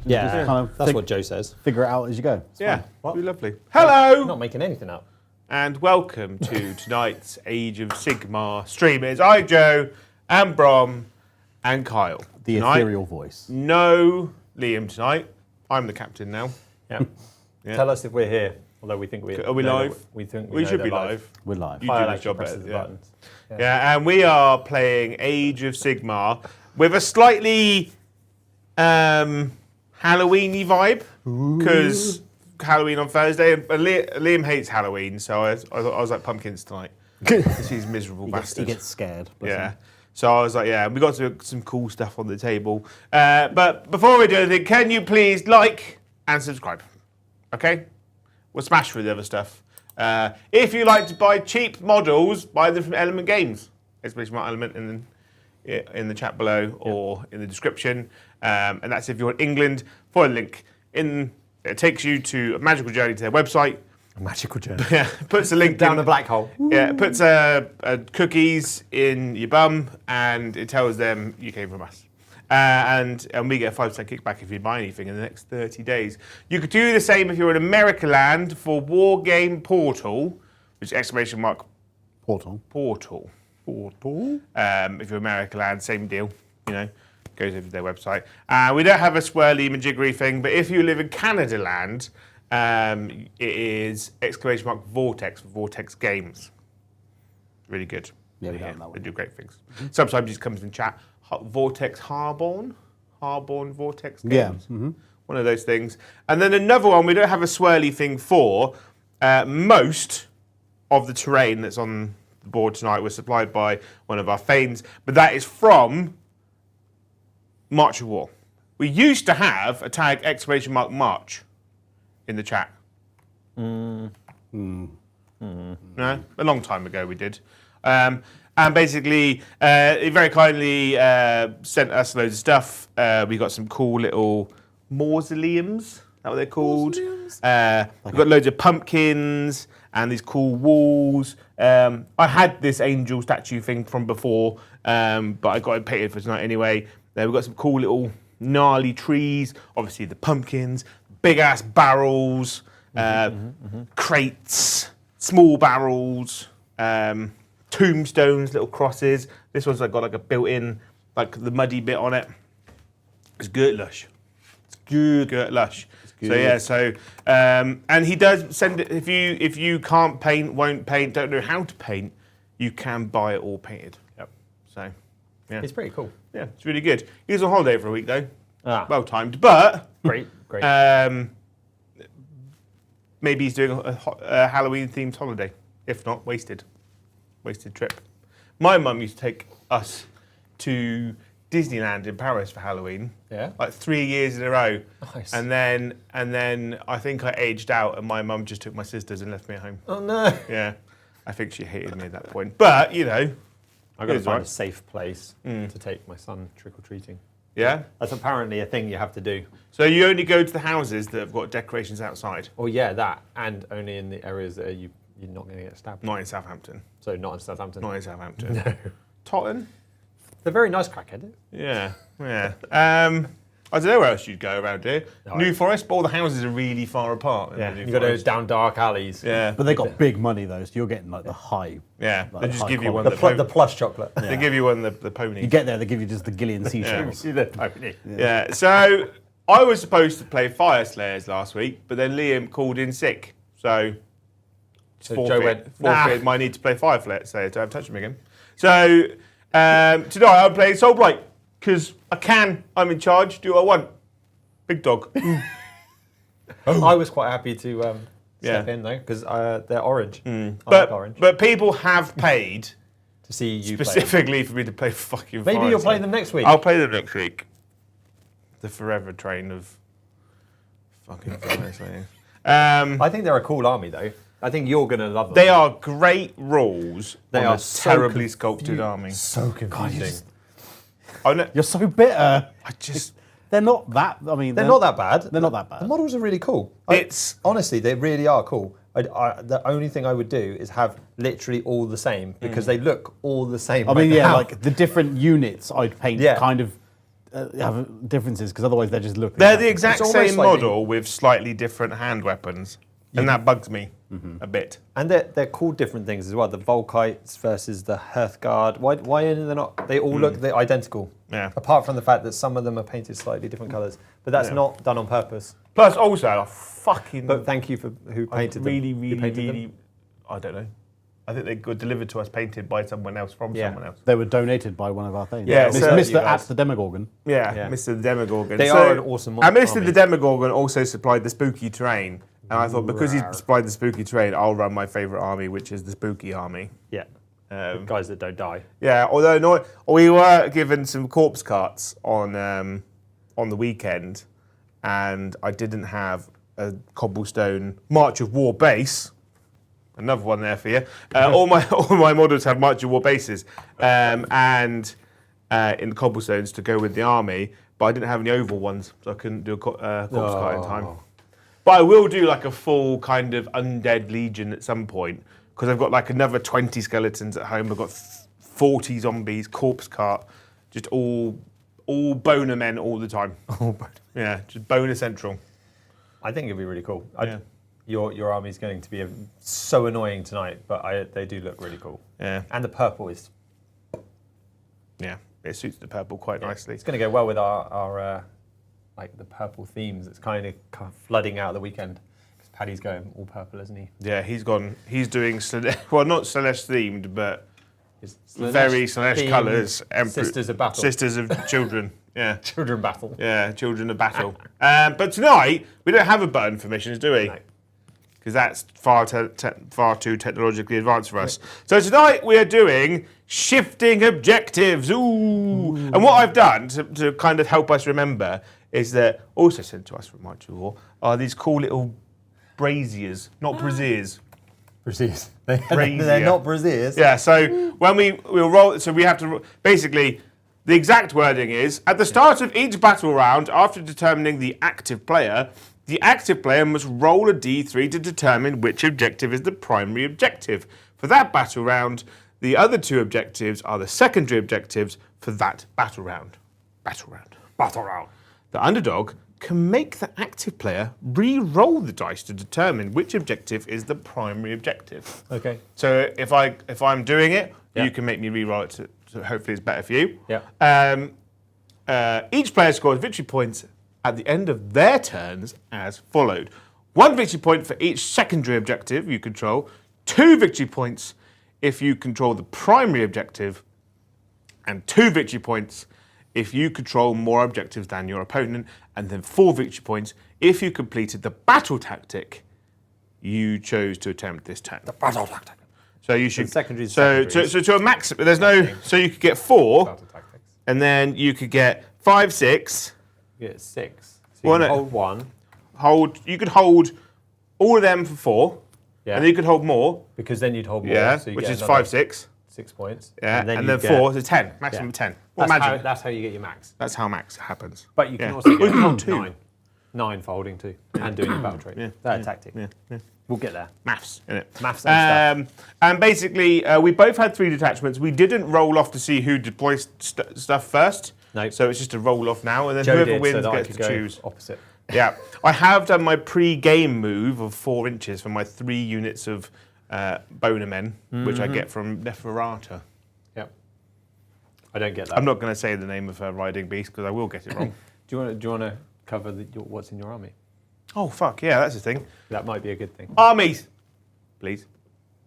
Yeah, Just kind of that's what Joe says. Figure it out as you go. It's Yeah, fine. be lovely. Hello! I'm not making anything up. And welcome to tonight's Age of Sigmar stream. It's I, Joe, and Brom, and Kyle. The ethereal voice. No Liam tonight. I'm the captain now. Yep. Yeah. Tell us if we're here. Although we think we're. Are we live? We think We know should be they're live. We're live. You Fire do this action job presses better. the Yeah. buttons. Yeah, and we are playing Age of Sigmar with a slightly Halloweeny vibe because Halloween on Thursday. And Liam hates Halloween, so I was like pumpkins tonight. He's miserable bastard. He gets scared. Yeah. So I was like, yeah, we got some cool stuff on the table. But before we do anything, can you please like and subscribe? Okay? We'll smash through the other stuff. If you like to buy cheap models, buy them from Element Games. Escalation Element in the chat below or in the description. And that's if you're in England. For a link it takes you to a magical journey to their website. A magical journey. Yeah, puts a link Down in, the black hole. Yeah, it puts cookies in your bum, and it tells them you came from us. And we get a 5% kickback if you buy anything in the next 30 days. You could do the same if you're in America land for War Game Portal, which is ! Portal. If you're America land, same deal. You know, goes over to their website. We don't have a swirly majiggery thing, but if you live in Canada land, it is ! Vortex for Vortex Games. Really good. Yeah, we don't know that They one. do great things. Sometimes it comes in chat. Vortex Harborn Vortex Games. Yeah. One of those things. And then another one we don't have a swirly thing for. Most of the terrain that's on the board tonight was supplied by one of our Thanes, but that is from March of War. We used to have a tag !March in the chat. No? A long time ago we did. And basically, he very kindly sent us loads of stuff. We got some cool little mausoleums. Is that what they're called? We've got loads of pumpkins and these cool walls. I had this angel statue thing from before, but I got it painted for tonight anyway. We've got some cool little gnarly trees. Obviously the pumpkins, big ass barrels, crates, small barrels, tombstones, little crosses. This one's got like a built-in, like the muddy bit on it. It's good lush. It's good lush. So yeah, and he does send it. If you can't paint, won't paint, don't know how to paint, you can buy it all painted. Yep. So yeah, It's pretty cool. yeah, it's really good. He was on holiday for a week though. Ah. Well timed, but Great. maybe he's doing a Halloween-themed holiday. If not, wasted trip. My mum used to take us to Disneyland in Paris for Halloween. Yeah. Like 3 years in a row. Nice. And then I think I aged out, and my mum just took my sisters and left me at home. Oh no. Yeah, I think she hated me at that point. But you know, I've got to It was find right. a safe place to take my son trick-or-treating. yeah. That's apparently a thing you have to do. So you only go to the houses that have got decorations outside. Or yeah, that, and only in the areas that you're not going to get stabbed. Not in Southampton. So not in Southampton. Not in Southampton. No. Tottenham. They're very nice crackhead. Yeah, yeah. I don't know where else you'd go around here. No, New Forest, but all the houses are really far apart. in Yeah, the New you've got to go Forest. down dark alleys. Yeah, But they got big money though, so you're getting like the high. yeah. Like They just high give you one. quality. The plush chocolate. They give you one the pony. You get there, they give you just the Gillian seashells. See the pony. Yeah. So I was supposed to play Fyreslayers last week, but then Liam called in sick, so. So Joe went, forfeit my need to play Fyreslayers to have touched him again. So tonight I'm playing Soulblight because I can. I'm in charge. Do what I want. Big dog. I was quite happy to step Yeah. in though, because they're orange. I like But orange. but people have paid To see you play. specifically for me to play fucking. Maybe you'll play Fyreslayers. them next week. I'll play them next week. The forever train of fucking Fyreslayers. I think they're a cool army though. I think you're going to love them. They are great rules. They on are a so terribly sculpted army. so confusing. Oh no! You're so bitter. I just They're not that. I mean, They're not that bad. They're not that bad. The models are really cool. Honestly, they really are cool. The only thing I would do is have literally all the same because they look all the same. I mean, right yeah, now. like the different units I'd paint Yeah. kind of have differences because otherwise they're just looking. They're the exact It's almost same like model with slightly different hand weapons, and that bugs me a bit. And they're called different things as well. The Volkites versus the Hearthguard. Why are they not? They all look identical. Yeah. Apart from the fact that some of them are painted slightly different colours, but that's not done on purpose. Plus, also, fucking. But thank you for who painted them. really, Who really, painted them? really. I don't know. I think they got delivered to us painted by someone else from Yeah. someone else. They were donated by one of our things. Yeah, so- Mr. You At guys. the Demogorgon. Yeah, Yeah. Mr. the Demogorgon. They are an awesome And Mr. army. the Demogorgon also supplied the spooky terrain. And I thought because he's supplied the spooky terrain, I'll run my favourite army, which is the spooky army. Yeah. Guys that don't die. Yeah, although we were given some corpse carts on the weekend, and I didn't have a cobblestone March of War base. Another one there for you. All my models have March of War bases, and in cobblestones to go with the army, but I didn't have any oval ones, so I couldn't do a corpse cart in time. But I will do like a full kind of undead legion at some point, because I've got like another 20 skeletons at home. I've got 40 zombies, corpse cart, just all boner men all the time. Yeah, just boner central. I think it'd be really cool. Yeah. Your army's going to be so annoying tonight, but they do look really cool. Yeah, And the purple is. yeah, it suits the purple quite nicely. It's going to go well with our like the purple themes. It's kind of flooding out the weekend because Paddy's going all purple, isn't he? Yeah, he's gone. He's doing well, not Slanesh themed, but very Slanesh themed colours. Sisters of Battle. Sisters of Children. Yeah. Children battle. Yeah, Children of Battle. But tonight, we don't have a button for missions, do we? No. Because that's far too technologically advanced for us. So tonight, we are doing shifting objectives. Ooh. And what I've done to kind of help us remember is that, also sent to us from March of War, are these cool little braziers, not braziers. Braziers. Brazier. They're not braziers. Yeah, so when we'll roll, so we have to, basically, the exact wording is, at the start of each battle round, after determining the active player must roll a d3 to determine which objective is the primary objective. For that battle round, the other two objectives are the secondary objectives for that battle round. Battle round. The underdog can make the active player re-roll the dice to determine which objective is the primary objective. Okay. So if I'm doing it, Yeah. you can make me re-roll it so hopefully it's better for you. Yeah. Each player scores victory points at the end of their turns as followed. 1 victory point for each secondary objective you control, 2 victory points if you control the primary objective, and 2 victory points if you control more objectives than your opponent, and then 4 victory points if you completed the battle tactic you chose to attempt this turn. The battle tactic. So you should. secondaries, So to a max. There's no. So you could get 4, Battle tactics. and then you could get 5, 6. You get 6. So you Well, can no. hold 1. You could hold all of them for 4, Yeah. and then you could hold more. Because then you'd hold more. Yeah, so you which get is another 5, 6. 6 points. Yeah, and then you get- 4, so 10, maximum Yeah. of 10. Well, That's imagine. that's how you get your max. That's how max happens. But you can Yeah. also Or get you can hold 2. 9. 9 for holding 2 and doing your battle trait. That's a tactic. Yeah. We'll get there. Maths, innit? Maths and And basically, we both had 3 detachments. We didn't roll off to see who deploys stuff first. No. So it's just a roll off now, and then Joe whoever did, wins so that I gets could to go choose. opposite. Yeah, I have done my pre-game move of 4 inches for my 3 units of boner men, which I get from Neferata. Yep. I don't get that. I'm not going to say the name of her riding beast because I will get it wrong. Do you want to cover what's in your army? Oh fuck yeah, that's the thing. That might be a good thing. Armies, please.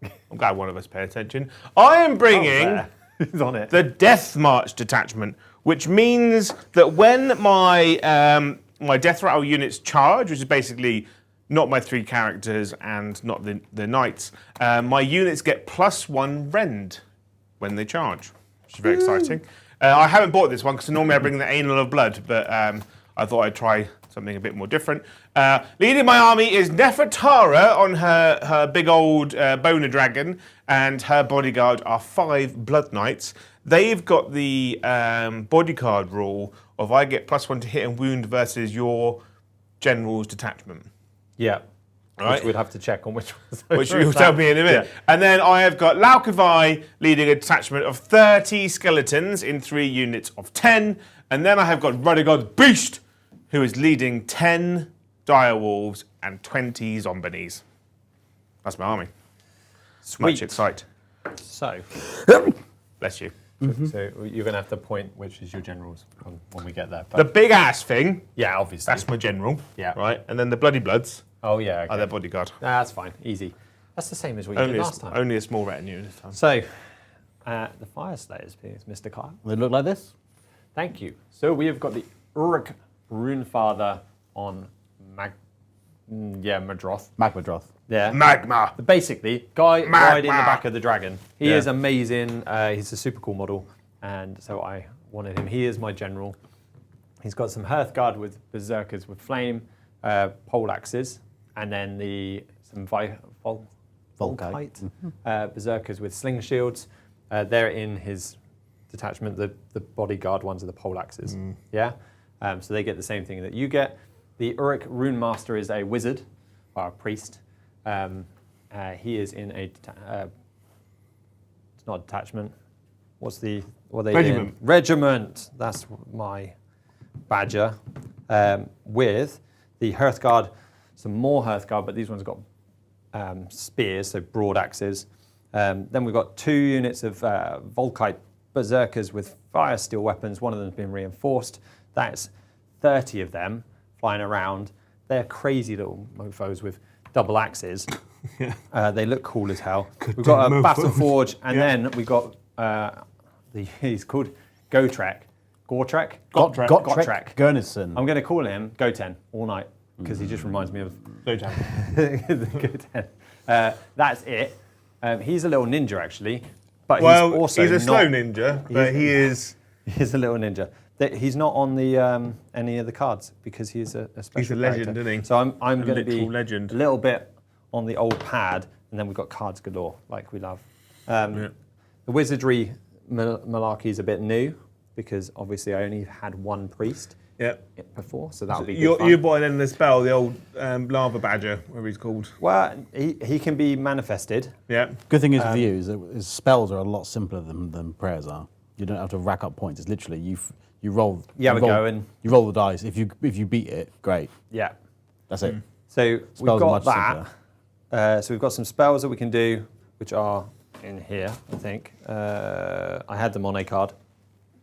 I'm glad one of us pay attention. I am bringing He's on it. the Death March detachment, which means that when my my Death Rattle units charge, which is basically not my 3 characters and not the knights, my units get +1 rend when they charge, which is very exciting. I haven't bought this one because normally I bring the Anal of Blood, but I thought I'd try something a bit more different. Leading my army is Nefertara on her big old boner dragon, and her bodyguard are 5 blood knights. They've got the bodyguard rule of I get +1 to hit and wound versus your general's detachment. Yeah. Right. Which we'd have to check on which ones. Which you'll tell me in a minute. Yeah. And then I have got Laukavai leading a detachment of 30 skeletons in 3 units of 10. And then I have got Ruddigod Beast, who is leading 10 direwolves and 20 zombies. That's my army. Sweet. Much excite. So, Bless you. so you're going to have to point which is your generals when we get there. But The big ass thing, yeah, obviously. that's my general. Yeah. Right. And then the Bloody Bloods Oh, yeah. are Okay. their bodyguard. That's fine. Easy. That's the same as what you Only did a, last time. only a small retinue this time. So, the Fyreslayers, please, Mr. Kyle. They look like this. Thank you. So we have got the Uruk Runefather on Madroth. Magmadroth. Yeah. Magma. Basically, guy Magma. riding the back of the dragon. He Yeah. is amazing. He's a super cool model, and so I wanted him. He is my general. He's got some Hearthguard with berserkers with flame, pole axes, and then some Volkite berserkers with sling shields. They're in his detachment. The bodyguard ones are the pole axes. Yeah, so they get the same thing that you get. The Uruk Rune Master is a wizard or a priest. He is in a it's not a detachment. What are they Regiment. in? Regiment. That's my badger. With the Hearthguard, some more Hearthguard, but these ones have got spears, so broad axes. Then we've got 2 units of Volkite berserkers with fire steel weapons. One of them's been reinforced. That's 30 of them flying around. They're crazy little mofos with double axes. They look cool as hell. We've got a Battle Forge, and then we've got he's called Gotrek. Gotrek? Gotrek Gurnison. I'm going to call him Goten all night because he just reminds me of Goten. That's it. He's a little ninja actually, but he's also he's a not, slow ninja, but he is. He's a little ninja. He's not on the any of the cards because he's a special He's a legend, character. isn't he? So I'm A going to be literal legend. a little bit on the old pad, and then we've got cards galore, like we love. The wizardry malarkey is a bit new because obviously I only had one priest before, so that'll be good fun. You bought in the spell, the old lava badger, whatever he's called. Well, he can be manifested. Yeah. Good thing is with you is spells are a lot simpler than prayers are. You don't have to rack up points. It's literally you roll. Yeah, you we roll, go and you roll the dice. If you beat it, great. Yeah. That's it. So Spells we've are got much that. So we've got some spells that we can do, which are in here, I think. I had them on a card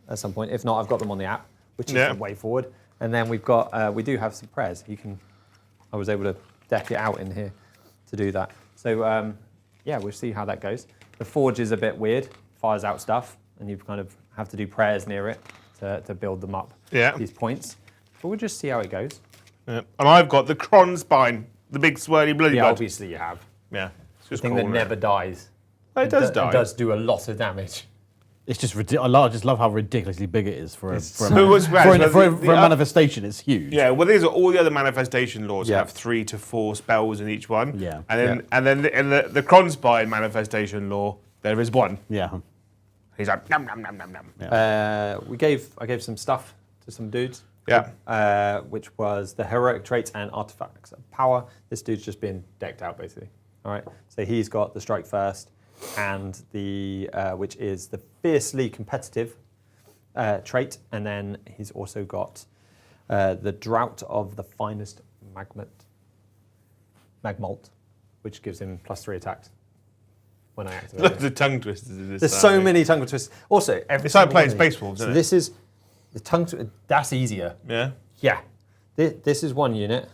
at some point. If not, I've got them on the app, which is the way forward. And then we've got, we do have some prayers. I was able to deck it out in here to do that. So yeah, we'll see how that goes. The forge is a bit weird, fires out stuff, and you kind of have to do prayers near it to build them up, these points. But we'll just see how it goes. Yeah. And I've got the Cron Spine, the big swirly bloody Yeah, blood. obviously you have. Yeah. It's The just thing cool, that isn't never it? dies. It does die. It does do a lot of damage. It's just ridiculous. I just love how ridiculously big it is for a So what's bad is for a the manifestation. It's huge. Yeah, well, these are all the other manifestation laws have 3 to 4 spells in each one. Yeah. And then in the Cron Spine manifestation law, there is 1. Yeah. He's like nom nom nom nom nom. I gave some stuff to some dudes. Yeah. Which was the heroic traits and artifacts of power. This dude's just been decked out basically. All right. So he's got the strike first, and the which is the fiercely competitive trait, and then he's also got the drought of the finest magmalt, which gives him +3 attacks when I activate it. The tongue twisters in this. There's so many tongue twists. Also, every It's like single playing one of these- Space Wolves, So isn't it? this is the tongue. That's easier. Yeah. Yeah. This is one unit.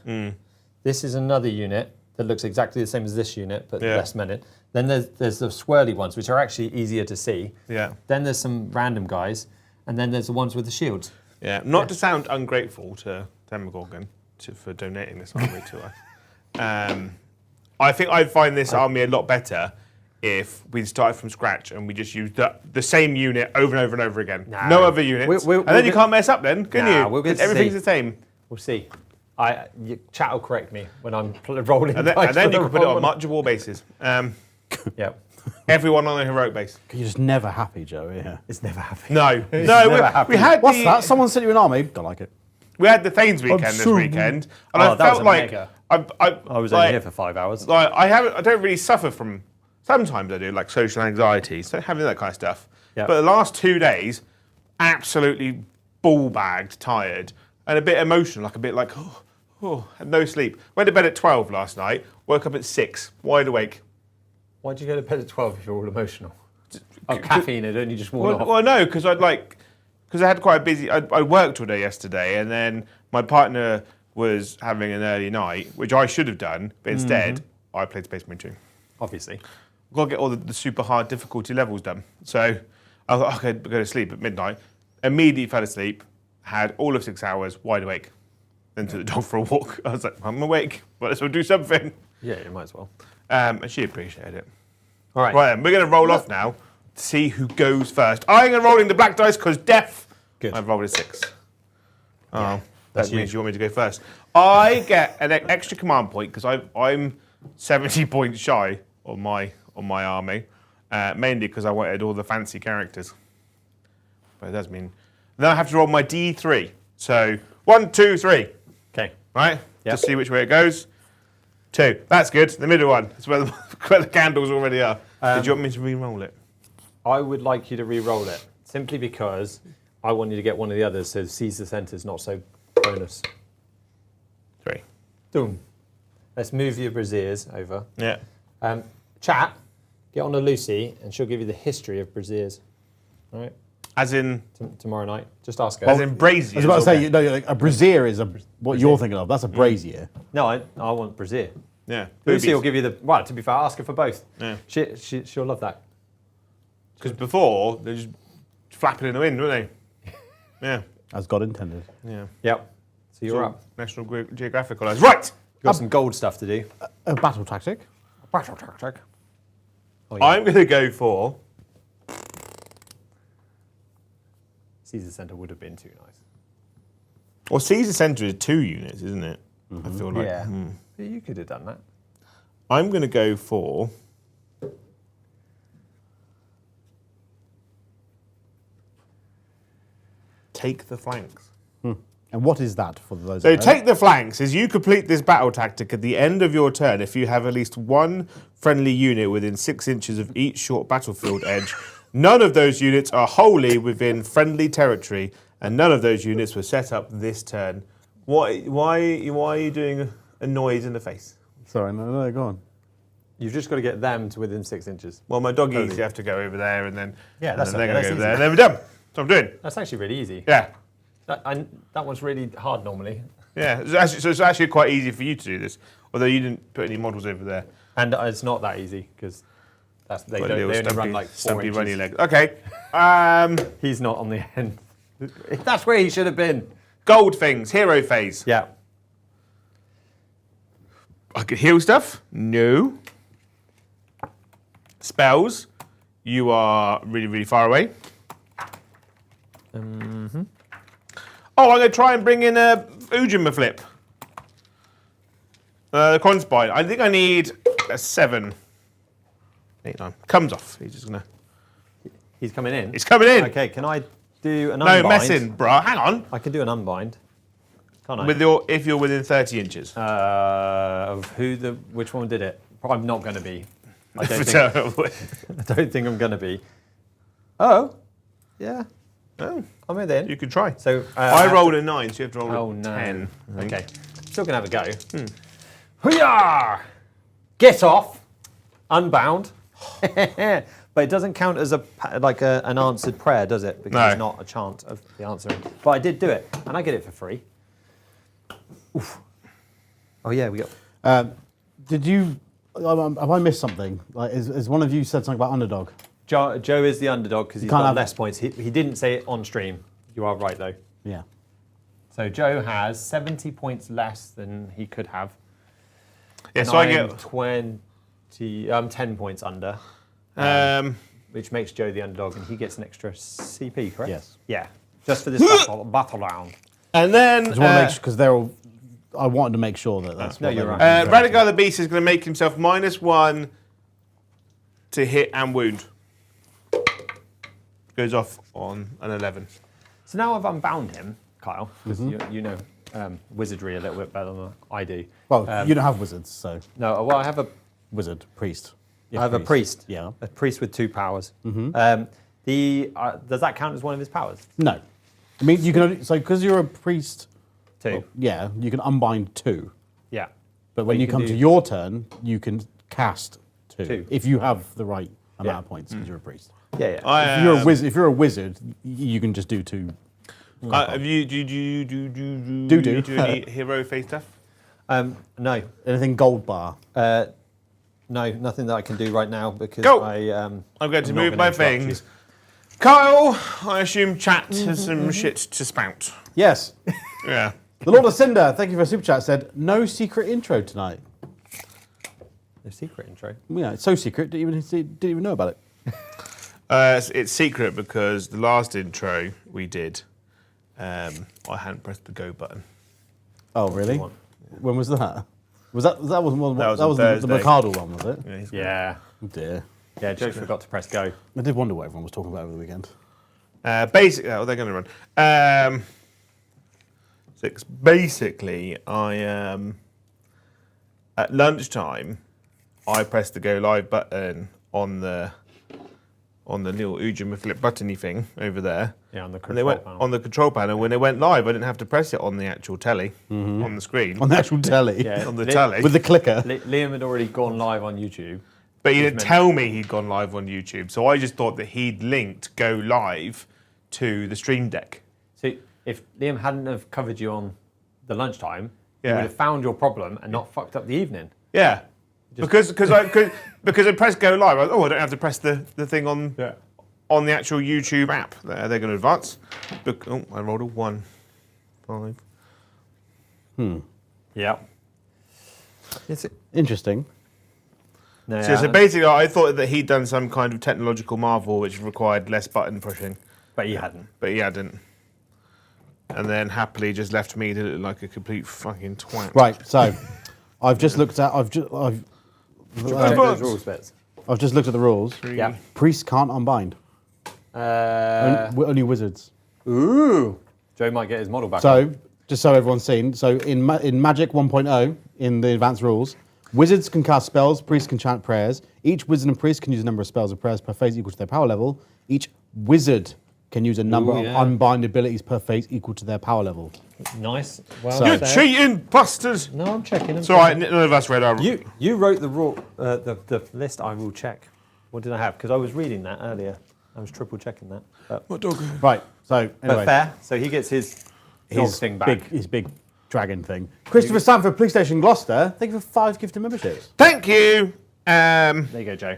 This is another unit that looks exactly the same as this unit, but less men in. Then there's the swirly ones, which are actually easier to see. Yeah. Then there's some random guys, and then there's the ones with the shields. Yeah. Not to sound ungrateful to Demogorgon for donating this army to us. I think I'd find this army a lot better if we started from scratch and we just used the same unit over and over and over again. No. No other units. We'll and then you get- can't mess up then, can Nah, you? we'll get 'Cause to everything's see. the same. We'll see. Chat will correct me when I'm rolling. And then, dice and then for you the can put it wrong on one. much of war bases. Yeah. Everyone on a heroic base. You're just never happy, Joe. Yeah. It's never happened. No. It's No, never happened. we had What's the, that? Someone sent you an army. Don't like it. we had the Thanes weekend this weekend, and Oh, I that was felt a like mega. I was like, only here for 5 hours. Like I don't really suffer from. Sometimes I do, like social anxiety, so having that kind of stuff. Yep. But the last 2 days, absolutely ball bagged, tired, and a bit emotional, like a bit like had no sleep. Went to bed at 12 last night. Woke up at 6, wide awake. Why'd you go to bed at 12 if you're all emotional? Oh, caffeine had only just worn off. Well, no, because I had quite a busy. I worked all day yesterday, and then my partner was having an early night, which I should have done, but instead I played Space Marine 2. Obviously. I've got to get all the super hard difficulty levels done. So I thought, okay, go to sleep at midnight. Immediately fell asleep, had all of 6 hours, wide awake. Then took the dog for a walk. I was like, I'm awake, but let's do something. Yeah, you might as well. And she appreciated it. All right. Right then, we're going to roll off now to see who goes first. I'm going to roll in the black dice because death. Good. I've rolled a 6. Yeah, That that's means you. you want me to go first. I get an extra command point because I'm 70 points shy on my army, mainly because I wanted all the fancy characters. But it does mean then I have to roll my D3. So 1, 2, 3. Okay. Right? Yep. Just see which way it goes. 2. That's good. The middle one. That's where the candles already are. Did you want me to re-roll it? I would like you to re-roll it, simply because I want you to get one of the others, so seize the centre's not so bonus. 3. Boom. Let's move your braziers over. Yeah. Chat, get on to Lucy, and she'll give you the history of braziers. All right? As in Tomorrow night. Just ask her. as in braziers. I was about to or- say, you know, like a brazier is what you're thinking of. That's a brazier. No, I want brazier. Yeah. Lucy will give you the... Well, to be fair, ask her for both. Yeah. She'll love that. Because before, they're just flapping in the wind, weren't they? Yeah. As God intended. Yeah. Yep. So you're So up. National Geographic Alliance. Right! You've got some gold stuff to do. A battle tactic. Battle tactic. Oh, yeah. I'm going to go for... Caesar Centre would have been too nice. Well, Caesar Centre is 2 units, isn't it? I feel like. Yeah. Yeah, you could have done that. I'm going to go for... Take the flanks. And what is that for those? So that know? take the flanks is you complete this battle tactic at the end of your turn if you have at least one friendly unit within 6 inches of each short battlefield edge. None of those units are wholly within friendly territory, and none of those units were set up this turn. Why are you doing a noise in the face? Sorry, no, go on. You've just got to get them to within 6 inches. Well, my doggies, you have to go over there, and then Yeah, and that's then they're okay, going to go that's over there, and then we're done. That's what I'm doing. That's actually really easy. Yeah. That one's really hard normally. Yeah, it's actually quite easy for you to do this, although you didn't put any models over there. And it's not that easy, because they Got a only little run like 4 stumpy inches. runny legs. Okay. He's not on the end. That's where he should have been. Gold things, hero phase. Yeah. I could heal stuff. No. Spells. You are really, really far away. Oh, I'm going to try and bring in a Ujima flip. The Conspine. I think I need a 7. 8, 9. Comes off. He's just going to... He's coming in. He's coming in. Okay, can I do an No unbind? messing, bruh. Hang on. I can do an unbind. Can't I? If you're within 30 inches. Of which one did it? I'm not going to be. I don't think I'm going to be. Oh, yeah. Oh, I'm within. you could try. So I rolled a 9, so you have to roll Oh a no. 10. I think. Okay. Still going to have a go. Hoo-yah! Get off. Unbound. But it doesn't count as an answered prayer, does it? Because it's No. not a chant of the answering. But I did do it, and I get it for free. Oof. Oh yeah, we got. Did you? Have I missed something? Like, is one of you said something about underdog? Joe is the underdog because he's can't got have less it. points. He didn't say it on stream. You are right though. Yeah. So Joe has 70 points less than he could have. Yeah, And so I I'm get 10 points under, which makes Joe the underdog, and he gets an extra CP, correct? Yes. Yeah. Just for this battle round. and then I just want to make sure because they're all. I wanted to make sure that that's. No, what you're they were right. referring to. Radigar the Beast is going to make himself -1 to hit and wound. Goes off on an 11. So now I've unbound him. Kyle, because you know wizardry a little bit better than I do. Well, you don't have wizards, so No, well, I have a wizard, priest. I have a priest. Yeah. A priest with 2 powers. Does that count as one of his powers? No. I mean, you can only, so because you're a priest, 2. yeah, you can unbind 2. Yeah. But when you come to your turn, you can cast 2. If you have the right amount of points, because you're a priest. Yeah, yeah. If you're a wizard, you can just do 2. Have you do any hero face stuff? No. Anything gold bar? No, nothing that I can do right now because Go. I'm going to not move gonna my interrupt things. Kyle, I assume chat has some shit to spout. Yes. Yeah. The Lord of Cinder, thank you for a super chat, said, no secret intro tonight. No secret intro. Yeah, it's so secret, didn't even know about it. It's secret because the last intro we did, I hadn't pressed the go button. Oh, really? When was that? That wasn't one. That was the Thursday. Mercado one, was it? Yeah. Oh dear. Yeah, Joe forgot to press go. I did wonder what everyone was talking about over the weekend. Basically, they're going to run. Basically, at lunchtime, I pressed the go live button on the little Ujima flip buttony thing over there. Yeah, on the And control they went panel. on the control panel. When they went live, I didn't have to press it on the actual telly, on the screen, On the actual telly. Yeah. on the telly. With the clicker. Liam had already gone live on YouTube. But he didn't tell me he'd gone live on YouTube, so I just thought that he'd linked go live to the stream deck. So if Liam hadn't have covered you on the lunchtime, you Yeah. would have found your problem and not fucked up the evening. Yeah, because I pressed go live. I don't have to press the thing on the actual YouTube app. They're going to advance. I rolled a 1, 5. Yeah. It's, Interesting. no, So basically, I thought that he'd done some kind of technological marvel which required less button pushing, but he hadn't. but he hadn't. And then happily just left me to look like a complete fucking twat. Right, so I've just looked at Check those rules bits. I've just looked at the rules. Yeah. Priests can't unbind. Only wizards. Ooh. Joe might get his model back. So, just so everyone's seen, so in Magic 1.0, in the advanced rules, wizards can cast spells, priests can chant prayers. Each wizard and priest can use a number of spells or prayers per phase equal to their power level. Each wizard can use a number of unbind abilities per phase equal to their power level. Nice. Well, So- You're cheating, bastards! No, I'm checking. It's all right. None of us read our. You wrote the rule, the list. I will check. What did I have? Because I was reading that earlier. I was triple checking that. What dog? Right, so anyway. But fair. So he gets his dog thing back. His big dragon thing. Christopher Sanford, Police Station Gloucester, thank you for 5 gifted memberships. Thank you. There you go, Joe.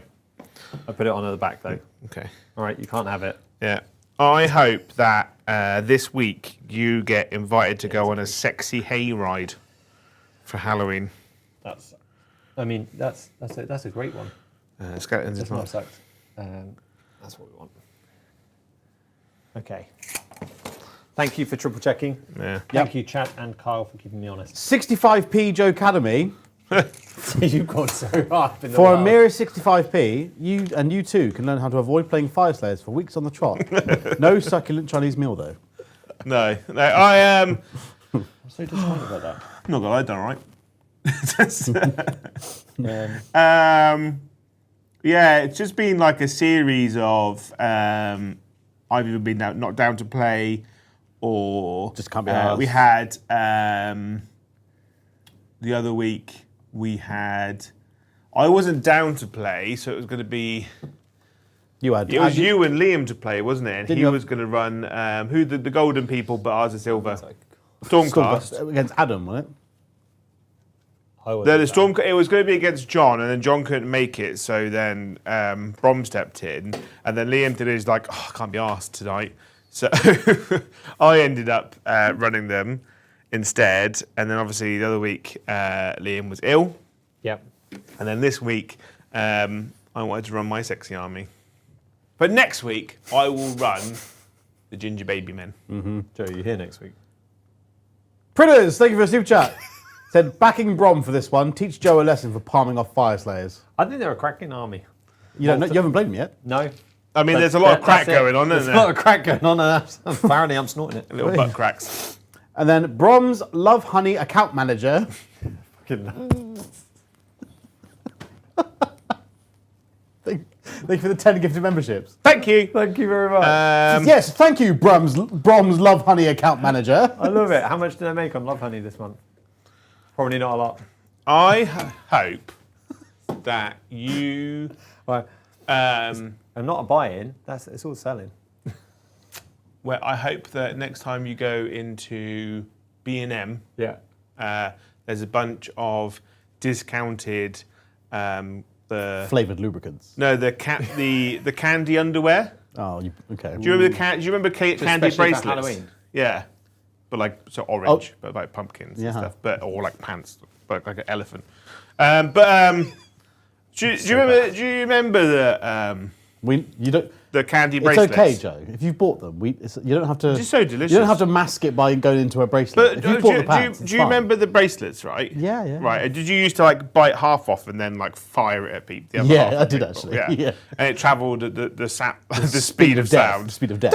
I put it on at the back though. Okay. All right, you can't have it. Yeah. I hope that this week you get invited to go on a sexy hayride for Halloween. That's a great one. Skeletons It's as well. not sucked. That's what we want. Okay. Thank you for triple checking. Yeah. Thank you, Chat and Kyle, for keeping me honest. 65p Joe Academy. You've gone so up in the For a world. mere 65p, you too can learn how to avoid playing Fyreslayers for weeks on the trot. No succulent Chinese meal though. No. I am. I'm so disappointed about that. Not gonna lie, done Um, yeah, it's just been like a series of I've either been not down to play or Just can't be arsed. we had the other week I wasn't down to play, so it was going to be You had. it was you and Liam to play, wasn't it? And Didn't he you have- was going to run the golden people, but ours are silver. Stormcast. against Adam, wasn't it? The storm. It was going to be against John, and then John couldn't make it. So then Brom stepped in, and then Liam did his like, I can't be asked tonight. So I ended up running them instead. And then obviously the other week Liam was ill, Yep. and then this week I wanted to run my sexy army. But next week I will run the ginger baby men. Joe, you here next week? Pritters, thank you for a super chat. Said, backing Brom for this one. Teach Joe a lesson for palming off Fyreslayers. I think they're a cracking army. You haven't played them yet. No. I mean, But there's a lot of crack that's it. going on, There's isn't a lot there? of crack going on, and apparently I'm snorting it. Little butt cracks. And then Brom's Love Honey account manager. Thank you for the 10 gifted memberships. Thank you. Thank you very much. Yes, thank you, Brom's Love Honey account manager. I love it. How much did I make on Love Honey this month? Probably not a lot. I hope that you. Right. Um, I'm not a buy-in. It's all selling. well, I hope that next time you go into B&M, Yeah. there's a bunch of discounted. Flavoured lubricants. No, the candy underwear. Oh, okay. Do you remember candy especially for bracelets? Halloween? Yeah, but so orange, but like pumpkins and stuff, or like pants, but like an elephant. Do you remember the candy bracelets? It's okay, Joe. If you've bought them, you don't have to. It's so delicious. You don't have to mask it by going into a bracelet. But if you bought the pants, do you remember the bracelets, right? Yeah, yeah. Right. And did you used to like bite half off and then like fire it at people? The other Yeah, half I at did people? actually. Yeah. Yeah. And it travelled at the speed of death, sound. the speed of death.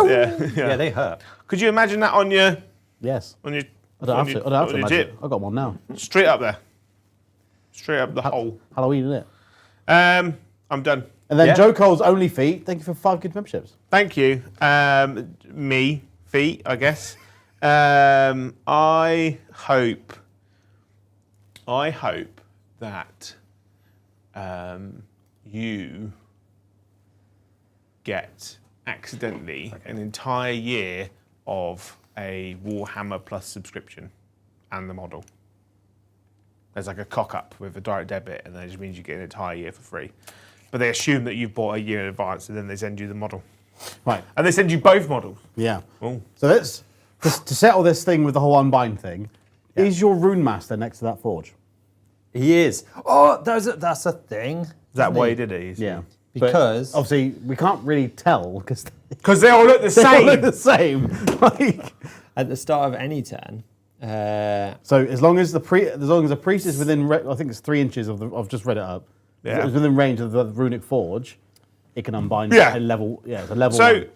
Yeah. They hurt. Could you imagine that on your Yes. on your I don't have to. I don't have to on your imagine. tip? I got one now. Straight up there. Straight up the hole. Halloween, isn't it? I'm done. And then Yeah. Joe Cole's Only Feet. Thank you for 5 good memberships. Thank you. Me, feet, I guess. I hope that you get accidentally an entire year of a Warhammer Plus subscription and the model. There's like a cock up with a direct debit, and that just means you get an entire year for free. But they assume that you've bought a year in advance, and then they send you the model. Right. And they send you both models. Yeah. Oh. So let's to settle this thing with the whole unbind thing. Is your rune master next to that forge? He is. Oh, that's a thing. Is that why he did it? Yeah. Because But obviously we can't really tell because Because they all look the they all same. look the same. Like, at the start of any turn, so as long as the priest is within, I think it's 3 inches of the. I've just read it up. Yeah. If it's within range of the runic forge, it can unbind Yeah. a level. Yeah, it's a level. So one.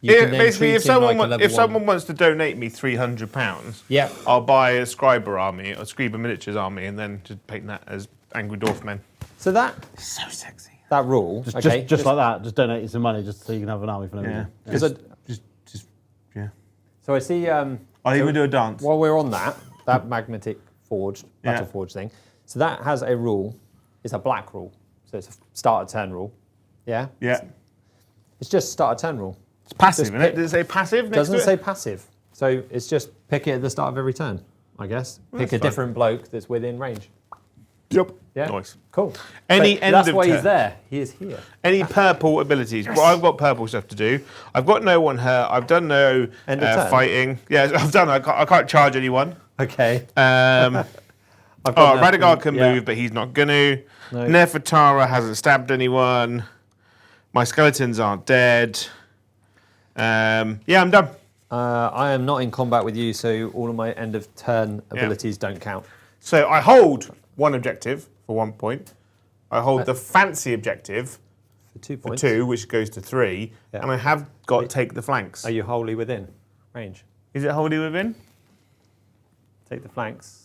you can then basically, treat if him like a someone level if one. someone wants to donate me £300, Yeah. I'll buy a Scriber army or Scriber miniatures army, and then just paint that as angry dwarf men. So that So sexy. that rule, okay, just like that, just donate some money just so you can have an army for no reason. because Just yeah. so I see. I'll even do a dance. While we're on that magnetic forge, battle Yeah. forge thing, so that has a rule. It's a black rule, so it's a start a turn rule. Yeah. Yeah. It's just start a turn rule. It's passive, Just isn't it? pick- Does it say passive next Doesn't to it? say passive, so it's just pick it at the start of every turn. I guess pick that's a fine. different bloke that's within range. Yep. Yeah. Nice. Cool. Any So end that's of why turn. he's there. He is here. Any purple abilities? Well, I've got purple stuff to do. I've got no one hurt. I've done no End of turn? fighting. Yeah, I've done. I can't charge anyone. Okay. Um, I've got Radigar can yeah. move, but he's not gonna. No. Nefertara hasn't stabbed anyone. My skeletons aren't dead. Yeah, I'm done. I am not in combat with you, so all of my end of turn abilities don't count. So I hold one objective for 1 point. I hold the fancy objective For 2 for points. 2, which goes to 3, Yeah. and I have got take the flanks. Are you wholly within range? Is it wholly within? Take the flanks.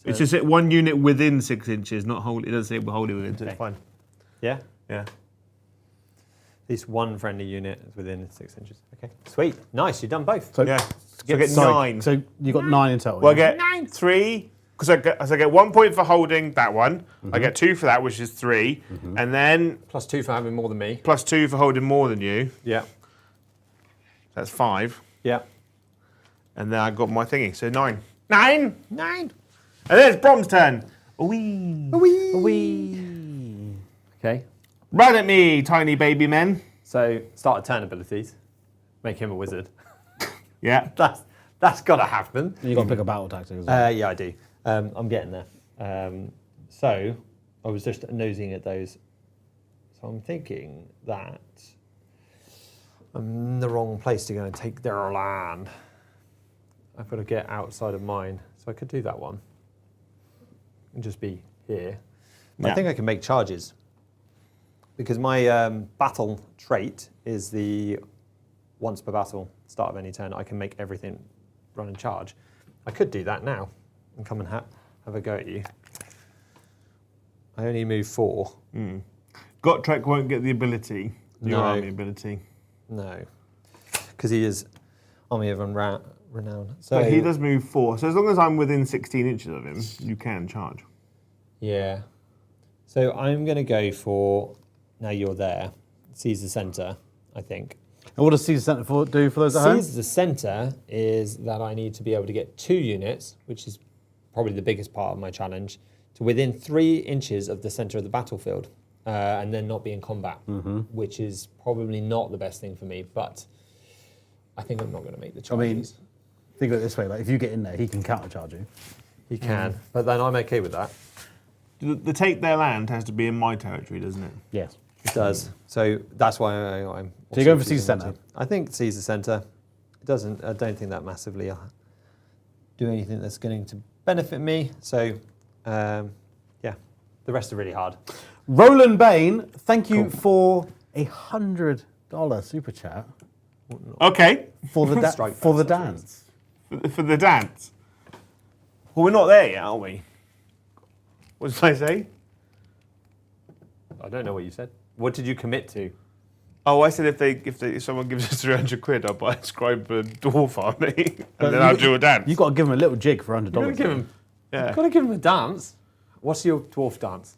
It's just that 1 unit within 6 inches, not wholly. It doesn't say wholly within, so it's Okay. fine. Yeah. Yeah. At least one friendly unit is within 6 inches. Okay. Sweet. Nice. You've done both. So, Yeah. So I get sorry, 9. So you got 9 in total. Well, I yeah? get 3, because I get 1 point for holding that one. I get 2 for that, which is 3. And then +2 for having more than me. +2 for holding more than you. Yeah. That's 5. Yeah. And then I got my thingy, so 9. 9! 9! And then it's Brom's turn. Wee. Wee. Okay. Run at me, tiny baby men. So start a turn abilities. Make him a wizard. Yeah. That's got to happen. You got to pick a battle tactic as well. Yeah, I do. I'm getting there. So I was just nosing at those. So I'm thinking that I'm in the wrong place to go and take their land. I've got to get outside of mine. So I could do that one and just be here. Yeah. I think I can make charges because my battle trait is the once per battle, start of any turn, I can make everything run and charge. I could do that now and come and have a go at you. I only move 4. Gotrek won't get the ability. Your No. army ability. No, because he is Army of Renown. So But he does move 4. So as long as I'm within 16 inches of him, you can charge. Yeah. So I'm going to go for, now you're there, seize the centre, I think. And what does Caesar Centre do for those at home? Seize the centre is that I need to be able to get 2 units, which is probably the biggest part of my challenge, to within 3 inches of the centre of the battlefield, and then not be in combat, which is probably not the best thing for me, but I think I'm not going to make the I mean, charges. think of it this way, like if you get in there, he can countercharge you. He can, but then I'm okay with that. The take their land has to be in my territory, doesn't it? Yes. It does. So that's why I'm. So you're going for choosing Caesar not Centre? to. I think Caesar Centre. It doesn't. I don't think that massively do anything that's going to benefit me. So, yeah, the rest are really hard. Roland Bain, thank you for $100 super chat Okay. for the Strike for the back, dance. For the dance. Well, we're not there yet, are we? What did I say? I don't know what you said. What did you commit to? Oh, I said if someone gives us 300 quid, I'll buy a scribe a dwarf army, and But then I'll do a dance. You've got to give him a little jig for $100. You've Yeah. got to give him a dance. What's your dwarf dance?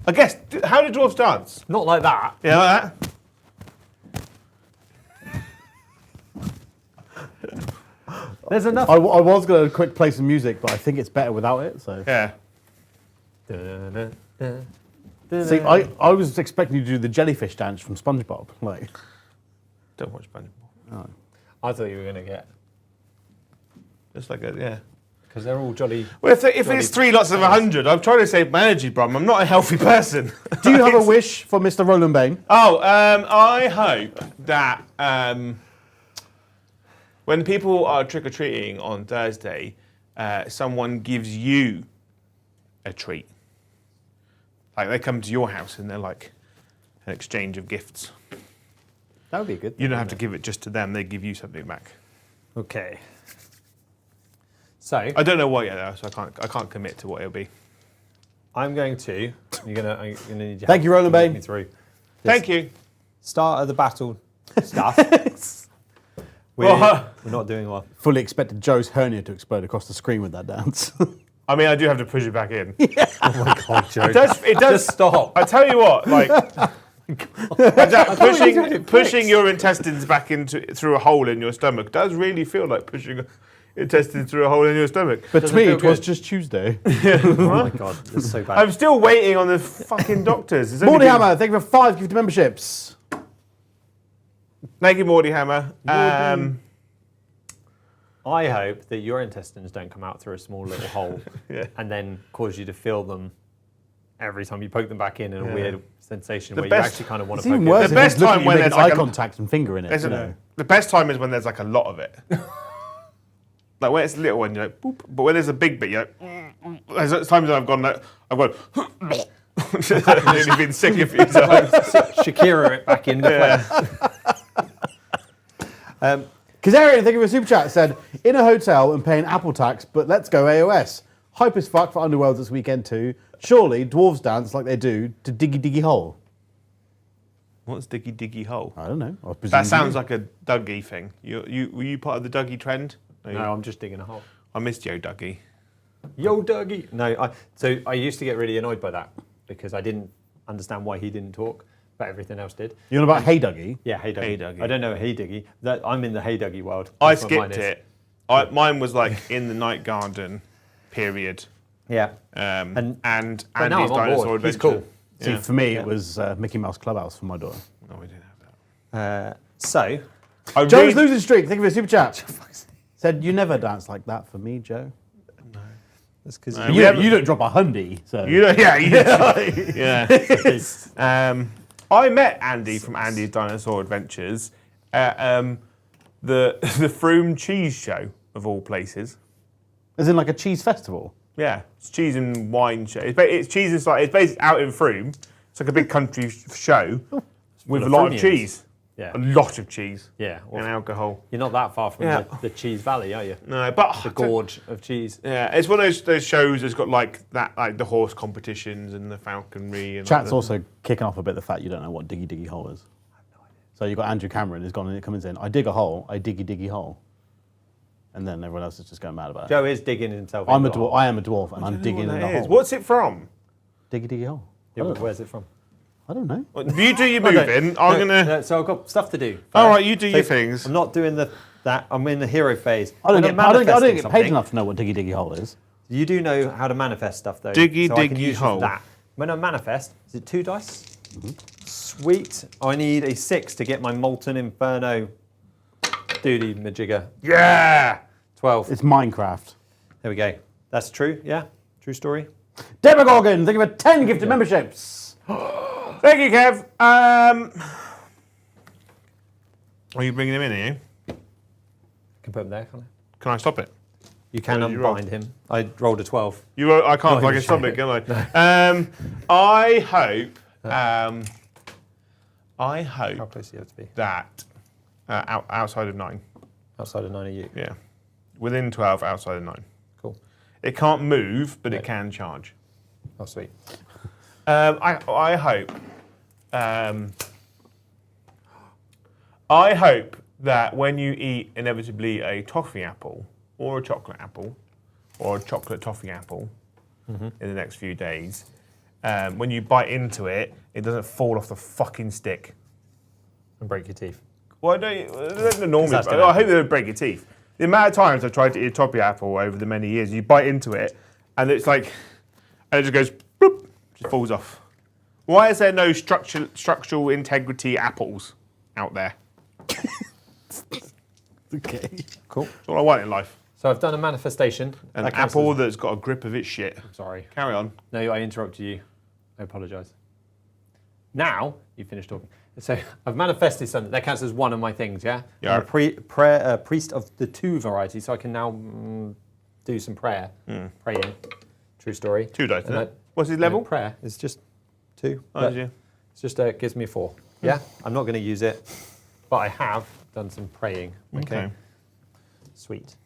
I guess. How do dwarves dance? Not like that. Yeah, like that. There's enough. I was going to quick play some music, but I think it's better without it. So Yeah. see, I was expecting you to do the jellyfish dance from SpongeBob. Like, Don't watch SpongeBob. I thought you were going to get, Just like a yeah. because they're all jolly. Well, if it's 3 lots of 100, I'm trying to save my energy, bro. I'm not a healthy person. do you have a wish for Mr. Roland Bain? Oh, I hope that when people are trick-or-treating on Thursday, someone gives you a treat. Like they come to your house and they're like an exchange of gifts. That would be good. You don't have to give it just to them, they give you something back. Okay. So I don't know what yet though, so I can't commit to what it'll be. I'm going to. I'm gonna need Thank you, Roland to walk Bain. me through. Thank you. Start of the battle stuff. we're, Well, we're not doing well. Fully expected Joe's hernia to explode across the screen with that dance. I mean, I do have to push it back in. Oh my god, Joe. It does. Just stop. I tell you what, like thought you did it pushing your intestines back through a hole in your stomach does really feel like pushing intestines through a hole in your stomach. But to me, feel it was good. just Tuesday. Oh my god, this is so bad. I'm still waiting on the fucking doctors. It's only Morty been- Hammer, thank you for 5 gifted memberships. Thank you, Morty Hammer. I hope that your intestines don't come out through a small little hole Yeah. and then cause you to feel them every time you poke them back in a Yeah. weird sensation The where best- you actually kind of want It's to poke even it. worse The if best it's looking time at you when making there's like eye a- contact and finger in it. Isn't you it? know. The best time is when there's like a lot of it. Like when it's a little one, you're like, boop. But when there's a big bit, you're like, there's times I've gone, I've nearly been sick a few times. Shakira it back into place. Kazarian, thank you for a super chat, said, in a hotel and paying Apple tax, but let's go AoS. Hype as fuck for Underworlds this weekend too. Surely dwarves dance like they do to Diggy Diggy Hole. What's Diggy Diggy Hole? I don't know. I presume That sounds like a Dougie thing. Were you part of the Dougie trend? No, I'm just digging a hole. I missed Yo Dougie. Yo, Dougie. No, so I used to get really annoyed by that because I didn't understand why he didn't talk, but everything else did. You're on about Hey Dougie. Yeah, Hey Dougie. Hey Dougie. I don't know Hey Dougie. I'm in the Hey Dougie world. I That's what mine skipped is. it. Mine was like in the Night Garden period. Yeah. And but now Andy's I'm on Dinosaur board. He's Adventure. cool. See, Yeah. for me, it was Mickey Mouse Clubhouse for my daughter. No, we didn't have that. So, I Joe's read- losing streak. Thank you for a super chat. Said, you never dance like that for me, Joe. that's because No. You, We haven't- you don't drop a hundy. So. You know, yeah, you yeah. I met Andy from Andy's Dinosaur Adventures at the Froome Cheese Show of all places. As in like a cheese festival. Yeah, it's cheese and wine show. It's cheese. It's based out in Froome. It's like a big country show with a of lot of Froomians. cheese. Yeah. A lot of cheese. Yeah. And alcohol. You're not that far from Yeah. the cheese valley, are you? No, but The gorge of cheese. Yeah, it's one of those shows that's got like the horse competitions and the falconry. And Chat's also kicking off a bit the fact you don't know what diggy hole is. I have no idea. So you've got Andrew Cameron who's gone and comes in, I dig a hole, I diggy hole. And then everyone else is just going mad about it. Joe is digging himself. I am a dwarf and I'm digging in the hole. What's it from? Diggy hole. Yeah, but where's it from? I don't know. You do your moving. I'm gonna. No, so I've got stuff to do. All right, you do your things. I'm not doing that. I'm in the hero phase. I don't When get I'm paid manifesting enough to know what diggy hole is. You do know how to manifest stuff, though. Diggy, so I can diggy use hole. that. When I manifest, is it 2 dice? Sweet. I need a 6 to get my Molten Inferno doody majigger. Yeah. 12. It's Minecraft. There we go. That's true, yeah? True story? Demogorgon, thank you for 10 gifted memberships. Thank you, Kev. Are you bringing him in? Are you? Can put him there, can't I? Can I stop it? You can What did you roll? unbind him. I rolled a 12. I can't Not fucking even stop sure. it, can I? I hope. I How hope close do you have to be? that outside of 9. Outside of 9 of you. Yeah, within 12, outside of 9. Cool. It can't move, but it can charge. Oh, sweet. I hope. I hope that when you eat inevitably a toffee apple or a chocolate apple or a chocolate toffee apple in the next few days, when you bite into it, it doesn't fall off the fucking stick. And break your teeth. Well, I don't normally. that's I gonna hope they don't break your teeth. The amount of times I've tried to eat a toffee apple over the many years, you bite into it, and it's like, and it just goes, bloop, just falls off. Why is there no structural integrity apples out there? Okay. Cool. That's all I want in life. So I've done a manifestation. An That counts apple as- that's got a grip of its shit. Sorry. Carry on. No, I interrupted you. I apologise. Now, you finished talking. So I've manifested something. That counts as one of my things, yeah? Yeah. I'm a priest of the 2 variety, so I can now do some prayer. Praying. True story. 2 dice, And isn't it? that- What's his no, level? prayer is just 2. Oh, but yeah. it's just gives me a 4. Yeah? I'm not going to use it, but I have done some praying. Okay. Sweet.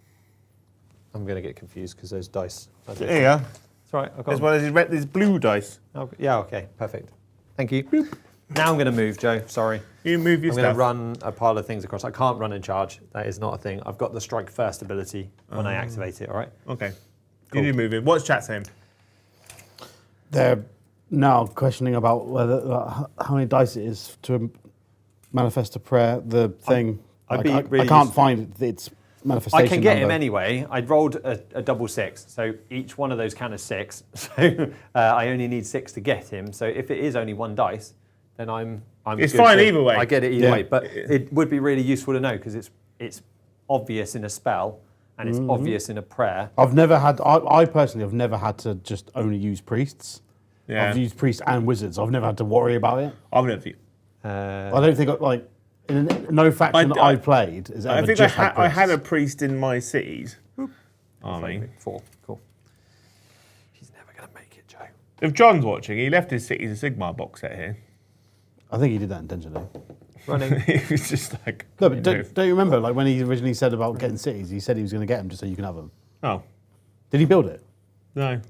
I'm going to get confused because those dice. Are There you go. It's all right. I've got As them. well as his red, these blue dice. Oh, yeah, okay, perfect. Thank you. Now I'm going to move, Joe. Sorry. You move your I'm going stuff. to run a pile of things across. I can't run and charge. That is not a thing. I've got the strike first ability when I activate it, all right? Okay. Cool. You do move in. What's chat saying? They're now questioning about whether how many dice it is to manifest a prayer. The thing I'd be I really can't useful. find its manifestation. I can get him number. anyway. I rolled a double 6, so each one of those count as 6. So I only need 6 to get him. So if it is only 1 dice, then I'm It's good fine to- either way. I get it either Yeah. way, but it would be really useful to know because it's obvious in a spell and it's obvious in a prayer. I've never had. I personally have never had to just only use priests. Yeah. I've used priests and wizards. I've never had to worry about it. I've never. I don't think like in no faction that I've played has ever I think just I had a priests. priest in my cities. Army. 4, cool. He's never going to make it, Joe. If John's watching, he left his Cities of Sigmar box set here. I think he did that intentionally. Running. He was just like. No, but you know. don't you remember like when he originally said about getting cities? He said he was going to get them just so you can have them. Oh, Did he build it? no.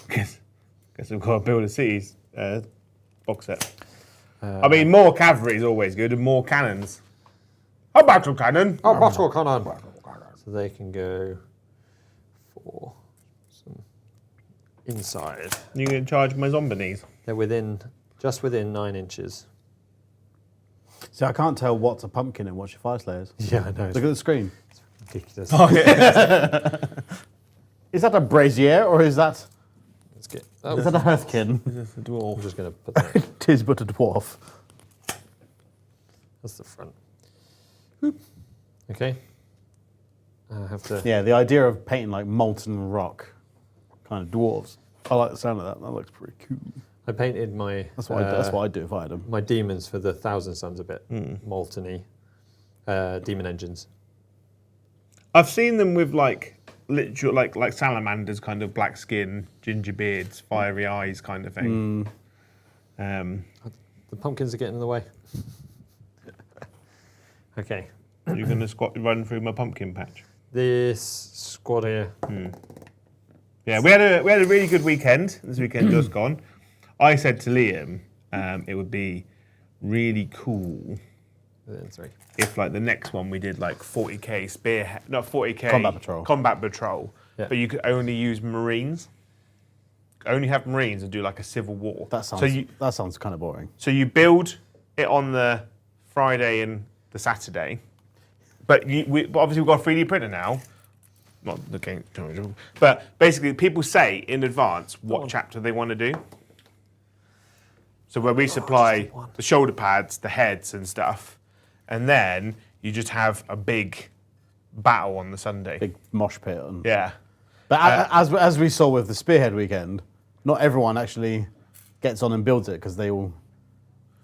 guess we've got to build a Cities box set. I mean, more cavalry is always good and more cannons. A battle cannon. Oh, battle cannon. So they can go for some inside. You can charge my zombie knees. They're just within 9 inches. See, I can't tell what's a pumpkin and what's your Fyreslayers. Yeah, I know. Look at the screen. Ridiculous. Is that a brazier or is that Let's get. is that a hearthkin? It's a dwarf. I'm just going to put that. Tis but a dwarf. That's the front. Whoop. Okay. I have to. Yeah, the idea of painting like molten rock, kind of dwarves. I like the sound of that. That looks pretty cool. I painted my. That's what I'd do if I had them. My demons for the Thousand Suns a bit molten-y. Demon engines. I've seen them with like literal like salamanders, kind of black skin, ginger beards, fiery eyes, kind of thing. The pumpkins are getting in the way. Okay. You're going to run through my pumpkin patch. This squad here. Yeah, we had a really good weekend. This weekend just gone. I said to Liam, it would be really cool if like the next one we did like 40k spearhead, not 40k combat patrol, Yeah. but you could only use Marines. Only have Marines and do like a civil war. That sounds kind of boring. So you build it on the Friday and the Saturday, but obviously we've got a 3D printer now. Not the game, but basically people say in advance what chapter they want to do. So where we supply the shoulder pads, the heads and stuff, and then you just have a big battle on the Sunday. Big mosh pit. Yeah. But as we saw with the Spearhead weekend, not everyone actually gets on and builds it because they all.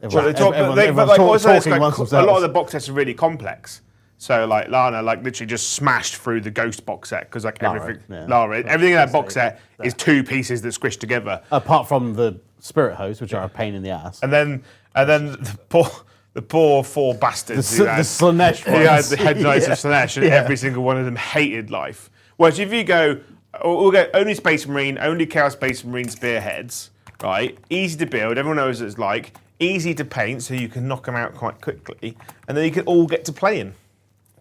A lot of the box sets are really complex. So like Lana, like literally just smashed through the Ghost box set because like everything in that box set is 2 pieces that squish together. Apart from the Spirit Hosts, which are a pain in the ass. And then the poor 4 bastards the Slanesh ones. Who had the head knights of Slanesh, and every single one of them hated life. Whereas if you go, we'll go only Space Marine, only Chaos Space Marine spearheads, right? Easy to build, everyone knows what it's like. Easy to paint, so you can knock them out quite quickly, and then you can all get to playing.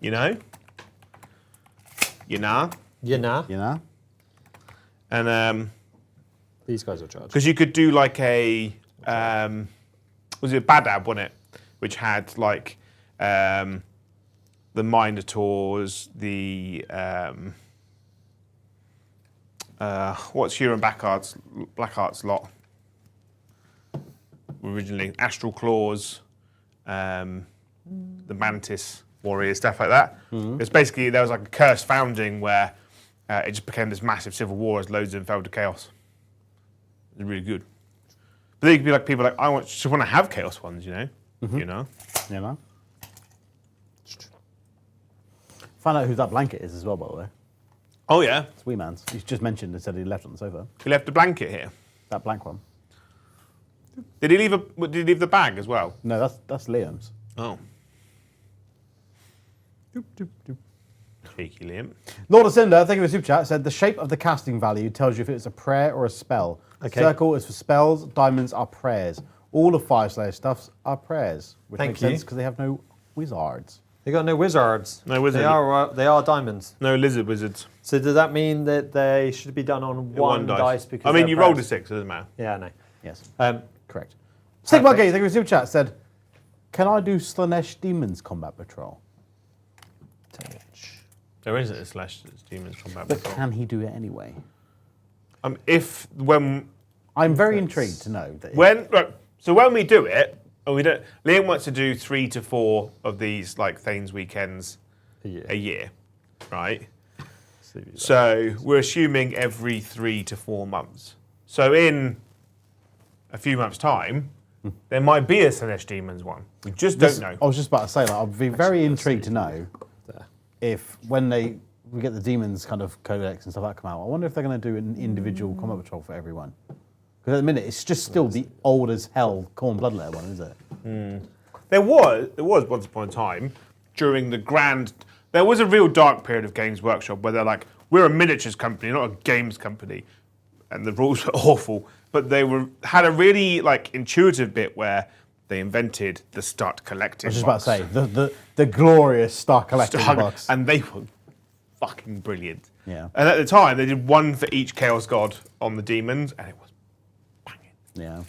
You know? And these guys are charged. because you could do like a was it Badab, wasn't it? Which had like the Minotaurs, the what's Huron Blackheart's lot originally? Astral Claws, the Mantis Warriors, stuff like that. It's basically there was like a cursed founding where it just became this massive civil war as loads of them fell to chaos. It was really good. But there could be like people like I just want to have chaos ones, you know. You know. Find out who that blanket is as well, by the way. Oh yeah. It's Wee Man's. He's just mentioned and said he left on the sofa. He left a blanket here. That blank one. Did he leave the bag as well? No, that's Liam's. Oh. Cheeky Liam. Lord of Cinder, thank you for the super chat, said the shape of the casting value tells you if it's a prayer or a spell. Okay. Circle is for spells, diamonds are prayers. All of Fyreslayer stuffs are prayers, which Thank makes you. sense because they have no wizards. They got no wizards. No wizard. They are diamonds. No lizard wizards. So does that mean that they should be done on one dice? Because I mean, they're you rolled a prayers? 6, so it doesn't matter. Yeah, I know. Yes, Perfect. correct. Stigma Gate, thank you for the super chat, said, can I do Slanesh Demons Combat Patrol? There isn't a slash demons combat. But can he do it anyway? I'm very intrigued to know. That when we do it, and we don't. Liam wants to do 3 to 4 of these like Thanes weekends a year, right? So we're assuming every 3 to 4 months. So in a few months' time, there might be a Slanesh Demons one. We just don't know. I was just about to say, like, I'd be very intrigued to know if when we get the demons kind of codex and stuff that come out, I wonder if they're going to do an individual combat patrol for everyone. Because at the minute, it's just still the old as hell Khorne Bloodletter one, is it? There was once upon a time during the grand. There was a real dark period of Games Workshop where they're like, we're a miniatures company, not a games company, and the rules were awful. But they had a really like intuitive bit where they invented the Start Collecting. I was just about to say the glorious Start Collecting box, and they were fucking brilliant. Yeah. And at the time, they did one for each Chaos God on the demons, and it was banging. Yeah.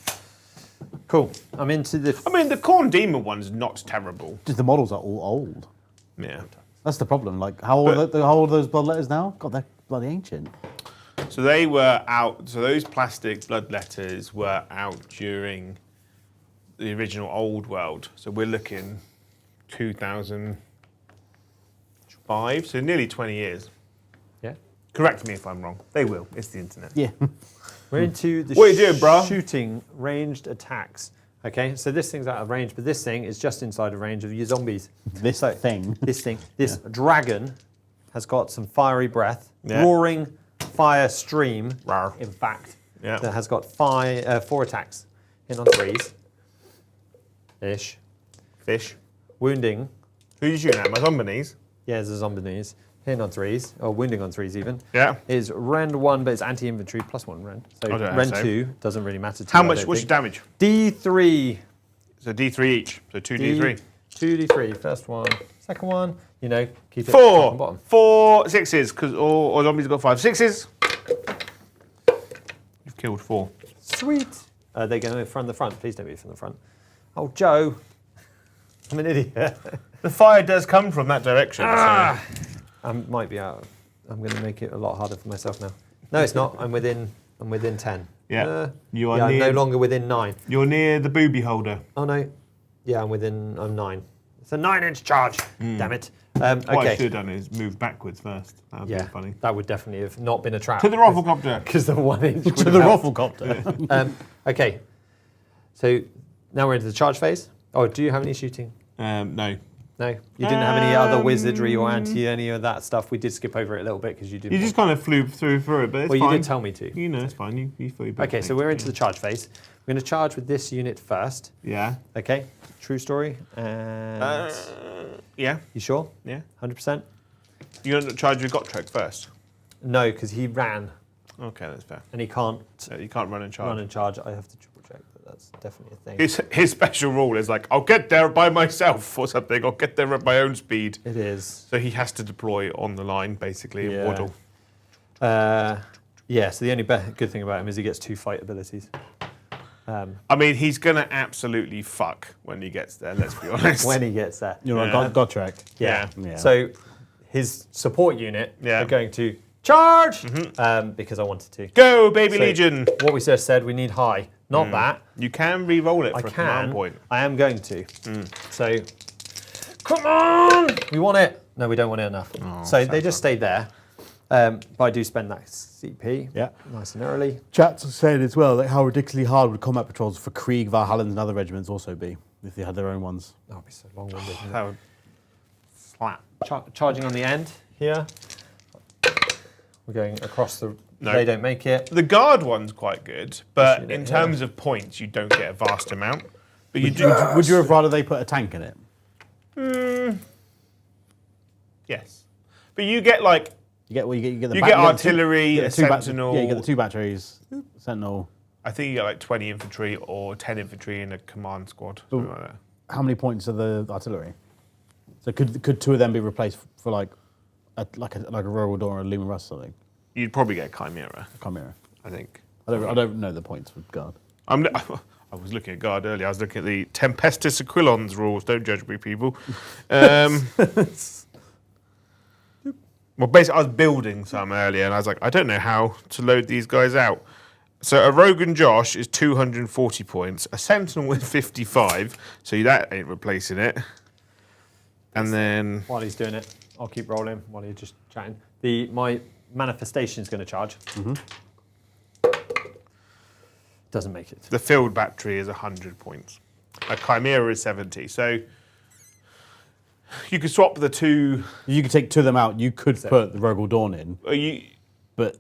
Cool. I'm into the. I mean, the Khorne Demon one's not terrible. Just the models are all old. Yeah. That's the problem. Like, how old are those bloodletters now? God, they're bloody ancient. So they were out. So those plastic bloodletters were out during the original Old World. So we're looking 2005. So nearly 20 years. Yeah. Correct me if I'm wrong. They will. It's the internet. Yeah. We're into the What are you doing, bro? shooting ranged attacks. Okay, so this thing's out of range, but this thing is just inside of range of your zombies. This dragon has got some fiery breath, Yeah. roaring fire stream, Rawr. in fact, Yeah. that has got 4 attacks, hit on 3s, ish, Fish. wounding, Who are you shooting at? My Zombinies? Yeah, there's a Zombinies. Hitting on 3s, or wounding on 3s even. Yeah. Is Rend 1, but it's anti-infantry, +1 Rend. So Rend 2 doesn't really matter to How you, much? What's your damage? D3. So D3 each. So 2D3. 2D3. First one, second one. You know, keep it 4. top and bottom. 4 6s, because all zombies have got 5 6s. You've killed 4. Sweet. Are they going from the front? Please don't be from the front. Oh, Joe. I'm an idiot. The fire does come from that direction. So. I might be out. I'm going to make it a lot harder for myself now. No, it's not. I'm within 10. Yeah. You are I'm near, no longer within 9. You're near the booby holder. Oh, no. Yeah, I'm 9. It's a 9-inch charge. Damn it. What I Okay. should have done is move backwards first. That would be funny. That would definitely have not been a trap. To the Rafflecopter. Because the 1-inch would To have the helped. Rafflecopter. Okay. So now we're into the charge phase. Oh, do you have any shooting? No. No? You didn't have any other wizardry or any of that stuff? We did skip over it a little bit because you didn't. You just kind of flew through it, but it's Well, fine. you did tell me to. You know, it's fine. You feel your best. Okay, so we're into the charge phase. We're going to charge with this unit first. Yeah. Okay, true story. And Yeah. you sure? Yeah. 100%? You're going to charge your Gotrek first. No, because he ran Okay, that's fair. and he can't You can't run and charge. run and charge. I have to triple check, but that's definitely a thing. His special rule is like, I'll get there by myself or something. I'll get there at my own speed. It is. So he has to deploy on the line, basically, and Yeah. waddle. Yeah, so the only good thing about him is he gets 2 fight abilities. I mean, he's going to absolutely fuck when he gets there, let's be honest. When he gets there. You're right, Gotrek. Yeah. Yeah. So his support unit Yeah. are going to charge because I wanted to. Go, baby So Legion! What we just said, we need high. Not that. You can re-roll it I for a command can. point. I am going to. So, come on! We want it. No, we don't want it enough. So they just stay there. But I do spend that CP. Yeah. Nice and early. Chat's saying as well, like how ridiculously hard would combat patrols for Krieg, Valhallans, and other regiments also be if they had their own ones. That would be so long-winded. That would slap. Charging on the end here. We're going across the... No. They don't make it. The guard one's quite good, but Shoot in it, terms of points, you don't get a vast amount. But you do. Would you have rather they put a tank in it? Yes. But you get like You get the you bat- get the artillery, you a get the sentinel. Yeah, you get the 2 batteries, sentinel. I think you get like 20 infantry or 10 infantry in a command squad, something like that. How many points are the artillery? So could 2 of them be replaced for like a Royal Dawn or a Lumen Rust or something? You'd probably get Chimera, Chimera. I think. I don't know the points for guard. I was looking at guard earlier. I was looking at the Tempestus Aquilons rules. Don't judge me, people. Well, basically, I was building some earlier, and I was like, I don't know how to load these guys out. So a Rogan Josh is 240 points. A Sentinel with 55, so that ain't replacing it. And then... While he's doing it, I'll keep rolling while you're just chatting. My manifestation is going to charge. Doesn't make it. The field battery is 100 points. A Chimera is 70. So you could swap the 2... You could take 2 of them out. You could put the Rogal Dawn in, but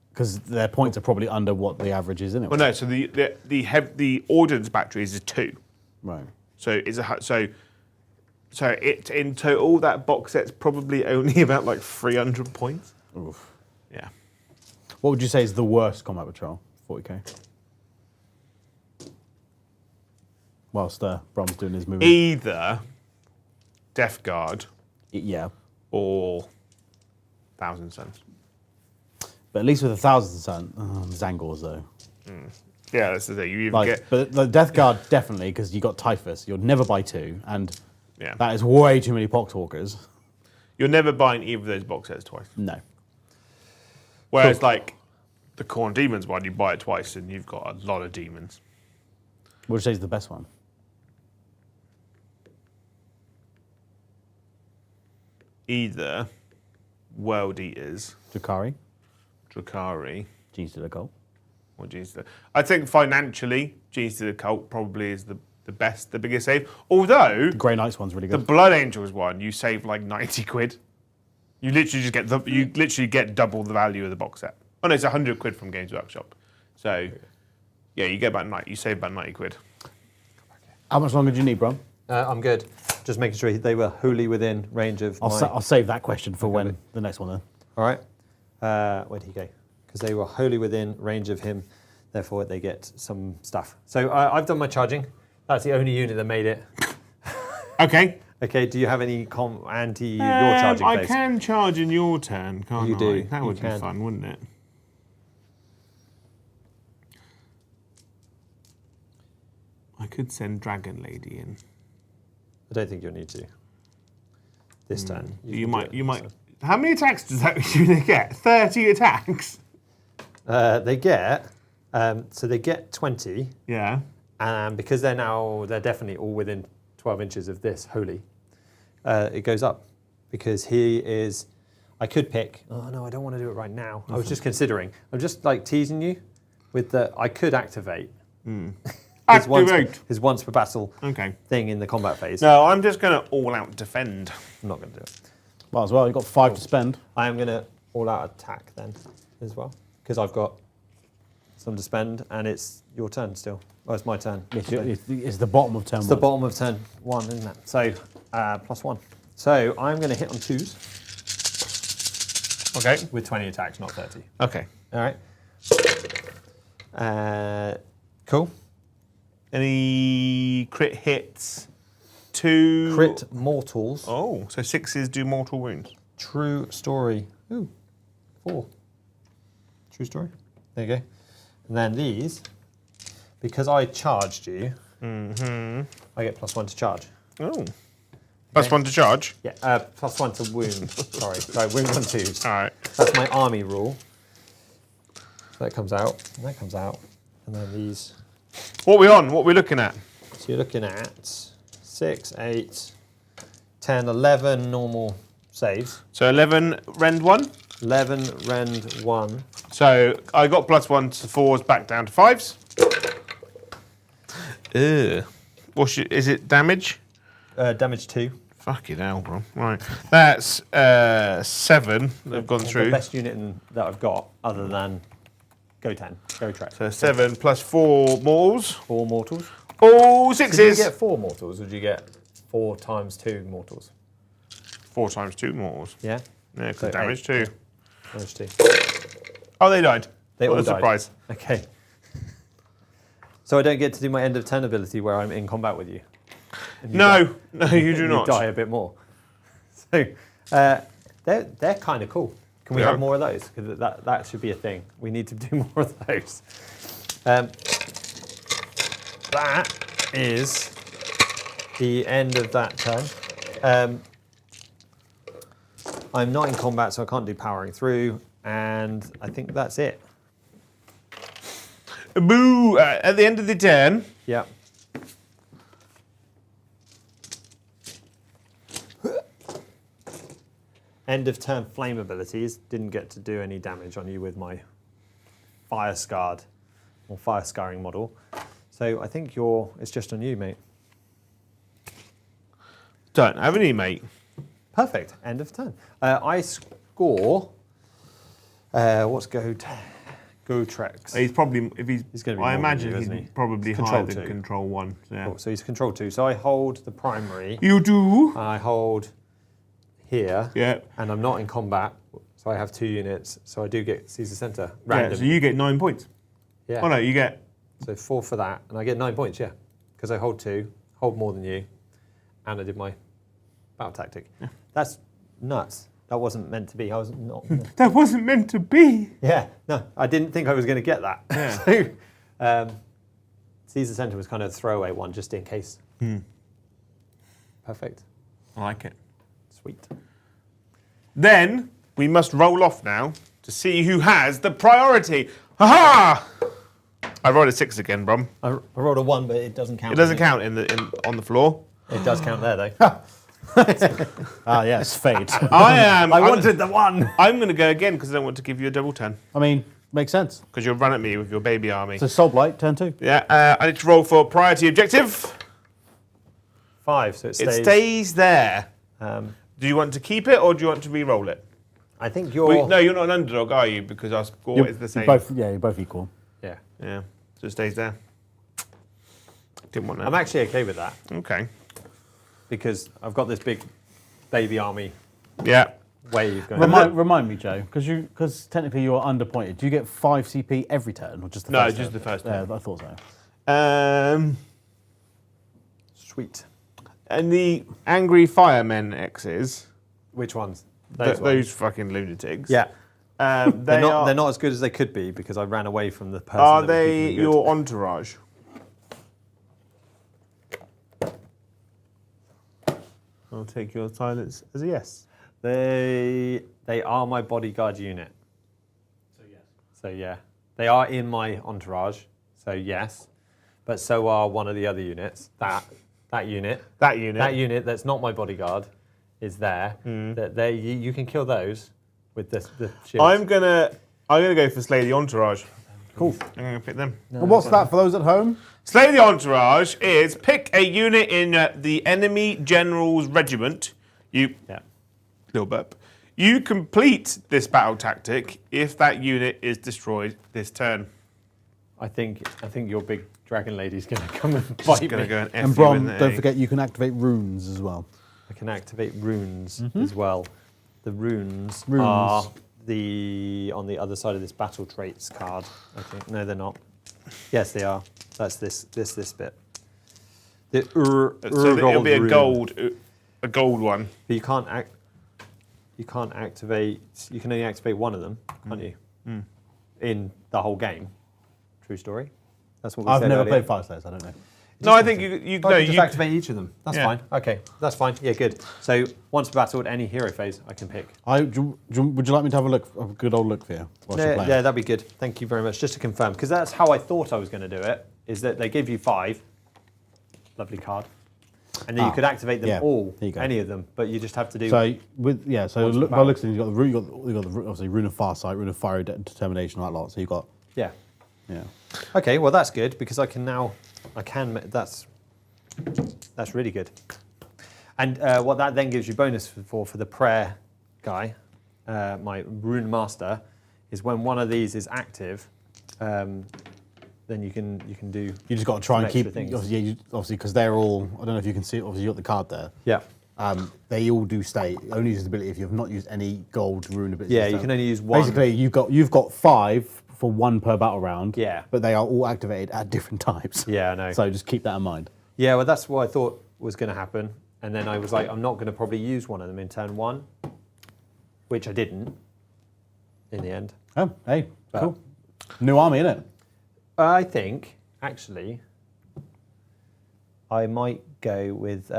because their points are probably under what the average is anyway. Well, no. So the ordnance batteries is 2. Right. So it's in total that box set's probably only about like 300 points. Oof. Yeah. What would you say is the worst combat patrol? 40k. Whilst Brom's doing his movie. Either Death Guard Yeah. or Thousand Suns. But at least with 1,000 Sun, Zangors though. Yeah, that's the thing. You either get But the Death Guard definitely, because you got Typhus. You'll never buy 2, and yeah. that is way too many Poxwalkers. You're never buying either of those box sets twice. No. Whereas like the Khorne Demons one, you buy it twice and you've got a lot of demons. What would you say is the best one? Either World Eaters, Drakari, Drakari, Genes to the Cult. or Genes to the... I think financially, Genes to the Cult probably is the best, the biggest save. Although The Grey Knights one's really the good. Blood Angels one, you save like 90 quid. You literally just get double the value of the box set. Oh no, it's 100 quid from Games Workshop. So yeah, you save about 90 quid. How much longer do you need, Brom? I'm good. Just making sure they were wholly within range of I'll save that question for when the next one then. All right. Where did he go? Because they were wholly within range of him, therefore they get some stuff. So I've done my charging. That's the only unit that made it. Okay. Okay, do you have any anti your charging phase? I can charge in your turn, can't You I? do. That would You be can. fun, wouldn't it? I could send Dragon Lady in. I don't think you'll need to. This turn. You can might. do it, You might. so. How many attacks does that unit get? 30 attacks. They get, so they get 20, Yeah. and because they're definitely all within 12 inches of this holy, it goes up. Because he is, I could pick, oh no, I don't want to do it right now. I was just considering. I'm just like teasing you with the, I could activate. Activate. His once per battle Okay. thing in the combat phase. No, I'm just going to all out defend. I'm not going to do it. Might as well. You've got 5 to spend. I am going to all out attack then as well. Because I've got some to spend and it's your turn still. Oh, it's my turn. It's the bottom of turn It's one. the bottom of turn 1, isn't it? So, +1. So I'm going to hit on 2s Okay. with 20 attacks, not 30. Okay. All right. Cool. Any crit hits? 2. Crit mortals. Oh, so 6s do mortal wounds. True story. Ooh, 4. True story. There you go. And then these, because I charged you, I get +1 to charge. Oh. +1 to charge. Yeah, +1 to wound. Sorry, wound on 2s. All right. That's my army rule. So that comes out, and that comes out, and then these. What are we on? What are we looking at? So you're looking at 6, 8, 10, 11 normal saves. So 11 rend 1. 11 rend 1. So I got +1 to 4s back down to 5s. Is it damage? Damage 2. Fucking hell, bro. Right. That's 7 that have gone The through. best unit that I've got, other than Go Track. So 7 plus 4 mortals. 4 mortals. Oh, Did you 6s. get 4 mortals, or did you get 4 times 2 mortals? 4 times 2 mortals. Yeah? Yeah, because So damage 8. 2. Damage 2. Oh, they died. They What all a died. surprise. Okay. So I don't get to do my end of turn ability where I'm in combat with you. And you die. No, you do You not. die a bit more. So they're kind of cool. Can we Yeah. have more of those? Because that should be a thing. We need to do more of those. That is the end of that turn. I'm not in combat, so I can't do powering through, and I think that's it. Boo! At the end of the turn, Yeah. End of turn flame abilities. Didn't get to do any damage on you with my fire scarred or fire scarring model. So I think it's just on you, mate. don't have any, mate. Perfect. End of turn. I score. What's Go Trex? He's probably, if he's gonna be I more than imagine you, he's isn't he? probably He's higher control than 2. control 1. Yeah. Cool. So he's control 2. So I hold the primary. You do? I hold here. Yeah. And I'm not in combat, so I have 2 units. So I do get Caesar Center Yeah, random. so you get 9 points. Yeah. Oh no, you get... So 4 for that, and I get 9 points, yeah. Because I hold 2, hold more than you, and I did my battle tactic. Yeah. That's nuts. That wasn't meant to be. I was not. That wasn't meant to be. Yeah, no, I didn't think I was going to get that. Yeah. So, Caesar Center was kind of a throwaway one, just in case. Perfect. I like it. Sweet. Then we must roll off now to see who has the priority. Ha I rolled a 6 again, Brom. I rolled a 1, but it doesn't count. It doesn't count on the floor. It does count there, though. Ah, yes, fate. I wanted the 1. I'm going to go again because I don't want to give you a double turn. I mean, makes sense. Because you'll run at me with your baby army. So Soulblight, turn 2. Yeah, I need to roll for priority objective. 5, so it stays. It stays there. Do Do you want to keep it or do you want to re-roll it? I think you're. No, you're not an underdog, are you? Because our score is the same. You're both equal. Yeah. Yeah, so it stays there. Didn't want that. I'm actually okay with that. Okay. because I've got this big baby army Yeah. wave going. Remind me, Joe, because technically you're underpointed. Do you get 5 CP every turn, or just the No, first just turn? the first Yeah, turn. I thought so. Sweet. And the Angry Firemen X's, Which ones? those fucking lunatics. Yeah. They're They're not as good as they could be because I ran away from the person. Are that was they keeping them good. your entourage? I'll take your silence as a yes. They are my bodyguard unit. So yes. So yeah, they are in my entourage. So yes, but so are one of the other units. That unit. That unit. That unit that's not my bodyguard is there. That you can kill those with the shields. I'm gonna go for Slay the Entourage. cool. I'm gonna pick them. And what's that for those at home? Slay the Entourage is pick a unit in the enemy general's regiment. Yeah. Little burp. You complete this battle tactic if that unit is destroyed this turn. I think your big dragon lady's going to come and fight Just gonna me. go and F And you Brom, in the don't A. forget you can activate runes as well. I can activate runes as well. The runes Runes. are on the other side of this battle traits card. I think no, they're not. Yes, they are. That's this bit. The So it'll be a rune. gold one. But you can't activate. You can only activate one of them, can't you? In the whole game. True story. That's what we I've said never earlier. played Fyreslayers, I don't know. No, I think you I no can just you. activate each of them. That's Yeah. fine. Okay, that's fine. Yeah, good. So once battled, any hero phase I can pick. Would you like me to have a good old look for you whilst you're Yeah, playing? yeah, that'd be good. Thank you very much. Just to confirm, because that's how I thought I was going to do it. Is that they give you 5, lovely card, and then you could activate them yeah, all, there you go. any of them, but you just have to do. So Once look, by battle. looks at it, you've got the rune, you've got the obviously rune of Farsight, rune of Fire Determination, all that lot. So you've got yeah. yeah. Okay, well that's good because I can now. That's really good. And what that then gives you bonus for the prayer guy, my rune master, is when one of these is active, then you can do. You just got to try some and keep extra things. obviously because they're all. I don't know if you can see. Obviously, you got the card there. Yeah. They all do stay. Only use ability if you have not used any gold rune abilities. Yeah, you can only use one. Basically, you've got 5 for 1 per battle round. Yeah. But they are all activated at different times. Yeah, I know. So just keep that in mind. Yeah, well, that's what I thought was going to happen. And then I was like, I'm not going to probably use one of them in turn 1, which I didn't in the end. Oh, hey, But- cool. New army, innit? I think, actually, I might go with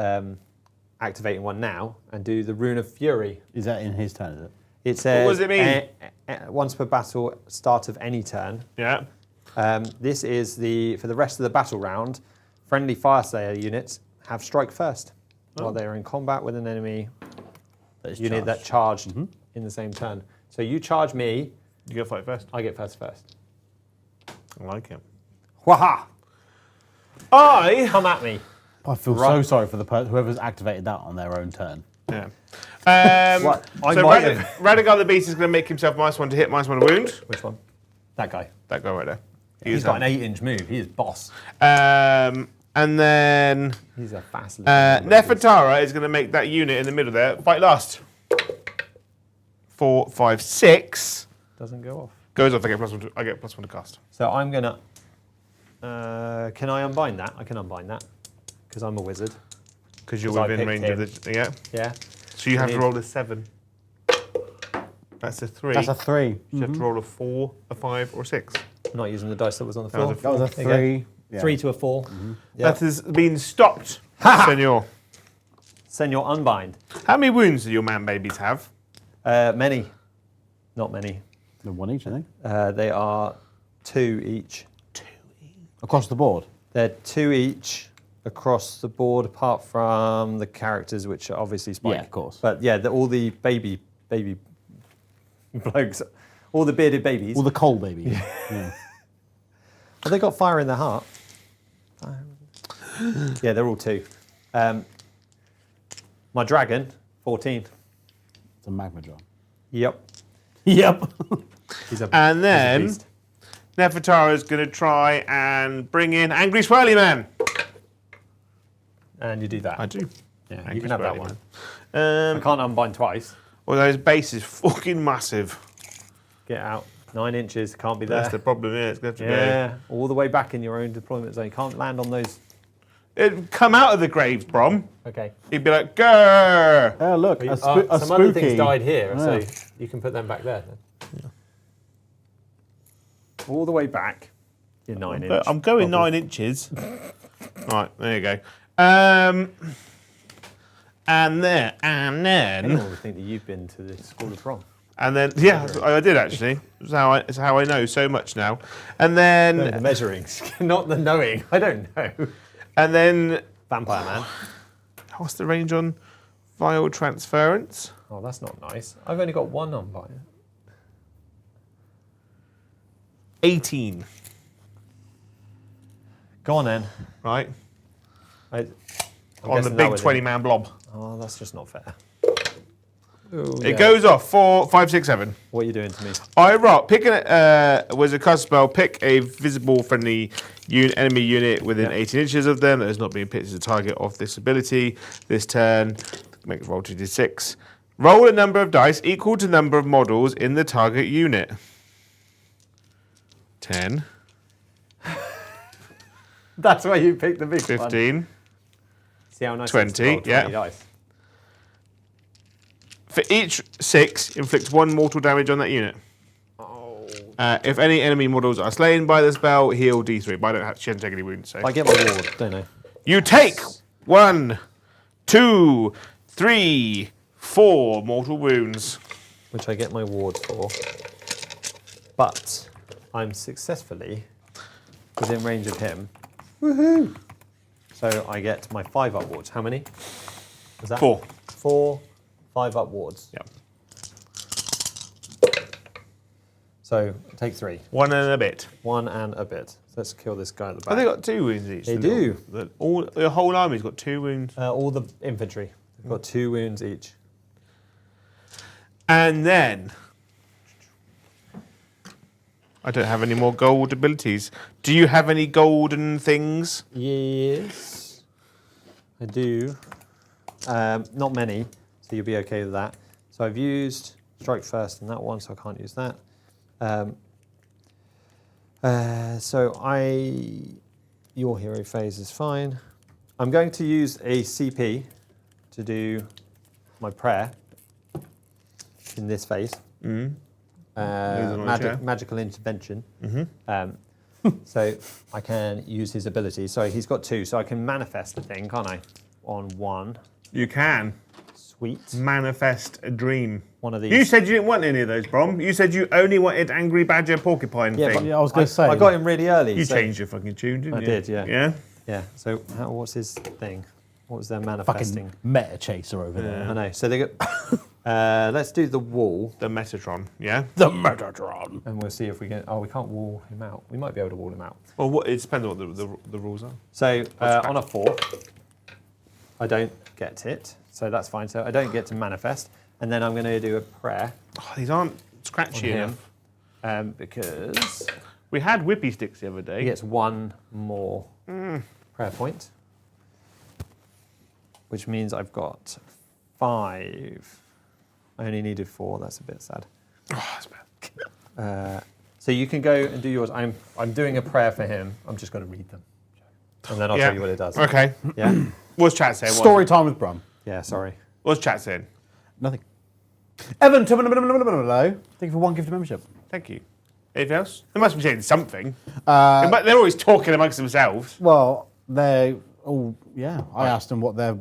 activating one now and do the Rune of Fury. Is that in his turn? Is it? It says, does it mean? Once per battle, start of any turn. Yeah. This is for the rest of the battle round, friendly Fyreslayer units have strike first while they are in combat with an enemy unit that charged in the same turn. So you charge me, You go fight first. I get first. I like it. Waha! Come at me. I feel so Right. sorry for the whoever's activated that on their own turn. Yeah. What? I So might have- Radigar the Beast is going to make himself -1 to hit, -1 to wound. Which one? That guy. That guy right there. He's got an 8-inch move. He is boss. And then He's a fast Nefertara is going to make that unit in the middle there fight last. 4, 5, 6 Doesn't go off. goes off. I get +1 to cast. So I'm gonna. Can I unbind that? I can unbind that because I'm a wizard. Because you're 'Cause I within picked range of him. the. Yeah. Yeah. So you have to need- roll a 7. That's a 3. That's a 3. You have to roll a 4, a 5, or a 6. I'm not using the dice that was on the That was floor. a That was a There you go. 3. Yeah. 3 to a 4. Yeah. That has been stopped, senor. Senor unbind. How many wounds do your man babies have? Many. Not many. The 1 each, I think. They are 2 each. Across the board. They're 2 each across the board, apart from the characters, which are obviously Spike. Yeah, of course. But yeah, all the baby blokes, all the bearded babies. All the coal babies. Yeah. Have they got fire in their heart? Yeah, they're all 2. My dragon, 14. It's a magma jar. Yep. Yep. He's a, And he's a then beast. Nefertara is going to try and bring in Angry Swirly Man. And you do that. I do. Yeah, Thank you can have that one. Spider-Man. I can't unbind twice. Although his base is fucking massive. Get out. 9 inches, can't be there. That's the problem, yeah. It's going to have to Yeah, all the way back in your own deployment zone. You can't land on those. go. It'd come out of the graves, Brom. Okay. He'd be like, grrr. Oh, look, a some spooky. other things died here, Yeah. so you can put them back there. Then. All the way back. You're 9 inches. I'm going 9 inches. Right, there you go. And then, Anyone would think that you've been to the School of Prom. and then, yeah, I did actually. It's how I know so much now. And then, No, the measurings, not the knowing. I don't know. and then, Vampire Man. what's the range on vial transference? Oh, that's not nice. I've only got one on Vampire. 18, Go on then. right? I'm On the guessing that big was 20-man blob. Oh, that's just not fair. It goes off 4, 5, 6, 7. What are you doing to me? I rock. Pick was a cast spell. Pick a visible friendly enemy unit within 18 inches of them that has not been picked as a target of this ability. This turn, make roll 2d6. Roll a number of dice equal to number of models in the target unit. 10, That's why you picked the big one. 15. See how nice 20, it's rolled, 20 yeah. dice. For each 6, inflict 1 mortal damage on that unit. Oh. If any enemy models are slain by the spell, heal d3. But I don't have to take any wounds. So. I get my ward, don't I? You take 1, 2, 3, 4 mortal wounds. Which I get my ward for. But I'm successfully within range of him. Woohoo! So I get my 5 up wards. How many? Was that 4. 4, 5 up wards. Yep. So take 3. 1 and a bit. 1 and a bit. So let's kill this guy at the back. Have they got 2 wounds each? They do. The whole army's got 2 wounds. All the infantry. They've got 2 wounds each. And then I don't have any more gold abilities. Do you have any golden things? Yes, I do. Not many, so you'll be okay with that. So I've used strike first in that one, so I can't use that. Your hero phase is fine. I'm going to use a CP to do my prayer in this phase. Magical intervention. So I can use his ability. So he's got 2, so I can manifest a thing, can't I? On 1. You can. Sweet. Manifest a dream. One of these. You said you didn't want any of those, Brom. You said you only wanted Angry Badger Porcupine Yeah, thing. but Yeah, I was going to say. I got him really early. You so- changed your fucking tune, didn't I you? did, yeah. Yeah? Yeah. So what's his thing? What was their fucking manifesting? meta chaser over there. I know. So they got. Let's do the wall, The Metatron, yeah? The Metatron. and we'll see if we can. Oh, we can't wall him out. We might be able to wall him out. Well, it depends on what the rules are. So on a 4, I don't get it. So that's fine. So I don't get to manifest, and then I'm going to do a prayer Oh, these aren't scratchy on enough. him because We had whippy sticks the other day. he gets 1 more prayer point, which means I've got 5. I only needed 4. That's a bit sad. Oh, that's bad. So you can go and do yours. I'm doing a prayer for him. I'm just going to read them, and then I'll Yeah. tell you what it does. Okay. Yeah. What's chat saying? Story time with Brum. Yeah. Sorry. What's chat saying? Nothing. Evan, thank you for 1 gift of membership. Thank you. Anything else? They must be saying something. Uh, But they're always talking amongst themselves. Well, they all, yeah. I asked them what they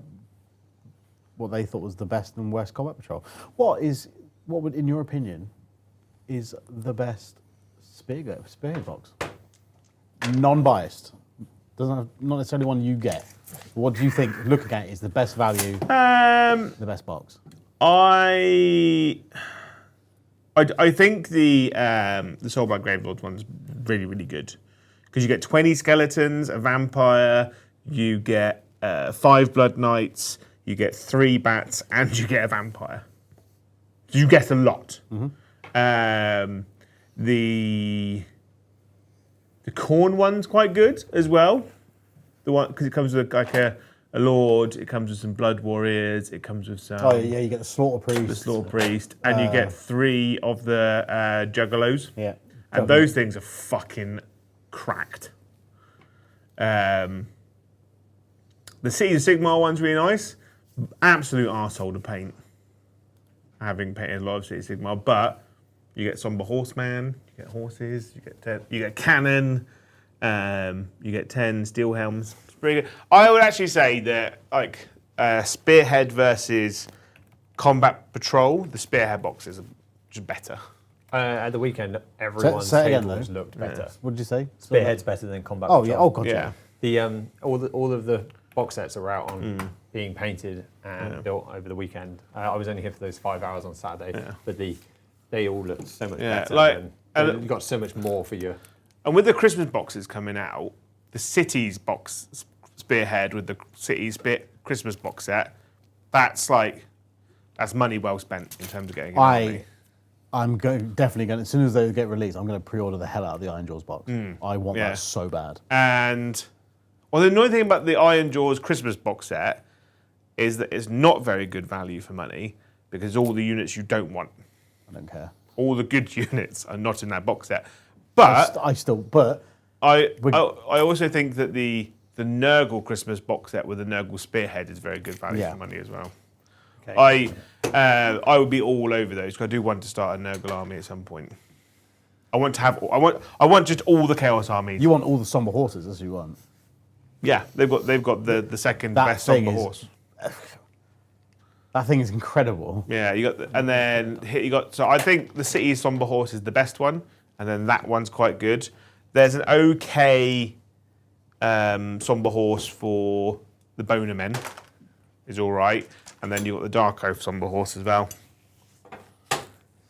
thought was the best and worst combat patrol. What would, in your opinion, is the best spear box? Non-biased. Not necessarily one you get. What do you think, looking at it, is the best value, the best box? I think the Soulblight Gravelords one's really, really good. Because you get 20 skeletons, a vampire, you get 5 blood knights, you get 3 bats, and you get a vampire. You get a lot. The corn one's quite good as well. The one because it comes with like a a lord. It comes with some blood warriors. It comes with some. Oh yeah, you get the slaughter priest. The slaughter priest, and you get 3 of the juggalos. Yeah. And those things are fucking cracked. The City of Sigmar one's really nice. Absolute arsehole to paint. Having painted a lot of City of Sigmar, but you get Somber Horseman, you get horses, you get cannon, you get 10 steel helms. It's pretty good. I would actually say that like Spearhead versus Combat Patrol, the Spearhead boxes are just better. At the weekend, everyone's say again, tables though. looked better. What did you say? Spearhead's better than Combat Oh Patrol. yeah. Oh god. Yeah. The all of the box sets are out on being painted and built over the weekend. I was only here for those 5 hours on Saturday, but they all look so much better. You've got so much more for you. And with the Christmas boxes coming out, the Cities box Spearhead with the Cities Christmas box set, that's money well spent in terms of getting an army. I'm definitely going. As soon as they get released, I'm going to pre-order the hell out of the Iron Jaws box. I want that so bad. And the annoying thing about the Iron Jaws Christmas box set is that it's not very good value for money because all the units you don't want. I don't care. All the good units are not in that box set. But I also think that the Nurgle Christmas box set with the Nurgle Spearhead is very good value for money as well. Okay. I would be all over those because I do want to start a Nurgle army at some point. I want just all the Chaos armies. You want all the somber horses, as you want. Yeah, they've got the second best somber horse. That thing is incredible. Yeah, so I think the City Somber Horse is the best one, and then that one's quite good. There's an okay Somber Horse for the Boner Men, is all right, and then you've got the Dark Oath Somber Horse as well. It's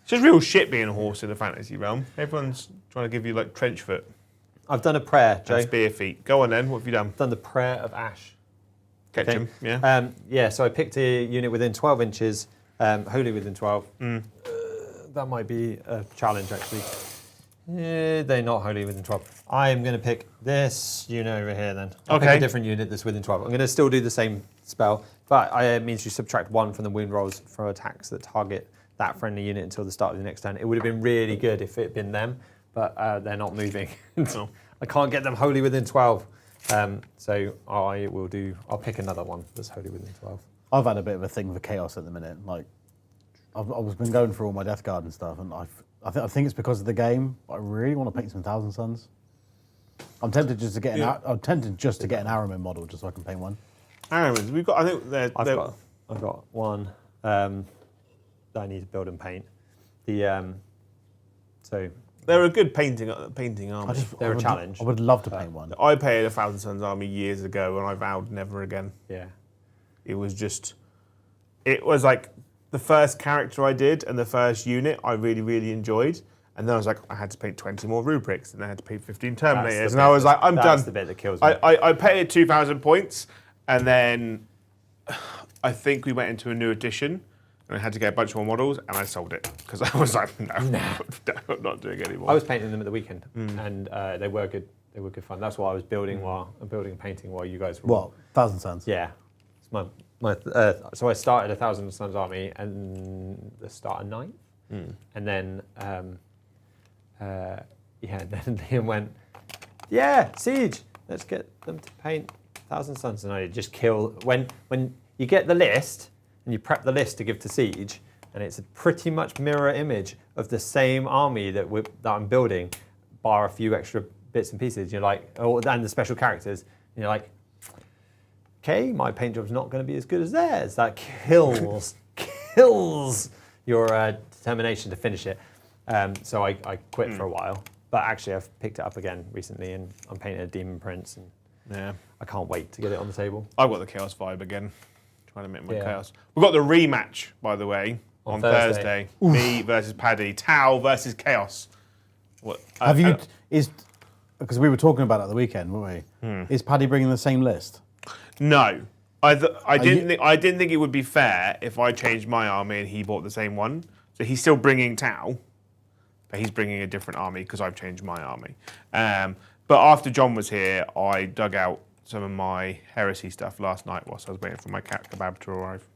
just real shit being a horse in the fantasy realm. Everyone's trying to give you like trench foot. I've done a prayer, Joe. And spear feet. Go on then, what have you done? I've done the prayer of Ash. Catch him, yeah. So I picked a unit within 12 inches, wholly within 12. That might be a challenge, actually. They're not wholly within 12. I am going to pick this unit over here, then. I'll pick a different unit that's within 12. I'm going to still do the same spell, but it means you subtract 1 from the wound rolls for attacks that target that friendly unit until the start of the next turn. It would have been really good if it had been them, but they're not moving. I can't get them wholly within 12. So I'll pick another one that's wholly within 12. I've had a bit of a thing for chaos at the minute. Like, I've been going through all my Death Guard and stuff, and I think it's because of the game. But I really want to paint some Thousand Suns. I'm tempted just to get an Aramin model just so I can paint one. Aramins, we've got. I think I've got one that I need to build and paint. They're a good painting army. They're a challenge. I would love to paint one. I painted a Thousand Suns army years ago, and I vowed never again. Yeah. It was like the first character I did and the first unit I really, really enjoyed. And then I was like, I had to paint 20 more rubrics, and I had to paint 15 Terminators. And I was like, I'm done. That's the bit that kills me. I painted 2,000 points, and then I think we went into a new edition. And I had to get a bunch more models, and I sold it because I was like, no, I'm not doing it anymore. I was painting them at the weekend, and they were good. They were good fun. That's why I was building and painting while you guys were. What? Thousand Suns. Yeah, it's so I started a Thousand Suns army and the start of 9th, and then then Liam went, siege. Let's get them to paint Thousand Suns, and I just kill when you get the list. And you prep the list to give to Siege, and it's a pretty much mirror image of the same army that I'm building, bar a few extra bits and pieces. You're like, and the special characters. And you're like, okay, my paint job's not going to be as good as theirs. That kills your determination to finish it. So I quit for a while, but actually I've picked it up again recently, and I'm painting a Demon Prince, and I can't wait to get it on the table. I've got the Chaos vibe again. Trying to make my chaos. We've got the rematch, by the way, on Thursday. Me versus Paddy. Tau versus Chaos. What? Because we were talking about it at the weekend, weren't we? Is Paddy bringing the same list? No. I didn't think it would be fair if I changed my army and he bought the same one. So he's still bringing Tau, but he's bringing a different army because I've changed my army. But after John was here, I dug out some of my heresy stuff last night whilst I was waiting for my cat kebab to arrive.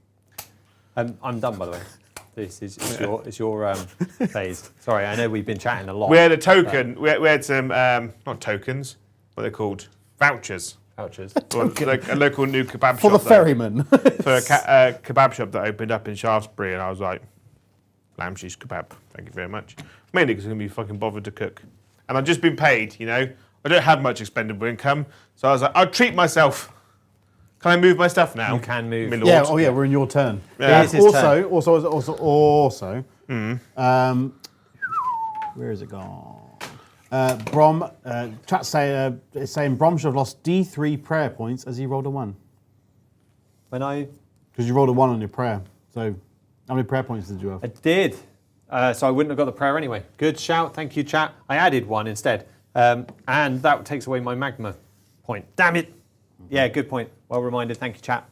I'm done, by the way. This is it's your phase. Sorry, I know we've been chatting a lot. We had a token. We had some not tokens. What are they called? Vouchers. Vouchers. Like a local new kebab For shop. the ferryman. For a kebab shop that opened up in Shaftesbury, and I was like, lamb shish kebab. Thank you very much. Mainly because I'm going to be fucking bothered to cook. And I've just been paid, you know. I don't have much expendable income. So I was like, I'll treat myself. Can I move my stuff now? You can move. My lord? Yeah, oh yeah, we're in your turn. Yeah. It is his turn. Also, where is it gone? Brom, chat is saying Brom should have lost D3 prayer points as he rolled a 1. Because you rolled a 1 on your prayer. So, how many prayer points did you have? I did. So I wouldn't have got the prayer anyway. Good shout. Thank you, chat. I added 1 instead. And that takes away my magma point. Damn it. Yeah, good point. Well reminded. Thank you, chat.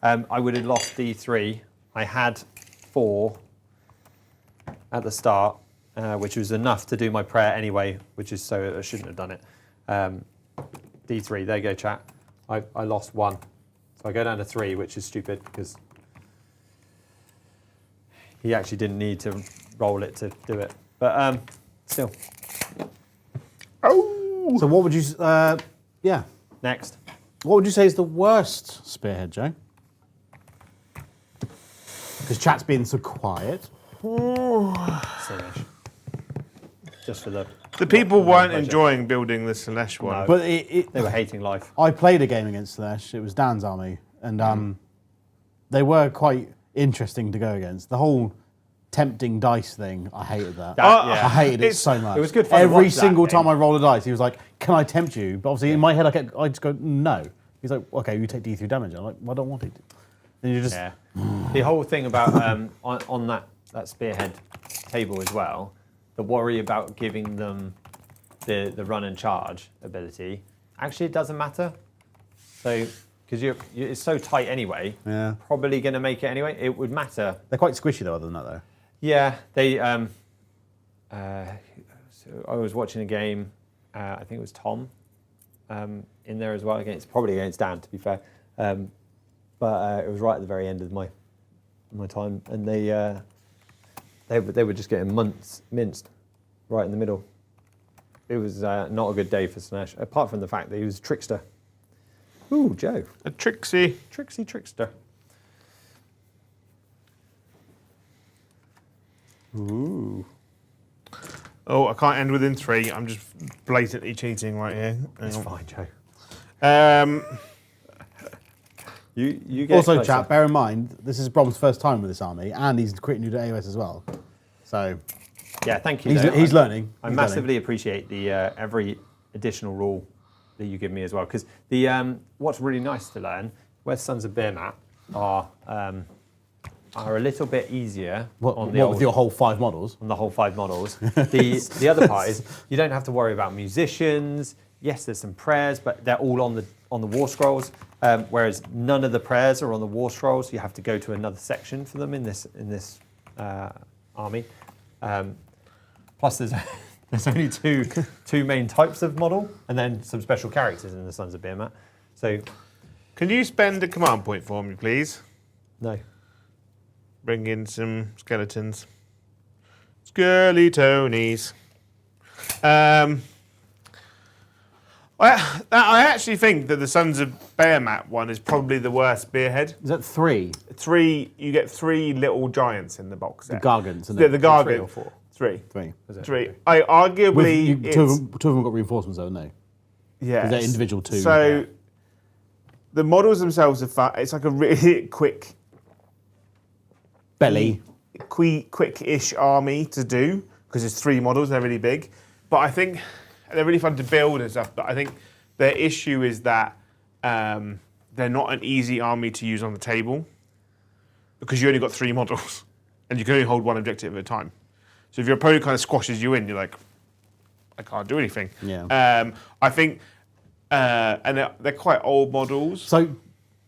I would have lost D3. I had 4 at the start, which was enough to do my prayer anyway, which is so I shouldn't have done it. D3, there you go, chat. I lost 1. So I go down to 3, which is stupid because he actually didn't need to roll it to do it. But still. Oh! So what would you, yeah. Next. What would you say is the worst spearhead, Joe? Because chat's been so quiet. Slaanesh. Just for the people weren't budget. enjoying building the Slaanesh one. No. But They were hating life. I played a game against Slash. It was Dan's army, and they were quite interesting to go against. The whole tempting dice thing, I hated that. Yeah. I hated it so much. It was good fun to Every watch that single time game. I rolled a dice, he was like, "Can I tempt you?" But obviously, in my head, I just go, "No." He's like, "Okay, you take D3 damage." I'm like, well, "I don't want it." Then you just Yeah. The whole thing about on that spearhead table as well, the worry about giving them the run and charge ability. Actually, it doesn't matter. So because it's so tight anyway. Yeah. Probably going to make it anyway. It would matter. they're quite squishy though. Other than that, though. Yeah. They. So I was watching a game. I think it was Tom in there as well. Probably against Dan, to be fair. But it was right at the very end of my time, and they were just getting minced right in the middle. It was not a good day for Slaanesh, apart from the fact that he was a trickster. Ooh, Joe. A tricksy. Trickster. Ooh. Oh, I can't end within 3. I'm just blatantly cheating right here. It's fine, Joe. You get Also, closer. chat, bear in mind, this is Brom's first time with this army, and he's quite new to AoS as well. So Yeah, thank you. he's though. learning. I He's massively appreciate the every additional rule that you give me as well, because the what's really nice to learn, where Sons of Beermat are a little bit easier on the with your whole 5 models? on the whole 5 models. The other part is you don't have to worry about musicians. Yes, there's some prayers, but they're all on the war scrolls. Whereas none of the prayers are on the war scrolls. You have to go to another section for them in this army. Plus, there's only two main types of model, and then some special characters in the Sons of Beermat. So, Can you spend a command point for me, please? no. Bring in some skeletons. Skeletonies. I actually think that the Sons of Beermat one is probably the worst spearhead. Is that 3? You get 3 little giants in the box The set. Gargants, isn't Yeah, it? the Gargant. 3 or 4. 3. 3. Is it? 3. I arguably Two of them got reinforcements though, no? yes. they're individual 2. So the models themselves are fun. It's like a really quick Belly. quick-ish army to do because it's 3 models. They're really big, but I think they're really fun to build and stuff. But I think their issue is that they're not an easy army to use on the table because you only got 3 models and you can only hold 1 objective at a time. So if your opponent kind of squashes you in, you're like, I can't do anything. Yeah. I think, and they're quite old models. So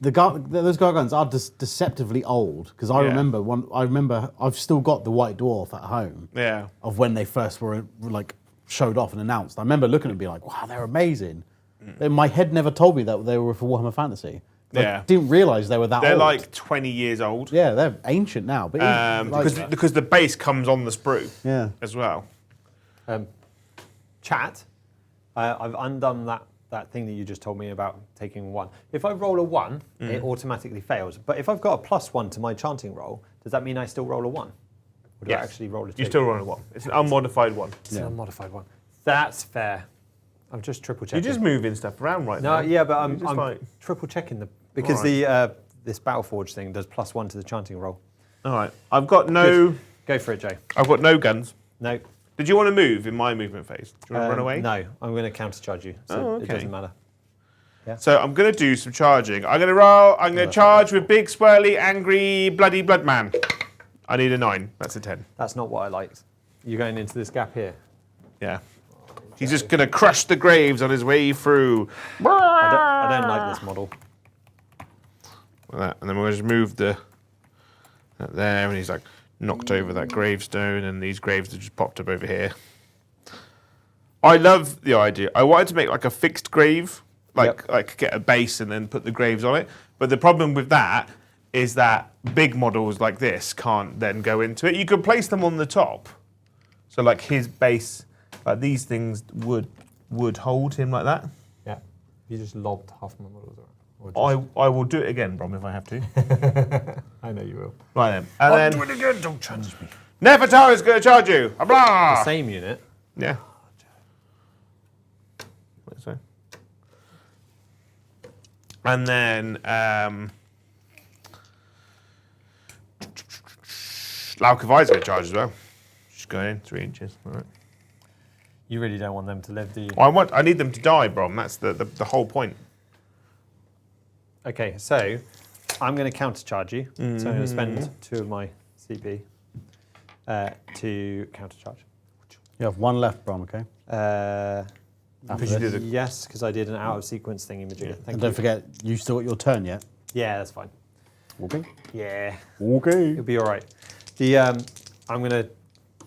those Gargants are deceptively old because I Yeah. remember I've still got the White Dwarf at home Yeah. of when they first were like showed off and announced. I remember looking at it and being like, wow, they're amazing. My head never told me that they were for Warhammer Fantasy. I didn't realise they were that They're old. like 20 years old. Yeah, they're ancient now. But Because the base comes on the sprue as well. Chat, I've undone that thing that you just told me about taking 1. If I roll a 1, it automatically fails. But if I've got a +1 to my chanting roll, does that mean I still roll a 1? Or do I actually roll a 2? You still roll a 1. It's an unmodified 1. It's an unmodified 1. That's fair. I'm just triple checking. You're just moving stuff around right now. No, yeah, but I'm like... triple checking because this Battleforge thing does +1 to the chanting roll. All right. I've got no... Good. Go for it, Joe. I've got no guns. No. Did you want to move in my movement phase? Do you want to run away? No, I'm going to countercharge you, so it doesn't matter. Yeah. So I'm going to do some charging. I'm going to roll. I'm going to charge with big, swirly, angry, bloody blood man. I need a 9. That's a 10. That's not what I liked. You're going into this gap here. Yeah. He's just going to crush the graves on his way through. I don't like this model. Like that. And then we'll just move that there, and he's like knocked over that gravestone, and these graves have just popped up over here. I love the idea. I wanted to make like a fixed grave, like get a base and then put the graves on it. But the problem with that is that big models like this can't then go into it. You could place them on the top. So like his base, these things would hold him like that. Yeah. You just lobbed half my models around. I will do it again, Brom, if I have to. I know you will. Right then. And then do it again, don't challenge me. Nefertari is going to charge you. Blah! The same unit. Yeah. So. And then Laukavai's going to charge as well. She's going in 3 inches. All right. You really don't want them to live, do you? Well, I need them to die, Brom. That's the whole point. Okay, so I'm going to countercharge you. So I'm going to spend 2 of my CP to countercharge. You have 1 left, Brom, okay? Because you did it. Yes, because I did an out of sequence thing in Majigger. Yeah. Thank And you. don't forget, you still got your turn yet? Yeah, that's fine. Okay. Yeah, Okay. it'll be all right. I'm going to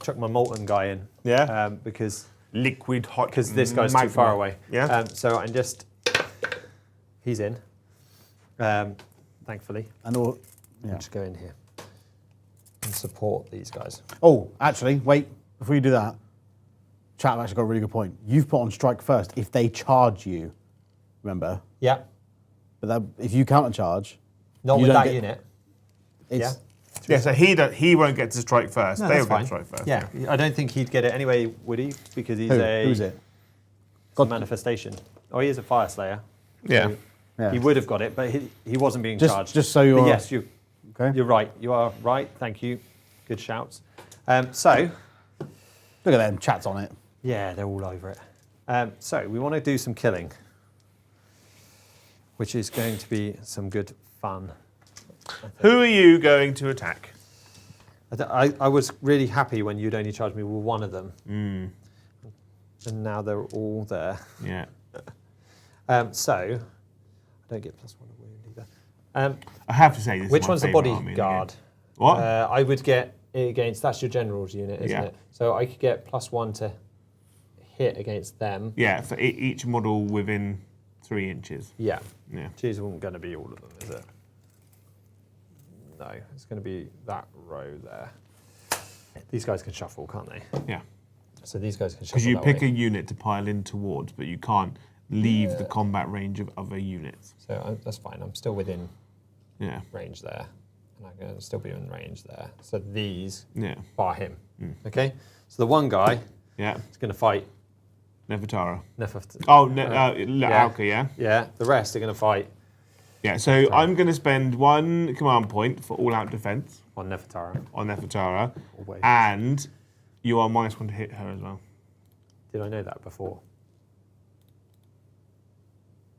chuck my molten guy in. Yeah. Because Liquid hot. this guy's magma. too far away. Yeah. So I'm just. He's in. Thankfully. And all. I'll Yeah. just go in here and support these guys. Oh, actually, wait. Before you do that, chat have actually got a really good point. You've put on strike first if they charge you. Remember? Yeah. But if you countercharge, Not you with don't that get- unit. it's Yeah, so he won't get to strike first. No, they that's will get fine. to strike first. Yeah, I don't think he'd get it anyway, would he? Because he's who's it? God manifestation. Oh, he is a Fyreslayer. Yeah. So Yeah. He would have got it, but he wasn't being charged. Just so you're But yes, okay. you're right. You are right. Thank you. Good shouts. So Look at them chats on it. yeah, they're all over it. So we want to do some killing, which is going to be some good fun. Who are you going to attack? I was really happy when you'd only charged me with 1 of them. And now they're all there. Yeah. So, I don't get +1 a wound either. I have to say this. Which is my one's the favourite army bodyguard? again. What? I would get it against, that's your general's unit, isn't Yeah. it? So I could get +1 to hit against them. Yeah, for each model within 3 inches. Yeah. Yeah. Geez, it wasn't going to be all of them, is it? No, it's going to be that row there. These guys can shuffle, can't they? Yeah. So these guys can shuffle. Because you that pick way. a unit to pile in towards, but you can't leave the combat range of other units. So that's fine. I'm still within Yeah. range there. And I'm going to still be in range there. So these Yeah. bar him. Okay? So the one guy Yeah. is going to fight Nefertara. Nefertari. Oh, Alka, yeah? Yeah, the rest are going to fight Yeah, so I'm going to spend 1 command point for all-out defense on Nefertari. on Nefertara, Always. and you are -1 to hit her as well. Did I know that before?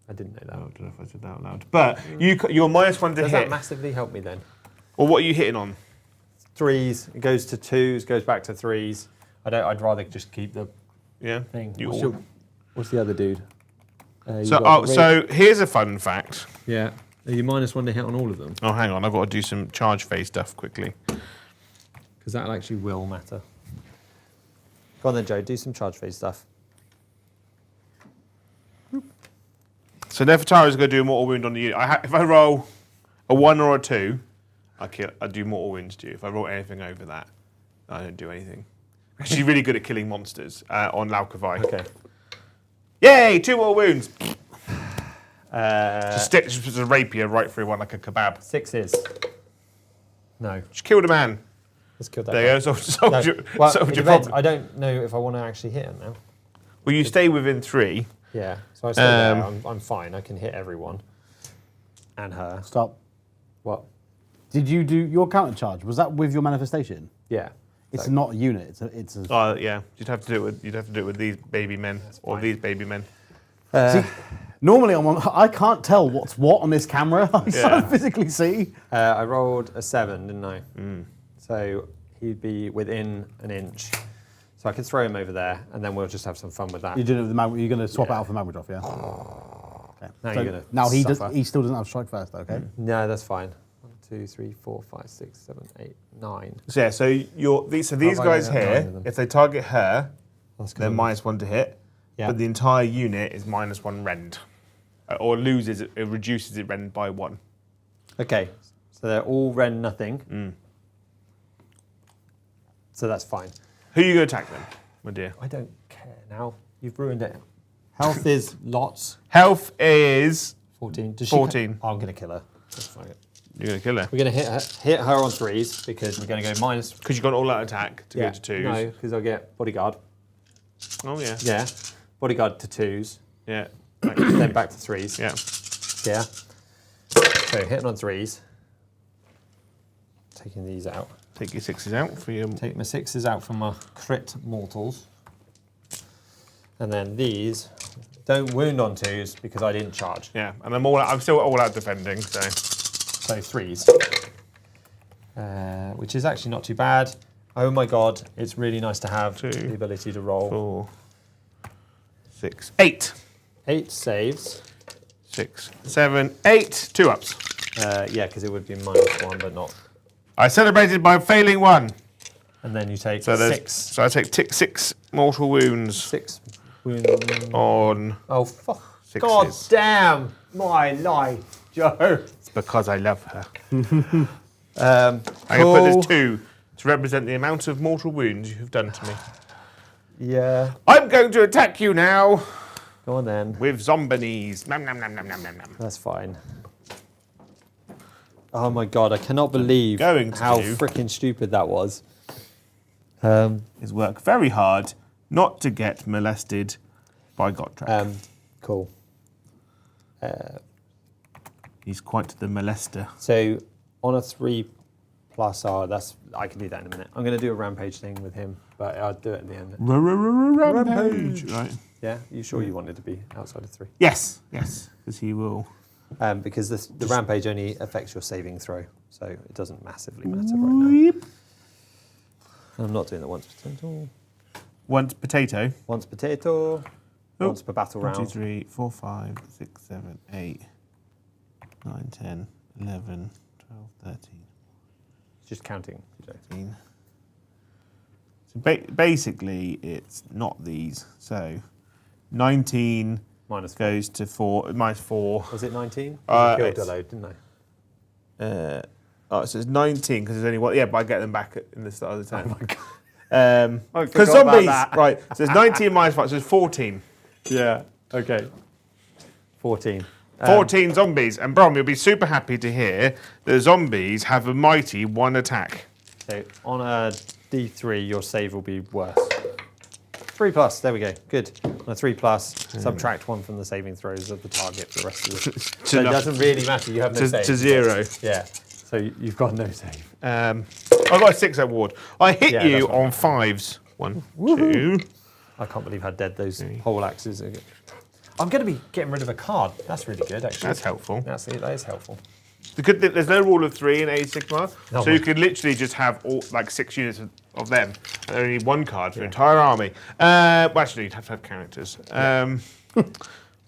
I didn't know that. I don't know if I said that out loud. But you're -1 to Does hit. that massively help me then? Or what are you hitting on? 3s, it goes to 2s, goes back to 3s. I'd rather just keep the Yeah. thing. You What's the other dude? So here's a fun fact. Yeah. Are you -1 to hit on all of them? Oh, hang on, I've got to do some charge phase stuff quickly. Because that'll actually will matter. Go on then, Joe. Do some charge phase stuff. So Nefertari's going to do a mortal wound on the unit. If I roll a 1 or a 2, I do mortal wounds to you. If I roll anything over that, I don't do anything. She's really good at killing monsters on Laukavai. Okay. Yay! 2 mortal wounds. Uh, Just puts a rapier right through one like a kebab. 6s. No. She killed a man. Let's kill that. There you go. Solved your problem. I don't know if I want to actually hit him now. Well, you stay within 3. Yeah. So I stay there. I'm fine. I can hit everyone. And her. Stop. What? Did you do your counter charge? Was that with your manifestation? Yeah. It's not a unit. It's a. Oh yeah. You'd have to do it with these baby men or these baby men. See, normally I can't tell what's what on this camera. I can't physically see. I rolled a 7, didn't I? So he'd be within an inch. So I could throw him over there, and then we'll just have some fun with that. You're going to swap it out for Magmadroth, yeah? Okay. Now So you're gonna now he suffer. he still doesn't have strike first, though, okay? No, that's fine. 1, 2, 3, 4, 5, 6, 7, 8, 9. So yeah. So these have I guys got 9 here, of them? if they target her, That's they're -1 to hit. Yeah. But the entire unit is -1 rend, or it reduces it rend by 1. Okay. So they're all rend nothing. So that's fine. Who are you going to attack then, my dear? I don't care now. You've ruined it. Health is lots. Health is 14. Does 14. I'm going to kill her. That's fine. You're going to kill her We're going to hit her on 3s because we're going to go minus. because you've got all that attack to go to 2s. No, because I'll get bodyguard. Oh yeah. Yeah. Bodyguard to 2s. Yeah. Then back to 3s. Yeah. Yeah. So hitting on 3s. Taking these out. Take your 6s out for your. Take my 6s out from my crit mortals. And then these don't wound on 2s because I didn't charge. Yeah, and I'm still all out defending, so. So 3s. Which is actually not too bad. Oh my god, it's really nice to have 2, the ability to roll. 4, 6, 8. 8 saves. 6, 7, 8. 2 ups. Yeah, because it would be -1, but not. I celebrated by failing 1. And then you take So 6. So I take 6 mortal wounds 6 wounds. on Oh, fuck. 6s. God damn my life, Joe. It's because I love her. I'm I'm going to put this 2 to represent the amount of mortal wounds you have done to me. Yeah. I'm going to attack you now Go on then. with zombinies. Nom, nom, nom, nom, nom, nom, nom. That's fine. Oh my god, I cannot believe Going to how do- freaking stupid that was. Is work very hard not to get molested by Gotrek. Cool. He's quite the molester. So on a 3+, I can do that in a minute. I'm going to do a rampage thing with him, but I'll do it at the end. Rampage. Right. Yeah, you sure you wanted to be outside of 3? Yes, because he will. Because the rampage only affects your saving throw, so it doesn't massively matter right now. I'm not doing the once potato. Once potato. Once potato. Oh. Once per battle 1, 2, round. 3, 4, 5, 6, 7, 8, 9, 10, 11, 12, 13, Just counting. 14. So basically, it's not these. So 19 -4. goes to -4. Was it 19? Uh, I killed a it's- load, didn't I? So it's 19 because there's only one. Yeah, but I get them back in the start of the time. Oh my god. I Because forgot about zombies, that. right? So it's 19 -5, so it's 14. Yeah. Okay. 14. 14 zombies. And Brom, you'll be super happy to hear that zombies have a mighty 1 attack. So on a D3, your save will be worse. 3+. There we go. Good. On a 3+, subtract 1 from the saving throws of the target for the rest of the. So it doesn't really matter. You have no save. To 0. Yeah. So you've got no save. I got a 6 award. I hit Yeah, you that's right. on 5s. 1, 2. I can't believe how dead those pole axes are. I'm going to be getting rid of a card. That's really good, actually. That's helpful. That is helpful. There's no rule of 3 in Age of Sigmar, No. so you could literally just have all 6 units of them, and only 1 card for your entire army. Well, actually, you'd have to have characters.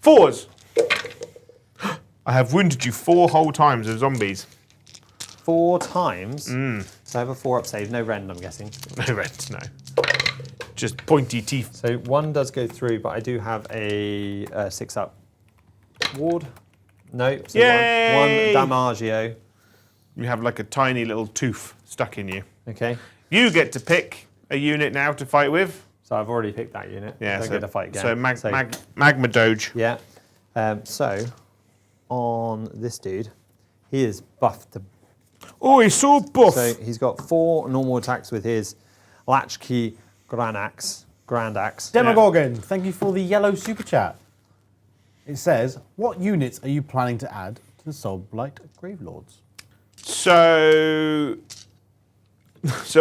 4s. I have wounded you 4 whole times of zombies. 4 times. So I have a 4-up save. No rend, I'm guessing. No reds, no. Just pointy teeth. So 1 does go through, but I do have a 6-up. ward. No. So Yay! one Damaggio. You have like a tiny little tooth stuck in you. Okay. You get to pick a unit now to fight with. So I've already picked that unit. Yeah, Don't get to fight again. So Magma Doge. Yeah. So on this dude, he is buffed to. Oh, he's so buff. So he's got 4 normal attacks with his Latchkey Grand Axe. Demogorgon, thank you for the yellow super chat. It says, what units are you planning to add to the Soulblight Gravelords? So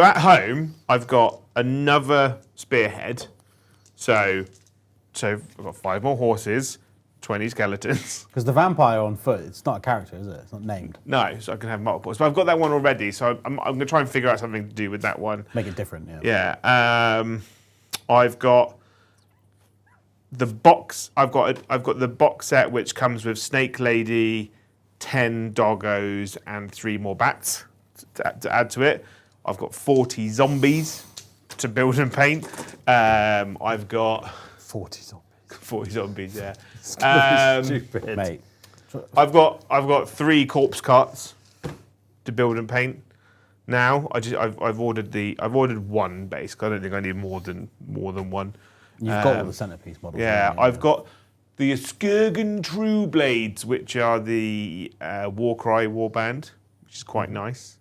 at home, I've got another spearhead. So I've got 5 more horses, 20 skeletons. Because the vampire on foot, it's not a character, is it? It's not named. No, so I can have multiples. But I've got that one already, so I'm going to try and figure out something to do with that one. Make it different, yeah. Yeah. I've got the box. I've got the box set which comes with Snake Lady, 10 doggos, and 3 more bats to add to it. I've got 40 zombies to build and paint. I've got 40 zombies. 40 zombies. Yeah. Stupid. Mate. I've got 3 corpse carts to build and paint. Now I've ordered one base. 'Cause I don't think I need more than one. You've got all the centerpiece models. Yeah, haven't you? I've got the Skirgan True Blades, which are the Warcry warband, which is quite nice.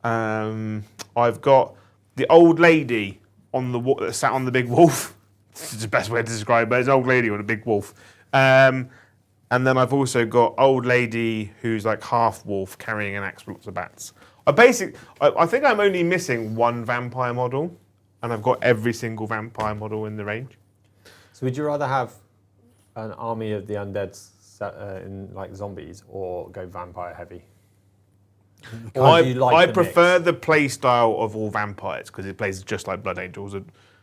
I've got the old lady on that sat on the big wolf. This is the best way to describe it. It's an old lady on a big wolf. And then I've also got old lady who's like half wolf carrying an axe with lots of bats. I think I'm only missing 1 vampire model, and I've got every single vampire model in the range. So would you rather have an army of the undead in like zombies or go vampire heavy? Or do you like I the prefer mix? the play style of all vampires because it plays just like Blood Angels.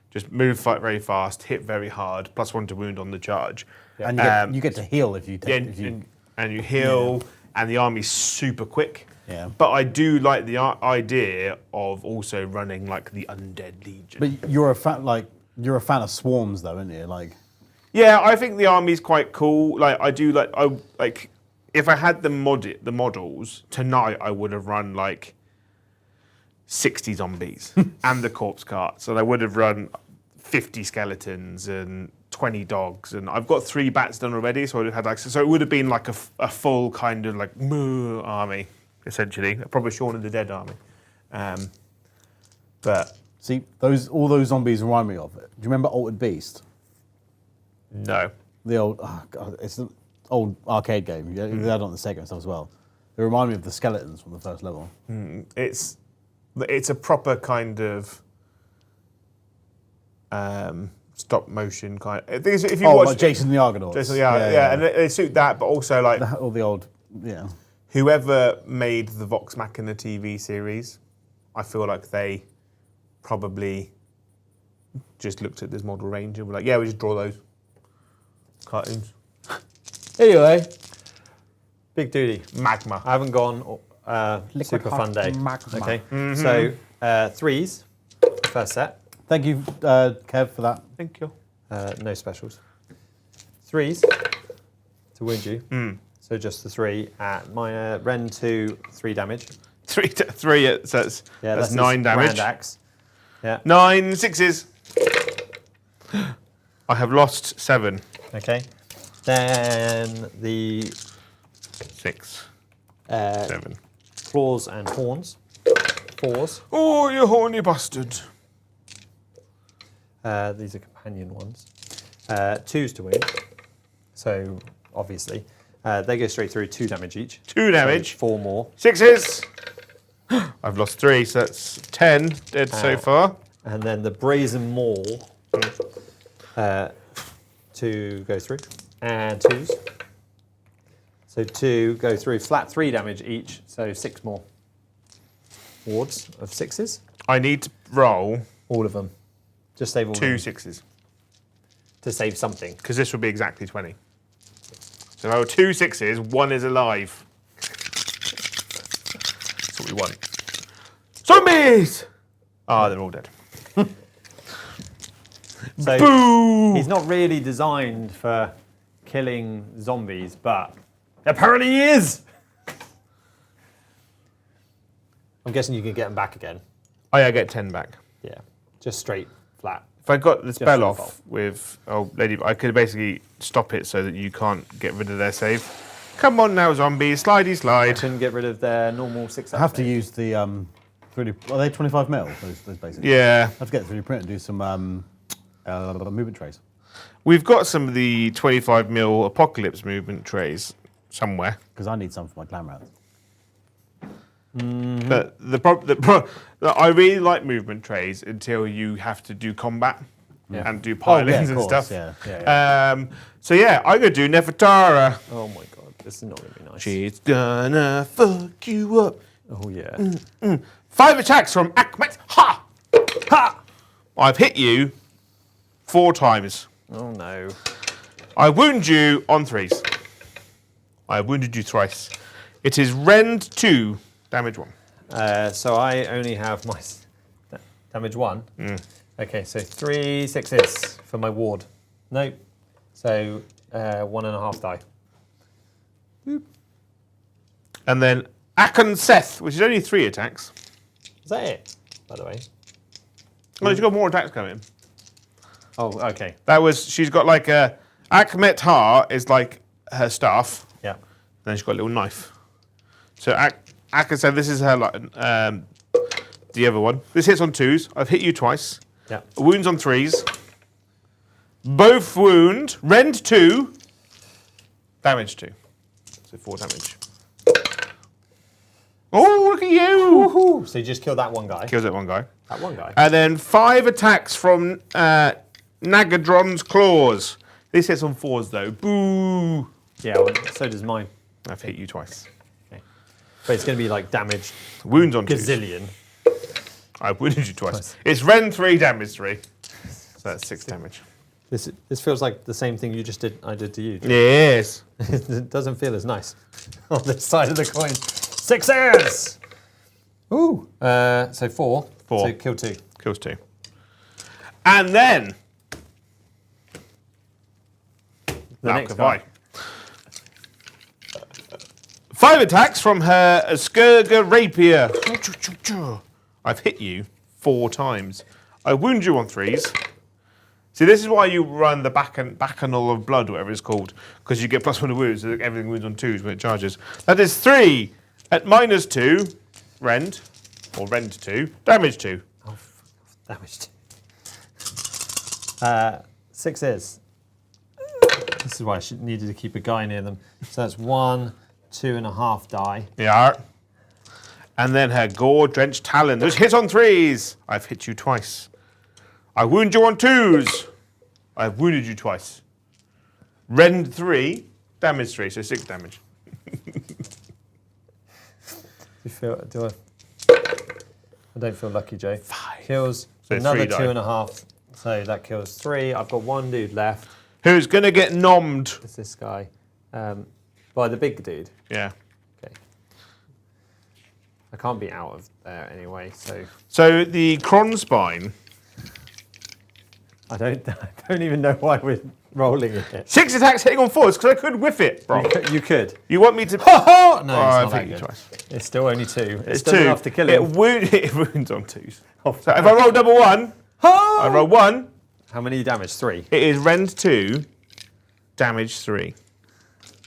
Just move very fast, hit very hard, +1 to wound on the charge. Yeah. And you get to heal if you take. And you heal, and the army's super quick. Yeah. But I do like the idea of also running like the Undead Legion. But you're a fan of swarms, though, aren't you? Like. Yeah, I think the army's quite cool. Like I do like if I had the models tonight, I would have run like 60 zombies and the corpse carts, and I would have run 50 skeletons and 20 dogs, and I've got 3 bats done already, so I'd have had like so it would have been like a full kind of like army essentially, probably Shaun of the Dead army. But See, all those zombies remind me of it. Do you remember Altered Beast? no, The old, it's an old arcade game. They had it on the Sega and stuff as well. They remind me of the skeletons from the first level. it's a proper kind of stop motion kind. I think if you watch like Jason the Argonauts. Jason, yeah, and they suit that, but also like All the old, yeah. whoever made the Vox Machina TV series, I feel like they probably just looked at this model range and were like, yeah, we just draw those cartoons. Anyway, Big duty. Magma. I haven't gone super fun day. magma. Okay. So 3s, first set. Thank you, Kev, for that. Thank you. No specials. 3s to wound you. So just the 3 at minor Ren 2, 3 damage. 3, so that's 9 his damage. Grand Axe. Yeah. 9 6s. I have lost 7. Okay. Then the 6. 7 7. claws and horns. 4s. Oh, you horny bastard. These are companion ones. 2s to wound. So obviously they go straight through 2 damage each. 2 damage. So 4 more. 6s. I've lost 3, so that's 10 dead so far. And then the brazen maul. 2 go through. And 2s. So 2 go through flat 3 damage each. So 6 more wards of 6s. I need to roll All of them. Just save all 2 of them 6s, to save something. because this will be exactly 20. So I roll 2 6s, 1 is alive. That's what we want. Zombies! Ah, they're all dead. So Boo! he's not really designed for killing zombies, but apparently he is. I'm guessing you can get them back again. Oh yeah, I get 10 back. Yeah, just straight flat. If I got the spell your off fault. with Lady, I could basically stop it so that you can't get rid of their save. Come on now, zombies, slidey I slide. couldn't get rid of their normal 6. I have to use the 3D. Are they 25 mil? Those basically. Yeah, I have to get 3D print and do some movement trays. we've got some of the 25mm Apocalypse movement trays somewhere. Because I need some for my clan rounds. But I really like movement trays until you have to do combat and do pilings and stuff. Yeah. So yeah, I'm gonna do Nefertara. Oh my god, this is not going to be nice. She's gonna fuck you up. Oh yeah. 5 attacks from Akmet. Ha! Ha! I've hit you 4 times. Oh no. I wound you on 3s. I wounded you thrice. It is rend 2, damage 1. So I only have my damage 1. Okay, so 3 6s for my ward. Nope. So 1.5 die. And then Akon Seth, which is only 3 attacks. Is that it, by the way? Oh, she's got more attacks coming. Oh, okay. She's got like a, Akmet Ha is like her staff. Yeah. Then she's got a little knife. So Akon Seth, this is her, like, the other one. This hits on 2s. I've hit you twice. Yeah. Wounds on 3s. Both wound. Rend 2. Damage 2. So 4 damage. Oh, look at you! Woohoo! So you just killed that one guy. Kills that one guy. That one guy. And then 5 attacks from Nagadron's Claws. This hits on 4s though. Boo! Yeah, well, so does mine. I've hit you twice. Okay. But it's going to be like damage Wounds on 2s. gazillion. I've wounded you twice. It's Rend 3, damage 3. So that's 6 damage. This feels like the same thing I did to you. Yes. It doesn't feel as nice on this side of the coin. 6s! Ooh. So 4. 4. So kill 2. Kills 2. And then The next guy. 5 attacks from her Skirga Rapier. I've hit you 4 times. I wound you on 3s. See, this is why you run the bacchanal of blood, whatever it's called, because you get +1 to wounds, so everything wounds on 2s when it charges. That is 3 at -2, rend, or rend 2, damage 2. Oh, damage 2. 6s. This is why I needed to keep a guy near them. So that's 1, 2.5 die. Yeah. And then her gore-drenched talon, which hits on 3s. I've hit you twice. I wound you on 2s. I've wounded you twice. Rend 3, damage 3, so 6 damage. I don't feel lucky, Joe. 5. Kills So another 3 die. 2.5. So that kills 3. I've got 1 dude left. Who's going to get nommed? It's this guy. By the big dude. Yeah. Okay. I can't be out of there anyway, so So the Kronspine, I don't even know why we're rolling it. 6 attacks hitting on 4s, because I could whiff it, bro. You could. You want me to... No, Oh, it's not I've that hit you good. twice. It's still only 2. It's It's still 2. enough to kill him. It wounds on 2s. So if I roll double 1, I roll 1, How many damage? 3. it is rend 2, damage 3.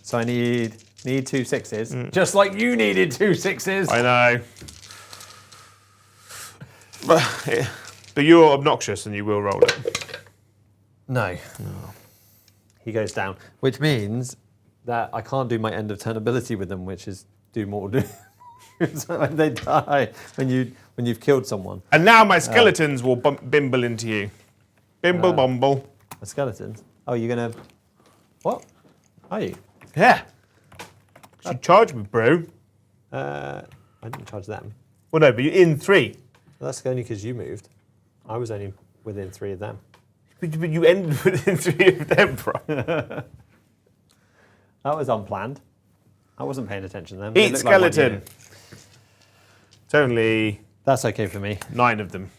So I need 2 6s. Just like you needed 2 6s. I know. But you're obnoxious and you will roll it. No. He goes down. Which means that I can't do my end of turn ability with them, which is do mortal damage. So when they die, when you've killed someone. And now my skeletons will bimble into you. Bimble bumble. The skeletons. Oh, you're gonna. What? Are you? Yeah. You charge me, bro. I didn't charge them. Well, no, but you're in 3. Well, that's only because you moved. I was only within 3 of them. But you ended within 3 of them, bro. That was unplanned. I wasn't paying attention to them. They Eat looked like one skeleton. unit. It's only That's okay for me. 9 of them.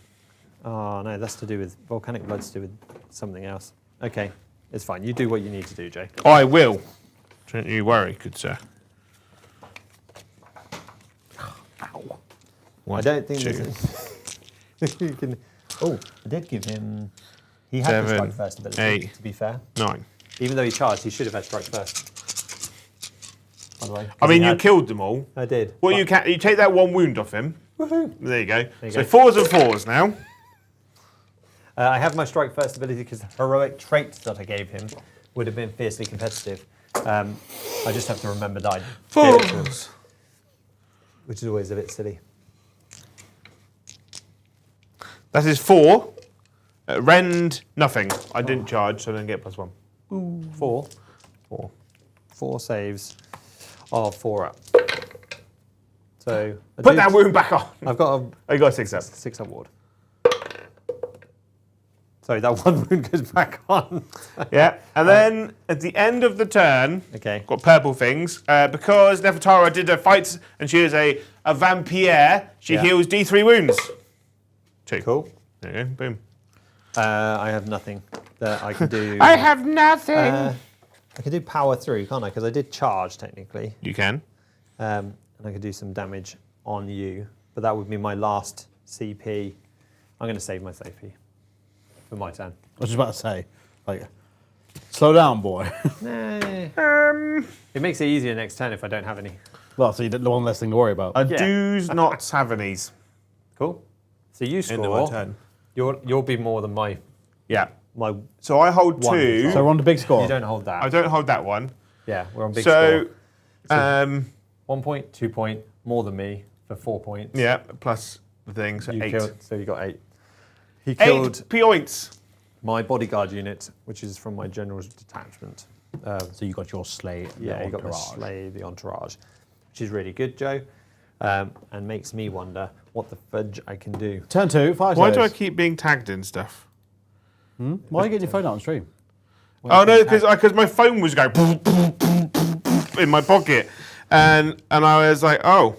Oh no, that's to do with volcanic blood's to do with something else. Okay. It's fine. You do what you need to do, Jay. I will. Don't you worry, good sir. Ow. One, I don't think two, you can. Oh, I did give him. He had the 7, strike first ability. 8. To be fair, 9. even though he charged, he should have had strike first. By the way, I mean, you killed them all. I did. Well, you take that 1 wound off him. Woohoo! There you go. you So go. 4s and 4s now. I have my strike first ability because the heroic traits that I gave him would have been fiercely competitive. I just have to remember that I gave it to him, 4s. which is always a bit silly. That is 4. Rend, nothing. I didn't charge, so I don't get +1. 4. 4. 4 saves of 4 up. So I Put do- that wound back on. I've got a Oh, you got a 6 up. 6 up ward. Sorry, that 1 wound goes back on. Yeah, and then at the end of the turn, Okay. got purple things. Because Nefertara did her fights and she is a vampire, she Yeah. heals D3 wounds. 2. Cool. There you go, boom. I have nothing that I can do. I have nothing. I can do power through, can't I? Because I did charge technically, You can. and I could do some damage on you. But that would be my last CP. I'm going to save my CP for my turn. I was just about to say, like, slow down, boy. It makes it easier next turn if I don't have any. Well, so you don't one less thing to worry about. I Yeah. do not have any's Cool. So you in my score. turn. You'll be more than my. Yeah. So So I hold One. 2. So we're on the big score. you don't hold that. I don't hold that one. Yeah, we're on big So, score. 1 point, 2 point, more than me for 4 points. yeah, plus the thing, so You 8. killed, so you got 8. He killed 8 points. my bodyguard unit, which is from my general's detachment. So you got your slay. Yeah, you got my slay, the entourage, which is really good, Joe, and makes me wonder what the fudge I can do. Turn 2, Fyreslayers. Why do I keep being tagged in stuff? Why are you getting your phone out on stream? Oh no, because my phone was going in my pocket, and I was like, oh,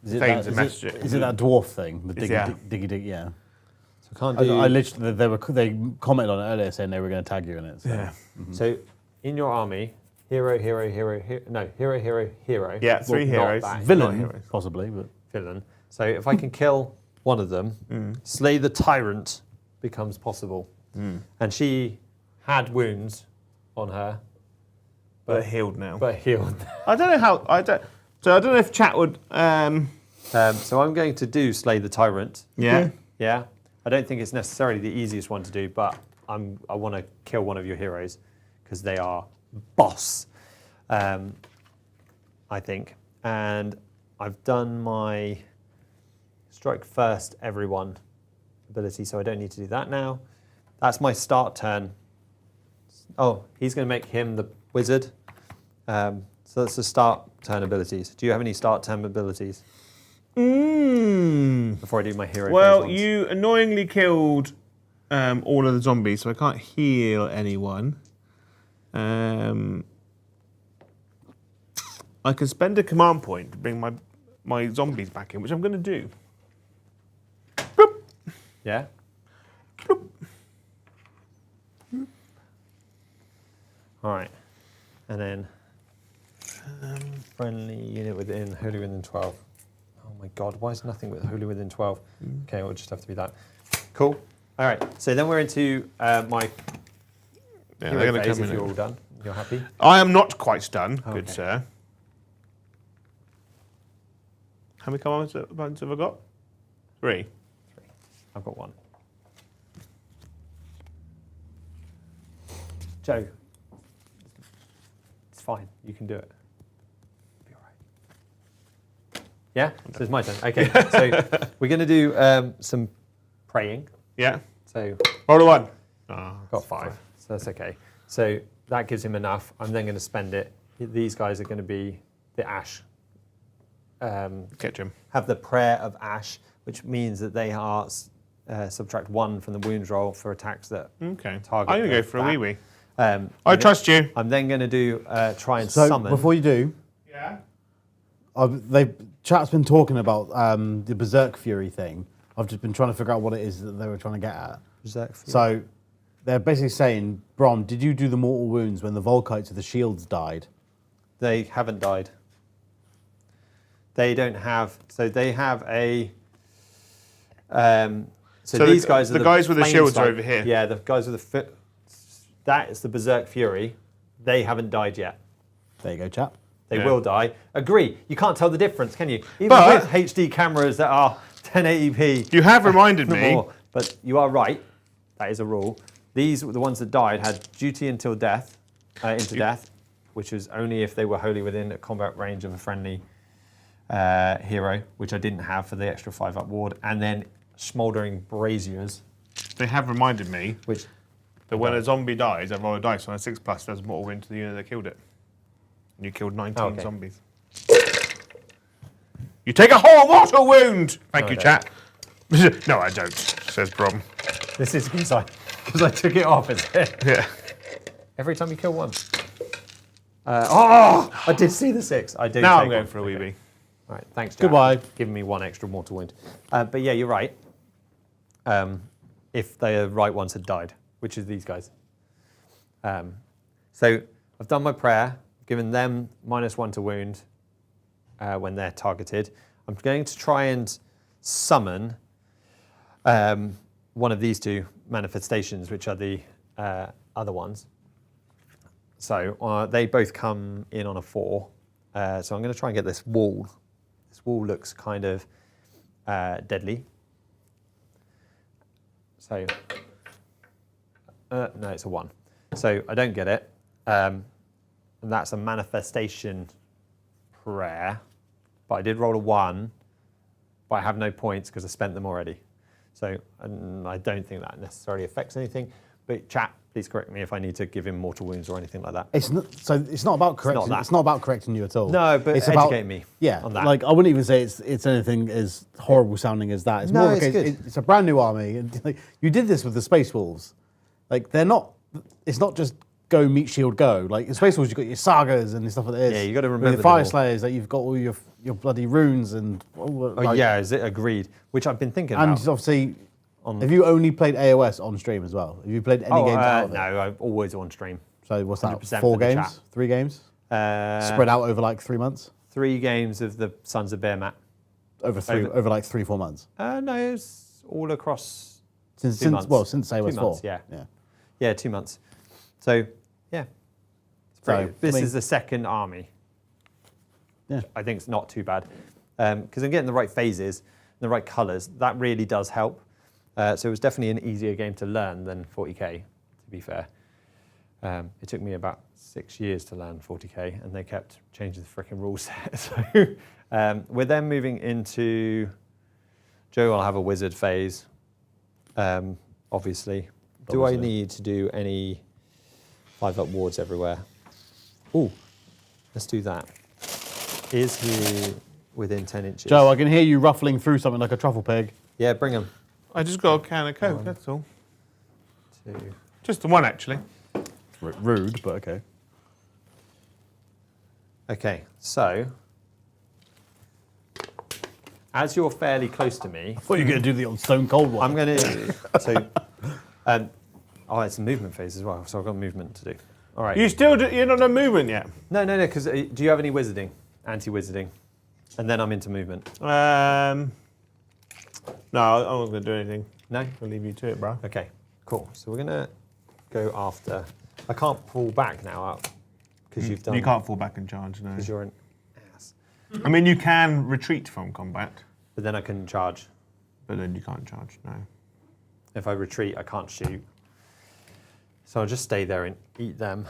Is it, Things that, and is, it, messages. is it that dwarf thing? The diggy, Yeah. diggy, yeah. So I can't I, do. I literally, they commented on it earlier saying they were going to tag you in it. So. yeah, So in your army, hero, hero, hero, hero, hero. Yeah, 3 Well, not heroes. that, Not Villain, heroes. possibly, but villain. So if I can kill one of them, slay the tyrant becomes possible. And she had wounds on her, but healed now. but healed. I don't know how. So I don't know if chat would. So I'm going to do slay the tyrant. Yeah. Yeah. I don't think it's necessarily the easiest one to do, but I want to kill one of your heroes because they are boss. I think, and I've done my strike first everyone ability, so I don't need to do that now. That's my start turn. Oh, he's going to make him the wizard. So that's the start turn abilities. Do you have any start turn abilities before I do my hero? Well, phase ones? you annoyingly killed all of the zombies, so I can't heal anyone. I can spend a command point to bring my zombies back in, which I'm going to do. Boop. Yeah. Boop. All right, and then friendly unit within holy within 12. Oh my God, why is nothing with holy within 12? Okay, it'll just have to be that. Cool. All right, so then we're into my Yeah, hero they're going to phase. come If in. you're all done, you're happy. I am not quite done, good Okay. sir. How many commands have I got? 3. I've got 1. Joe, it's fine. You can do it. It'll be all right. Yeah. So it's my turn. Okay. So we're going to do some praying. Yeah. So Roll a 1. Oh, I've got 5, so that's okay. So that gives him enough. I'm then going to spend it. These guys are going to be the Ash. catch him. Have the Prayer of Ash, which means that they are subtract 1 from the wounds roll for attacks that Okay. target. I'm going to go for a that. wee-wee. I I trust you. I'm then going to do try and So summon. before you do, Yeah. chat's been talking about the Berserk Fury thing. I've just been trying to figure out what it is that they were trying to get at. Berserk Fury. So they're basically saying, Bron, did you do the mortal wounds when the Volkites of the shields died? They haven't died. They don't have. So they have a. So these guys are the guys with the flame shields strike. are over here. Yeah, the guys with the. That is the Berserk Fury. They haven't died yet. There you go, chap. They Yeah. will die. Agree. You can't tell the difference, can you? Even But- with HD cameras that are 1080p. You have reminded me. More. But you are right. That is a rule. These, the ones that died, had duty until death, into death, which was only if they were wholly within a combat range of a friendly hero, which I didn't have for the extra 5-up ward, and then smouldering braziers, They have reminded me which that when a zombie dies, I roll a dice on a 6+, does mortal wound to the unit that killed it. And you killed 19 Okay. zombies. You take a whole mortal wound! Thank No, you, I chat. No, I don't, says Brom. this is because I took it off. Is it? Yeah. Every time you kill one. I did see the 6. I did. Now take I'm going one. for a wee Okay. bee. All right, thanks, Jack. Goodbye. For giving me 1 extra mortal wound. But yeah, you're right. If the right ones had died, which is these guys. So I've done my prayer, given them -1 to wound when they're targeted. I'm going to try and summon one of these 2 manifestations, which are the other ones. So they both come in on a 4. So I'm going to try and get this wall. This wall looks kind of deadly. So, no, it's a 1. So I don't get it. And that's a manifestation prayer. But I did roll a 1, but I have no points because I spent them already. So I don't think that necessarily affects anything. But chat, please correct me if I need to give him mortal wounds or anything like that. It's not about correcting. that. It's not about correcting you at all. No, but it's educate me Yeah, on that. like I wouldn't even say it's anything as horrible sounding as that. It's No, more it's like good. it's a brand new army. And, like, you did this with the Space Wolves. Like they're not. It's not just go meet shield go. Like in Space Wolves, you've got your sagas and stuff like this. Yeah, you got to With remember the them all. Fyreslayers, that you've got all your bloody runes and. Oh yeah, is it agreed? Which I've been thinking And about. obviously, have you only played AoS on stream as well? Have you played any games out of it? no, I'm always on stream. So what's that? 100% 4 for the games? chat. 3 games? Uh, Spread out over like 3 months? 3 games of the Sons of Bearmat. Over like 3-4 months. No, it's all across Since 2 months. since AoS 2 4. months, yeah. Yeah. Yeah, 2 months. So yeah, So, this I mean- is the second army. Yeah. I think it's not too bad because I'm getting the right phases, the right colours. That really does help. So it was definitely an easier game to learn than 40k, to be fair. It took me about 6 years to learn 40k, and they kept changing the freaking rule set. So we're then moving into Joe will have a wizard phase, obviously. Do I Obviously. need to do any 5-up wards everywhere? Oh, let's do that. Is he within 10 inches? Joe, I can hear you ruffling through something like a truffle pig. Yeah, bring him. I just got a can of Coke, that's all. 2. Just the one, actually. Rude, but okay. Okay, so as you're fairly close to me, I thought you were going to do the old Stone Cold one. I'm going to. So, oh, it's a movement phase as well. So I've got movement to do. All right. You're not on movement yet. No. Because do you have any wizarding? Anti-wizarding, and then I'm into movement. No, I'm not going to do anything. No. I'll leave you to it, bro. Okay. Cool. So we're gonna go after. I can't pull back now because you've done. You can't fall back and charge, no. Because you're an ass. I mean, you can retreat from combat, But then I can charge. but then you can't charge, no. If I retreat, I can't shoot. So I'll just stay there and eat them.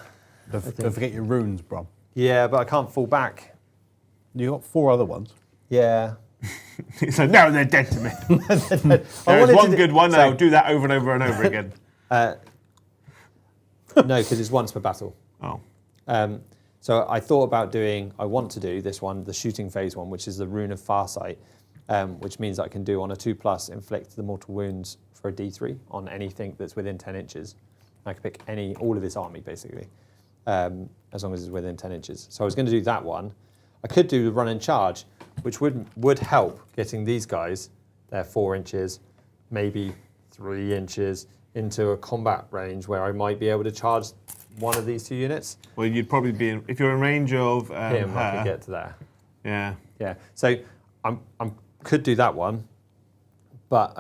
Don't forget your runes, bro. Yeah, but I can't fall back. You got 4 other ones. Yeah. So no, they're dead to me. There's wanted one to good one, so- I'll do that over and over and over again. No, because it's once per battle. Oh. So I thought about I want to do this one, the shooting phase one, which is the Rune of Farsight, which means I can do on a 2+, inflict the mortal wounds for a D3 on anything that's within 10 inches. I can pick all of this army, basically, as long as it's within 10 inches. So I was going to do that one. I could do the run and charge, which would help getting these guys. They're 4 inches, maybe 3 inches, into a combat range where I might be able to charge one of these 2 units. Well, you'd probably be if you're in range of Him, I could her. get to there. Yeah. Yeah. So I'm could do that one, but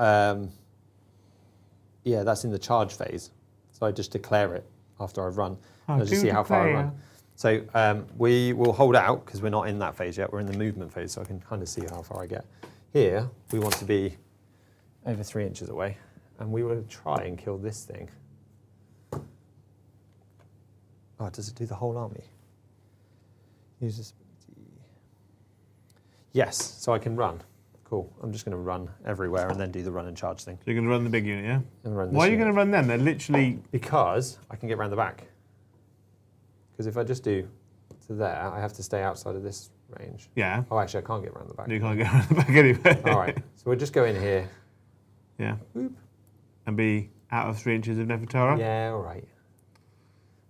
yeah, that's in the charge phase. So I just declare it after I've run. Oh, I'll just see how far I declare. run. So we will hold out because we're not in that phase yet. We're in the movement phase, so I can kind of see how far I get. Here, we want to be over 3 inches away, and we will try and kill this thing. Oh, does it do the whole army? Use this. Yes, so I can run. Cool. I'm just going to run everywhere and then do the run and charge thing. So you're going to run the big unit, yeah? And run this Why are you unit. going to run them? They're literally... Because I can get round the back. Because if I just do to there, I have to stay outside of this range. Yeah. Oh, actually, I can't get round the back. You can't get around the back anyway. All right. So we'll just go in here. Yeah. Whoop. And be out of 3 inches of Nefertara. Yeah, all right.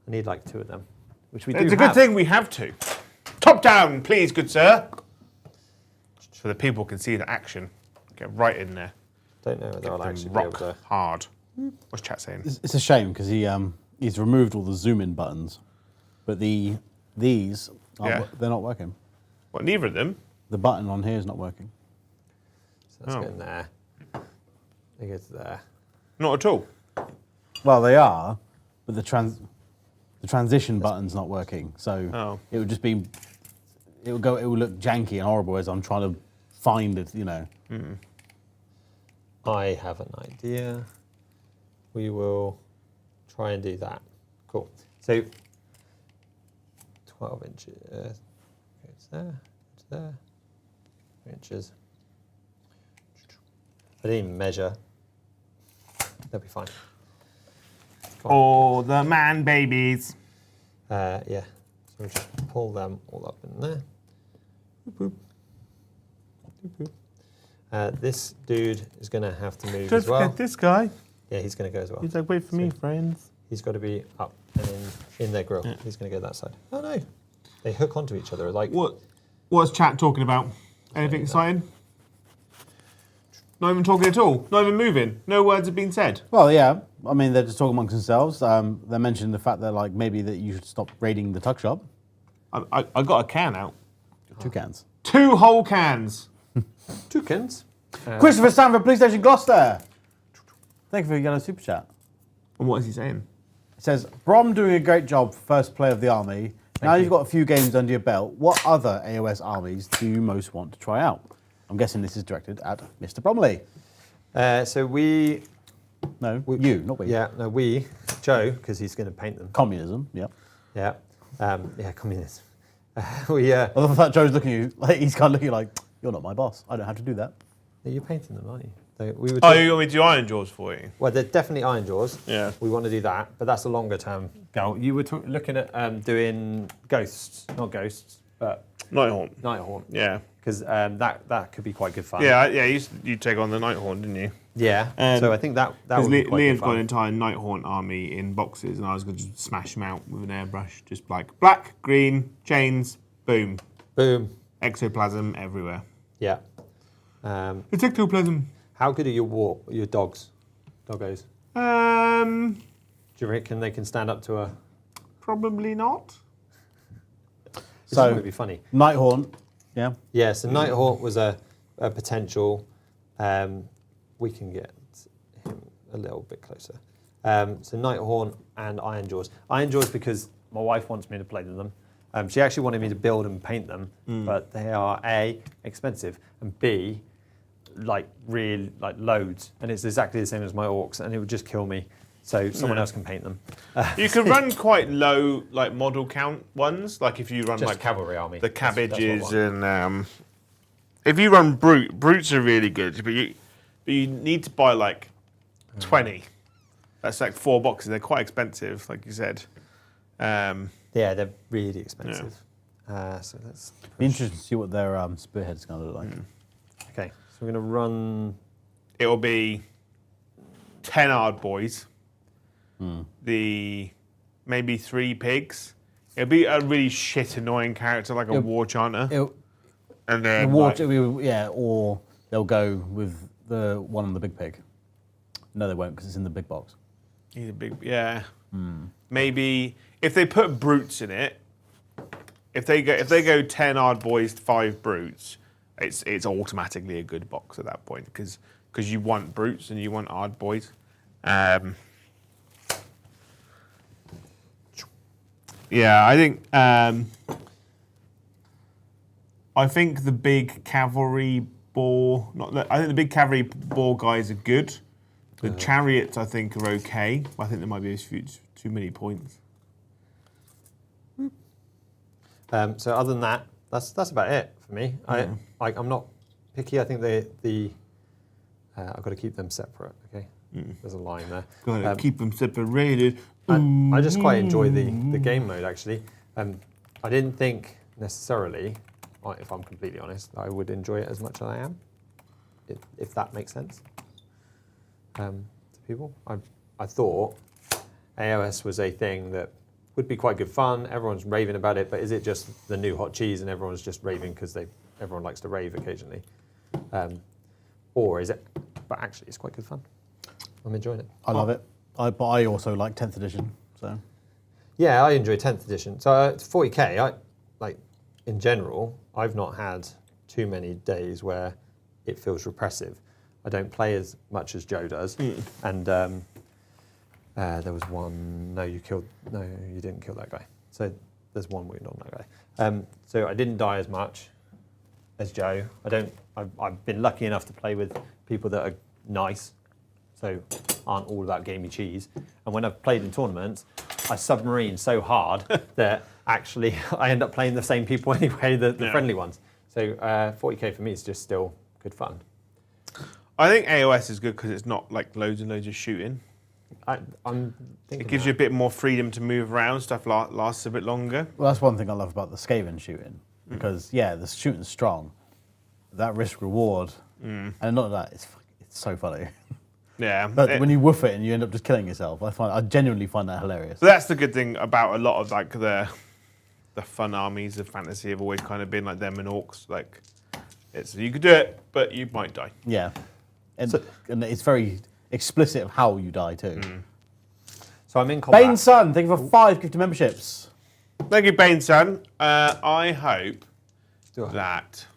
I need like 2 of them, which we do It's a have. good thing we have to. Top down, please, good sir. So the people can see the action. Get right in there. Don't know whether Get I'll them actually be rock able to. hard. What's chat saying? It's a shame because he's removed all the zoom in buttons, but these Yeah. they're not working. What, neither of them? The button on here is not working. So let's Oh. go in there. They go to there. Not at all. Well, they are, but the transition button's not working. So Oh. it would just be, it would look janky and horrible as I'm trying to find it, you know. I have an idea. We will try and do that. Cool. So 12 inches. Goes there, to there. 3 inches. I didn't even measure. They'll be fine. Oh, the man babies. Yeah. So we'll just pull them all up in there. Boop, boop. Boop, boop. This dude is going to have to move Don't as well. forget this guy. Yeah, he's going to go as well. He's like, wait for me, friends. He's got to be up and in their grill. Yeah. He's going to go that side. Oh no, they hook onto each other like. What's chat talking about? Anything exciting? Not even talking at all. Not even moving. No words have been said. Well, yeah. I mean, they're just talking amongst themselves. They mentioned the fact that like maybe that you should stop raiding the tuck shop. I got a can out. 2 cans. 2 whole cans. Toucans. Christopher Stanford, Police Station Gloucester. Thank you for your yellow super chat. And what is he saying? It says, Brom doing a great job, first play of the army. Now you. you've got a few games under your belt. What other AoS armies do you most want to try out? I'm guessing this is directed at Mr. Bromley. So we. No, you, not we. Yeah, no, we. Joe, because he's going to paint them. Communism, yeah. Yeah. Communism. We. I love that Joe's looking at you, like he's kind of looking like, you're not my boss. I don't have to do that. You're painting them, aren't you? We were Oh, talking- you want me to do iron jaws for you? Well, they're definitely iron jaws. Yeah. We want to do that, but that's a longer term goal. You were looking at doing ghosts, not ghosts, but Nighthorn. Nighthorn, Yeah. because that could be quite good fun. Yeah, you take on the Nighthorn, didn't you? Yeah. So I think that Because would be quite Liam's good got an fun. entire Nighthorn army in boxes, and I was going to just smash them out with an airbrush. Just like black, green, chains, boom. Boom. Ectoplasm everywhere. Yeah. It's ectoplasm. How good are your dogs? Doggos. Um, Do you reckon they can stand up to a? probably not. This So- is going to be funny. Nighthorn, yeah. Yeah. So Nighthawk was a potential. We can get him a little bit closer. So Nighthorn and Iron Jaws. Iron Jaws because my wife wants me to play with them. She actually wanted me to build and paint them, but they are A, expensive, and B, like loads. And it's exactly the same as my orcs, and it would just kill me. So someone else can paint them. You can run quite low, like model count ones. Like if you run Just like cavalry army. the That's what I cabbages want. and if you run brutes are really good, but you need to buy like 20. That's like 4 boxes. They're quite expensive, like you said. Yeah, they're really expensive. So let's. Be interesting to see what their spearhead's going to look like. Okay, so we're going to run. It'll be 10 hard boys. The maybe 3 pigs. It'll be a really shit annoying character like a war chanter. And then or they'll go with the one on the big pig. No, they won't because it's in the big box. He's a big, Maybe if they put brutes in it, if they go 10 hard boys, 5 brutes, it's automatically a good box at that point because you want brutes and you want hard boys. Yeah, I think the big cavalry boar. I think the big cavalry boar guys are good. The chariots, I think, are okay. I think there might be too many points. So other than that, that's about it for me. I'm not picky. I think I've got to keep them separate. Okay, there's a line there. Got to keep them separated. I just quite enjoy the game mode actually. I didn't think necessarily, if I'm completely honest, I would enjoy it as much as I am. If that makes sense to people. I thought AoS was a thing that would be quite good fun. Everyone's raving about it, but is it just the new hot cheese and everyone's just raving because everyone likes to rave occasionally? Or is it, but actually it's quite good fun. I'm enjoying it. I love it. But I also like 10th edition, so. Yeah, I enjoy 10th edition. So 40k, in general, I've not had too many days where it feels repressive. I don't play as much as Joe does. And there was one, no, you didn't kill that guy. So there's one wound on that guy. So I didn't die as much as Joe. I've been lucky enough to play with people that are nice, so aren't all about gamey cheese. And when I've played in tournaments, I submarine so hard that actually I end up playing the same people anyway, the friendly ones. So 40k for me is just still good fun. I think AoS is good because it's not like loads and loads of shooting. I'm thinking it gives you a bit more freedom to move around. Stuff lasts a bit longer. Well, that's one thing I love about the Skaven shooting because the shooting's strong. That risk reward, and not that it's so funny. Yeah, but when you woof it and you end up just killing yourself, I genuinely find that hilarious. So that's the good thing about a lot of like the fun armies of fantasy have always kind of been like them and orcs. Like, you could do it, but you might die. Yeah, and it's very explicit of how you die too. So I'm in combat. Bane's Son, thank you for 5 gifted memberships. Thank you, Bane's Son. I hope that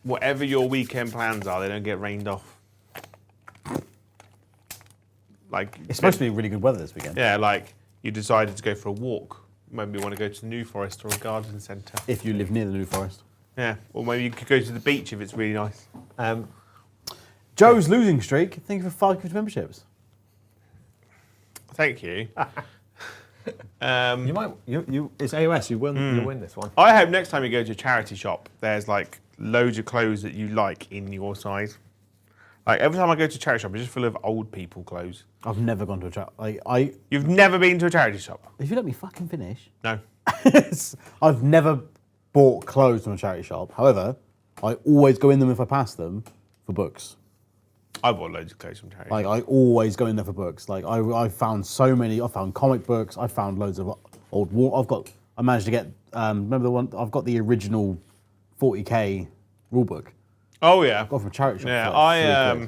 whatever your weekend plans are, they don't get rained off. Like it's supposed to be really good weather this weekend. Yeah, like you decided to go for a walk. Maybe you want to go to the New Forest or a garden centre. If you live near the New Forest. Yeah, or maybe you could go to the beach if it's really nice. Joe's losing streak. Thank you for 5 gifted memberships. Thank you. You might. It's AoS. You win this one. I hope next time you go to a charity shop, there's like loads of clothes that you like in your size. Like every time I go to a charity shop, it's just full of old people clothes. I've never gone to a charity. You've never been to a charity shop? If you let me fucking finish. No. I've never bought clothes from a charity shop. However, I always go in them if I pass them for books. I bought loads of clothes from charity. Like I always go in there for books. Like I found so many. I found comic books. I found loads of old war. I managed to get. Remember the one? I've got the original 40k rulebook. Oh yeah. Got from a charity shop. Yeah,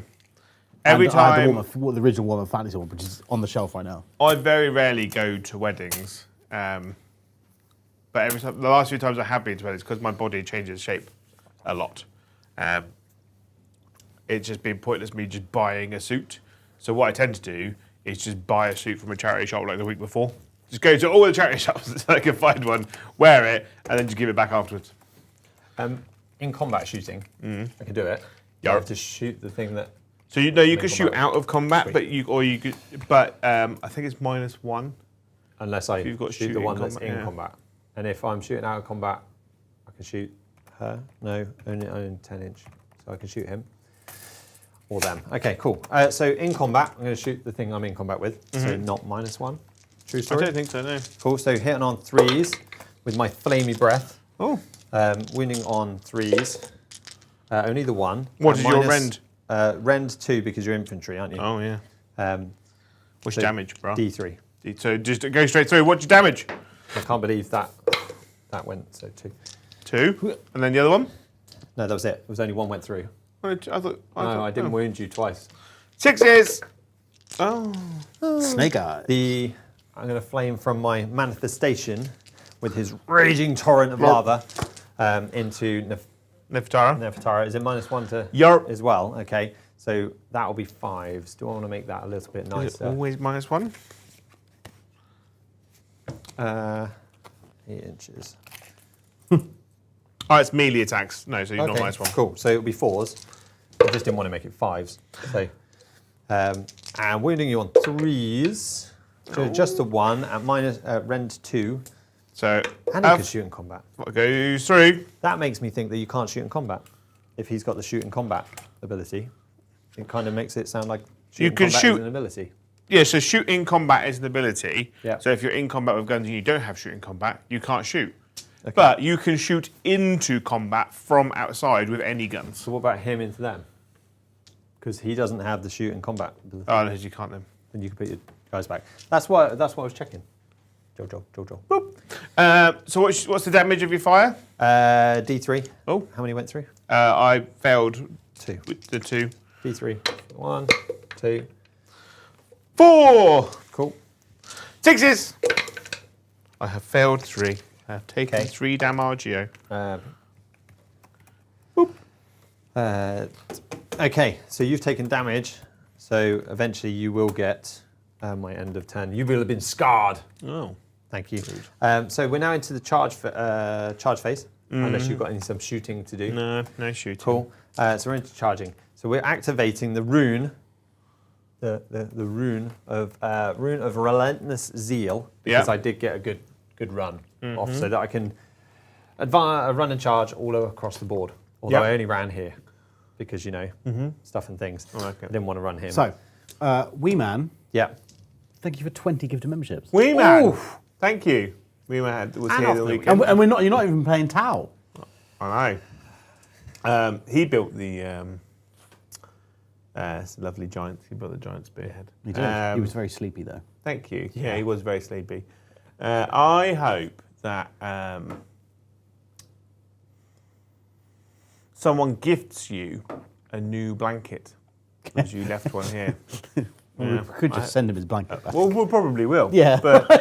every time I had the original Warhammer Fantasy one, which is on the shelf right now. I very rarely go to weddings, but every time, the last few times I have been to weddings, because my body changes shape a lot. It's just been pointless me just buying a suit. So what I tend to do is just buy a suit from a charity shop like the week before. Just go to all the charity shops so I can find one, wear it, and then just give it back afterwards. In combat shooting, I can do it. You have to shoot the thing that. So you could shoot out of combat, but I think it's -1. Unless I shoot the one that's in combat. And if I'm shooting out of combat, I can shoot her. No, only 10 inch, so I can shoot him or them. Okay, cool. So in combat, I'm going to shoot the thing I'm in combat with. So not -1. True story. I don't think so. No. Cool. So hitting on 3s with my flamey breath. Oh. Winning on 3s. Only the 1. What is your rend? Rend 2 because you're infantry, aren't you? Oh yeah. What's damage, bro? D3. So just go straight through. What's your damage? I can't believe that went. So 2. 2, and then the other one. No, that was it. It was only 1 went through. thought. No, I didn't oh. wound you twice. 6s. Oh. Snake eye. I'm going to flame from my manifestation with his raging torrent of lava into Nefertara. Nefertara. Is it -1 to Yarp. as well? Okay, so that will be 5s. Do I want to make that a little bit Is it nicer? always -1? 8 inches. Oh, it's melee attacks. No, so you're not -1. Cool. So it'll be 4s. I just didn't want to make it 5s. So, and wounding you on 3s. So just the 1 at minus rend 2. So And he can shoot in combat. what goes through? That makes me think that you can't shoot in combat. If he's got the shoot in combat ability, it kind of makes it sound like You can combat shoot- is an ability. Yeah, so shoot in combat is an ability. Yeah. So if you're in combat with guns and you don't have shoot in combat, you can't shoot. But you can shoot into combat from outside with any guns. So what about him into them? Because he doesn't have the shoot in combat ability. Oh, no, you can't then. Then you can put your guys back. That's what I was checking. Jojo. So what's the damage of your fire? D3. Oh. How many went through? I failed 2. with the 2. D3. 1, 2. 4! Cool. 6s! I have failed 3. I have taken 3 damage. Okay, so you've taken damage. So eventually you will get my end of turn. You will have been scarred. Oh. Thank you. So we're now into the charge phase, unless you've got some shooting to do. No shooting. Cool. So we're into charging. So we're activating the rune, the rune of relentless zeal, because I did get a good run off, so that I can run and charge all across the board. Although I only ran here because stuff and things. Oh, okay. I didn't want to run him. So, Wee Man, yeah. thank you for 20 gifted memberships. Wee Man! Ooh. Thank you. Wee Man was And here off the the weekend. And you're not even paying Tao. I know. He built the lovely giant. He built the giant spearhead. He did. He was very sleepy though. Thank you. Yeah, he was very sleepy. I hope that someone gifts you a new blanket because you left one here. We could just send him his blanket back. Well, we probably will. Yeah. But I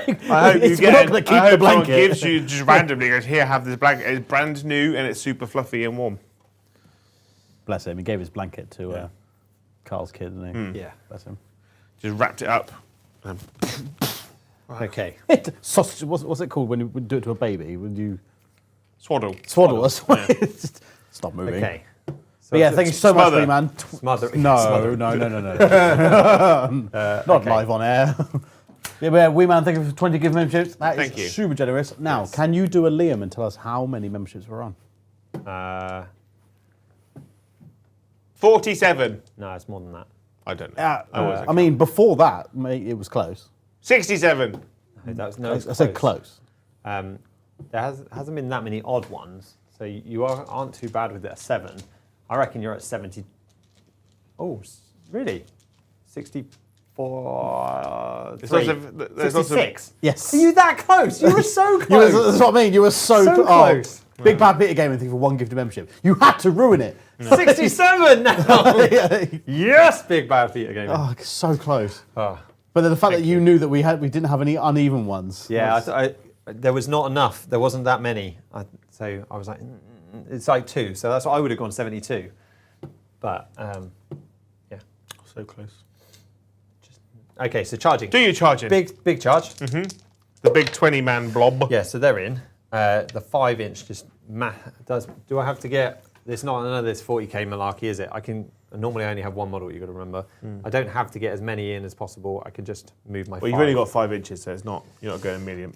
hope you We're not gonna get. keep I the hope someone blanket. gives you just randomly goes here, have this blanket. It's brand new and it's super fluffy and warm. Bless him. He gave his blanket to Carl's kid, didn't he? Yeah. Bless him. Just wrapped it up. Okay. Sausage. What's it called when you do it to a baby? When you Swaddle. swaddle us? Just stop moving. Okay. But yeah, thank you so much, Smother. Wee Man. Smother. No. Not live on air. Yeah, Wee Man, thank you for 20 gift memberships. That Thank is you. super generous. Now, can you do a Liam and tell us how many memberships we're on? 47. No, it's more than that. I don't know. I mean, before that, it was close. 67. No, I said close. There hasn't been that many odd ones, so you aren't too bad with it. A 7. I reckon you're at 70. Oh, really? 64. There's lots of- there's lots of- 66. Yes. Are you that close? You were so close. That's what I mean. You were so close. Big Bad Peter Gaming thing for 1 gifted membership. You had to ruin it. 67 now. Yeah. Yes, big bad Peter Gaming. Oh, so close. Oh. But then the fact that you knew that we didn't have any uneven ones. Yeah, there was not enough. There wasn't that many. So I was like, it's like 2. So that's what I would have gone 72. But yeah. So close. Okay, so charging. Do you charge it? Big charge. The big 20-man blob. Yeah, so they're in. The 5-inch just does. Do I have to get? It's not none of this 40k malarkey, is it? I normally only have 1 model. You got to remember. I don't have to get as many in as possible. I can just move my. Well, you've only got 5 inches, so you're not going a million.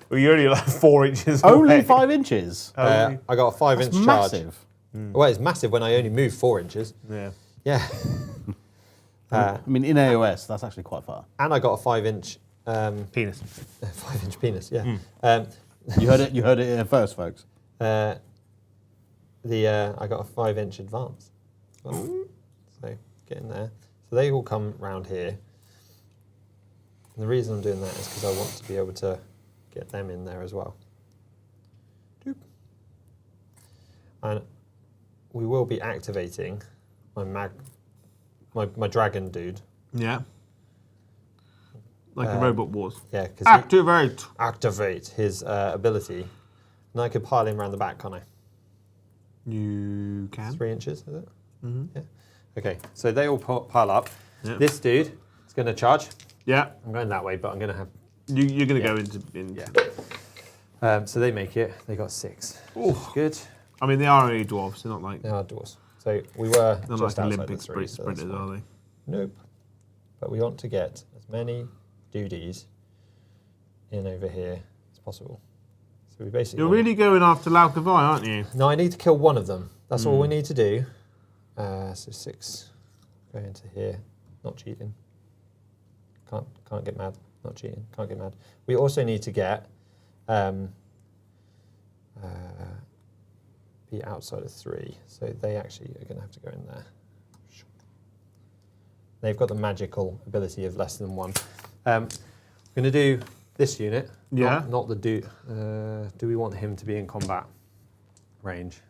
Well, you're only like 4 inches. Only away. 5 inches. I got a 5-inch charge. Massive. Well, it's massive when I only move 4 inches. Yeah. Yeah. I mean, in AoS, that's actually quite far. And I got a 5-inch. Penis. 5-inch penis. Yeah. You heard it. You heard it here first, folks. I got a 5-inch advance. So get in there. So they all come round here. And the reason I'm doing that is because I want to be able to get them in there as well. Doop. And we will be activating my dragon dude. Yeah. Like a Robot Wars. Yeah, because activate his ability. And I could pile him around the back, can't I? You can. 3 inches, is it? Mm-hmm. Yeah. Okay, so they all pile up. Yep. This dude is going to charge. Yeah. I'm going that way, but I'm going to have... You're going to go into... Yeah. So they make it. They got 6. Ooh. Good. I mean, they are only dwarves. They're not like... They are dwarves. So we were They're just like outside Olympic the 3, sprinters, so are they? Nope. But we want to get as many duties in over here as possible. So we basically... You're really going after Laukavai, aren't you? No, I need to kill one of them. That's all we need to do. So 6 go into here. Not cheating. Can't get mad. Not cheating. Can't get mad. We also need to get be outside of 3. So they actually are going to have to go in there. They've got the magical ability of less than 1. I'm going to do this unit. Yeah. Not the dude. Do we want him to be in combat range?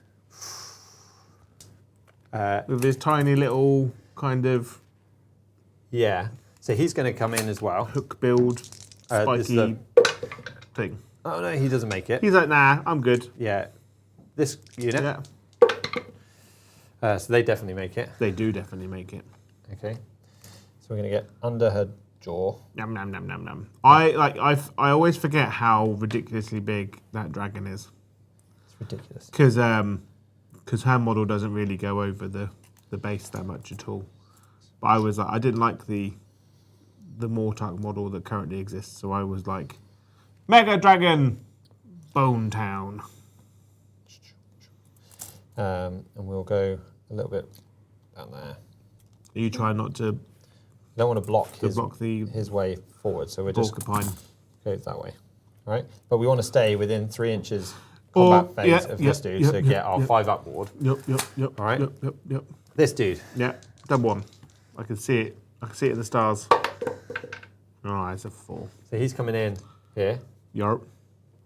With this tiny little kind of Yeah. So he's going to come in as well. hook build, spiky thing. Oh no, he doesn't make it. He's like, nah, I'm good. Yeah. This unit. Yeah. So they definitely make it. They do definitely make it. Okay. So we're going to get under her jaw. Nom nom nom nom nom. I always forget how ridiculously big that dragon is. It's ridiculous. Because her model doesn't really go over the base that much at all. But I was like, I didn't like the Mortark model that currently exists, so I was like, Mega Dragon, Bone Town. And we'll go a little bit down there. You try not to Don't want to block the his way forward, so we're just porcupine. go that way, right? But we want to stay within 3 inches combat phase of this dude, so get our 5 up ward. Yep. All right. Yep. This dude. Yeah, done 1. I can see it. I can see it in the stars. Oh, it's a 4. So he's coming in here. Yarp.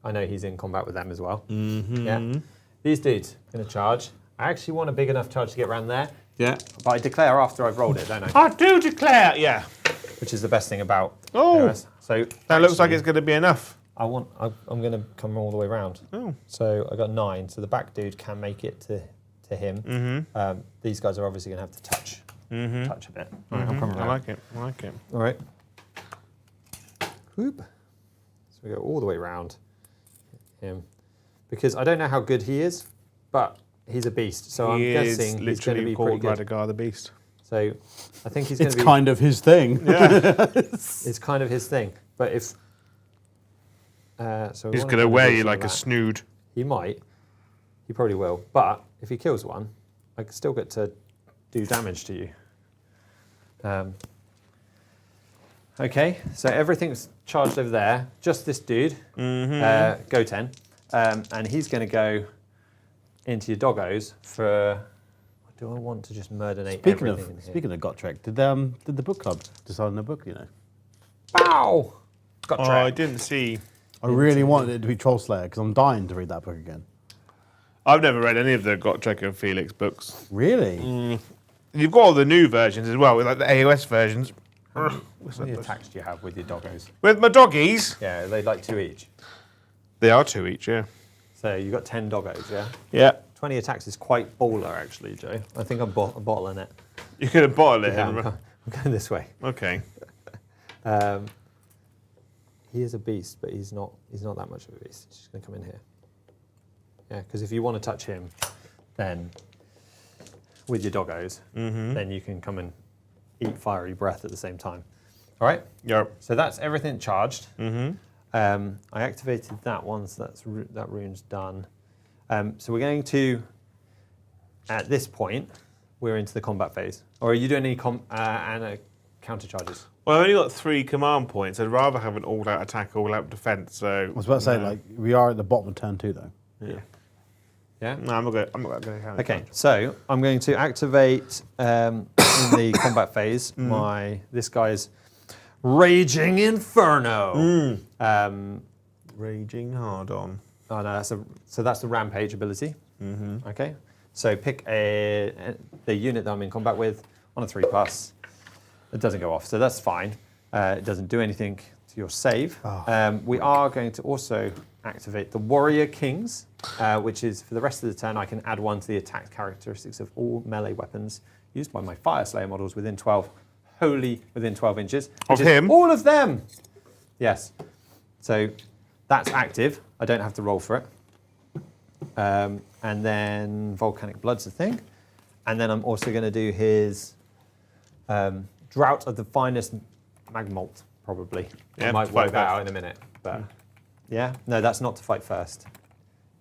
I know he's in combat with them as well. Mm-hmm. Yeah. These dudes going to charge. I actually want a big enough charge to get around there, Yeah. but I declare after I've rolled it, don't I? I do declare, yeah. Which is the best thing about Oh. AoS. So That looks like it's going to be enough. I'm going to come all the way around. Oh. So I got 9. So the back dude can make it to him. Mm-hmm. These guys are obviously going to have to touch a bit. All right, I'm coming I around. like it. All right. Whoop. So we go all the way around him. Because I don't know how good he is, but he's a beast. So I'm guessing he's going to be pretty good. Radigar the Beast. So I think he's going It's to be... kind of his thing. Yeah. It's kind of his thing. But if... so He's going to wear you like a snood. He might. He probably will. But if he kills one, I can still get to do damage to you. Okay, so everything's charged over there. Just this dude, go 10. And he's going to go into your doggos for... Do I want to just murder-nate everything in here? Speaking of Gotrek, did the book club decide on the book, you know? Bow! Got Oh, I didn't see. I really wanted it to be Troll Slayer because I'm dying to read that book again. I've never read any of the Gotrek and Felix books. Really? You've got all the new versions as well, with like the AoS versions. How many attacks do you have with your doggos? With my doggies. Yeah, they like 2 each. They are 2 each, yeah. So you've got 10 doggos, yeah? Yeah. 20 attacks is quite baller, actually, Joe. I think I'm bottling it. You could have bottled it. Yeah, I'm going this way. Okay. He is a beast, but he's not that much of a beast. He's just going to come in here. Yeah, because if you want to touch him, then with your doggos, then you can come and eat fiery breath at the same time. All right? Yep. So that's everything charged. I activated that one, so that rune's done. So we're going to, at this point, we're into the combat phase. Or are you doing any counter charges? Well, I've only got 3 command points. I'd rather have an all-out attack, all-out defense. So I was about to say, like, we are at the bottom of turn 2, though. yeah. Yeah? No, I'm not going to count. Okay, so I'm going to activate in the combat phase this guy's Raging Inferno. Raging hard on. Oh no, that's the Rampage ability. Okay, so pick this the unit that I'm in combat with on a 3+. It doesn't go off, so that's fine. It doesn't do anything to your save. We are going to also activate the Warrior Kings, which is for the rest of the turn I can add 1 to the attack characteristics of all melee weapons used by my Fyreslayer models within 12, wholly within 12 inches. Of him? All of them! Yes. So that's active. I don't have to roll for it. And then Volcanic Blood's a thing. And then I'm also going to do his Drought of the Finest Magmalt, probably. Yeah, I might to work fight that first. out in a minute. But yeah, no, that's not to fight first.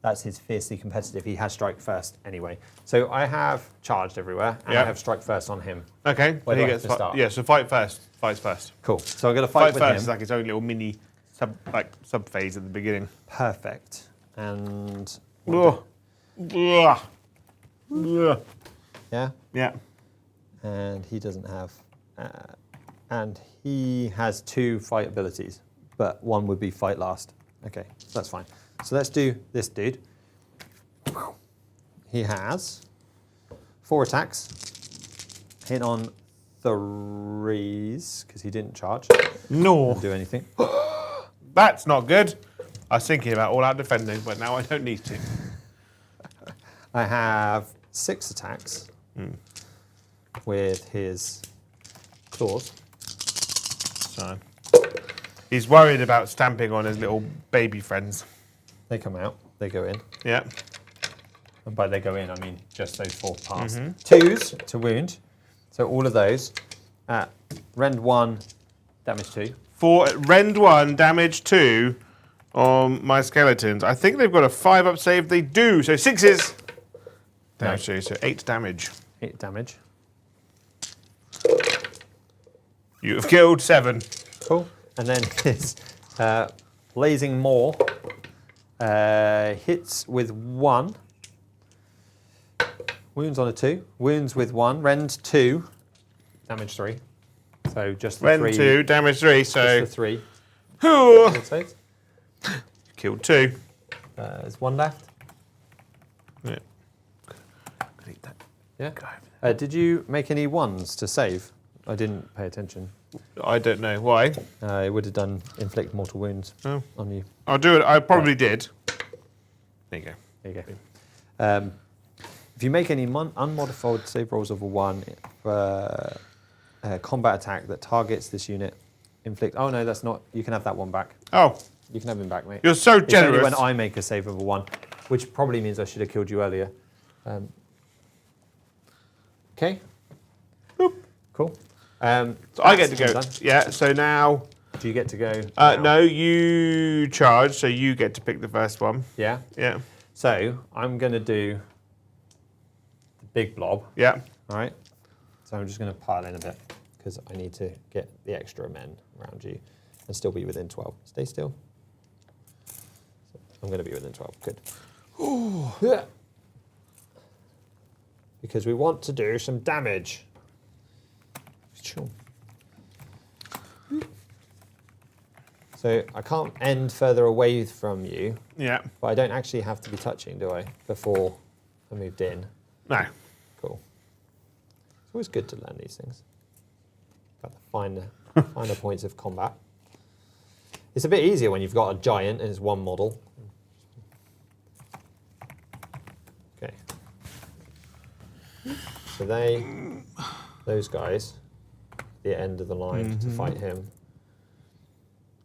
That's his fiercely competitive. He has strike first anyway. So I have charged everywhere, and I have strike first on him. Okay. Where do he I gets have to start? Yeah. So fight first. Fights first. Cool. So I'm going to fight with first him. is like its own little mini sub phase at the beginning. Perfect. And Ugh. Ugh. Ugh. yeah, Yeah. and he doesn't have, and he has 2 fight abilities, but 1 would be fight last. Okay, so that's fine. So let's do this dude. He has 4 attacks, hit on 3s because he didn't charge, No. didn't do anything. That's not good. I was thinking about all-out defending, but now I don't need to. I have 6 attacks with his claws. So he's worried about stamping on his little baby friends. They come out, they go in. Yeah. And by they go in, I mean just those 4 parts. 2s to wound. So all of those. Rend 1, damage 2. For rend 1, damage 2 on my skeletons. I think they've got a 5-up save. They do. So 6s. Damage 2, so 8 damage. 8 damage. You have killed 7. Cool. And then his Blazing Maw hits with 1. Wounds on a 2. Wounds with 1. Rend 2. Damage 3. So just the Rend 3. 2, damage 3, so... Just the 3. Whew. Good saves. Killed 2. There's 1 left. Yeah. Delete that. Yeah. Did you make any 1s to save? I didn't pay attention. I don't know. Why? It would have done inflict mortal wounds on you. I'll do it. I probably did. There you go. There you go. If you make any unmodified save rolls of a 1 for a combat attack that targets this unit, inflict... Oh, no, that's not... You can have that 1 back. Oh. You can have him back, mate. You're so It's generous. only when I make a save of a 1, which probably means I should have killed you earlier. Okay. Boop. Cool. So I get to that's go. done. Yeah, so now... Do you get to go now? No, you charge, so you get to pick the first one. Yeah? Yeah. So, I'm going to do the big blob. Yeah. All right. So I'm just going to pile in a bit because I need to get the extra men around you and still be within 12. Stay still. So I'm going to be within 12. Good. Yeah. Because we want to do some damage. Sure. So I can't end further away from you, Yeah. but I don't actually have to be touching, do I, before I moved in? No. Cool. It's always good to learn these things. About the finer points of combat. It's a bit easier when you've got a giant and it's 1 model. Okay. So those guys, the end of the line to fight him.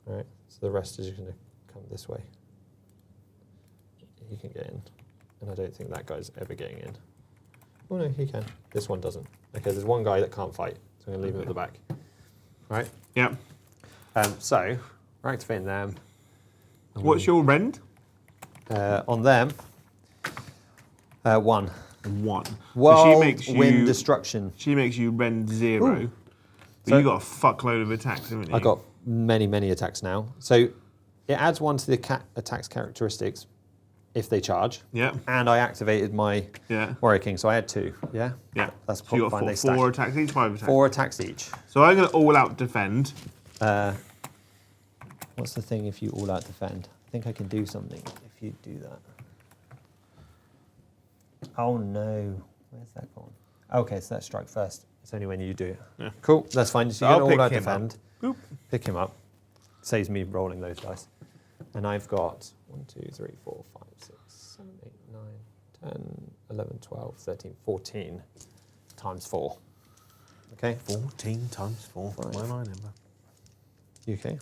All right. So the rest is going to come this way. He can get in, and I don't think that guy's ever getting in. Oh no, he can. This one doesn't. Okay, there's 1 guy that can't fight, so I'm going to leave him at the back. All right. Yeah. So we're activating them. What's your rend? On them, 1. 1. Wild wind destruction. She makes you rend 0. Ooh. But So- you got a fuckload of attacks, haven't you? I got many attacks now. So it adds 1 to the attacks characteristics if they charge. Yeah. And I activated my Yeah. Warrior King, so I had 2. Yeah. Yeah. That's So you probably got fine. They 4 stack. attacks each, 5 attacks. 4 attacks each. So I'm going to all out defend. What's the thing if you all out defend? I think I can do something if you do that. Oh no, where's that gone? Okay, so let's strike first. It's only when you do it. Yeah. Cool, that's fine. So I'll you're pick all out him up. defend. Boop. Pick him up. Saves me rolling those dice. And I've got 1, 2, 3, 4, 5, 6, 7, 8, 9, 10, 11, 12, 13, 14 times 4. Okay? 14 times 4. Five. My line number. You okay?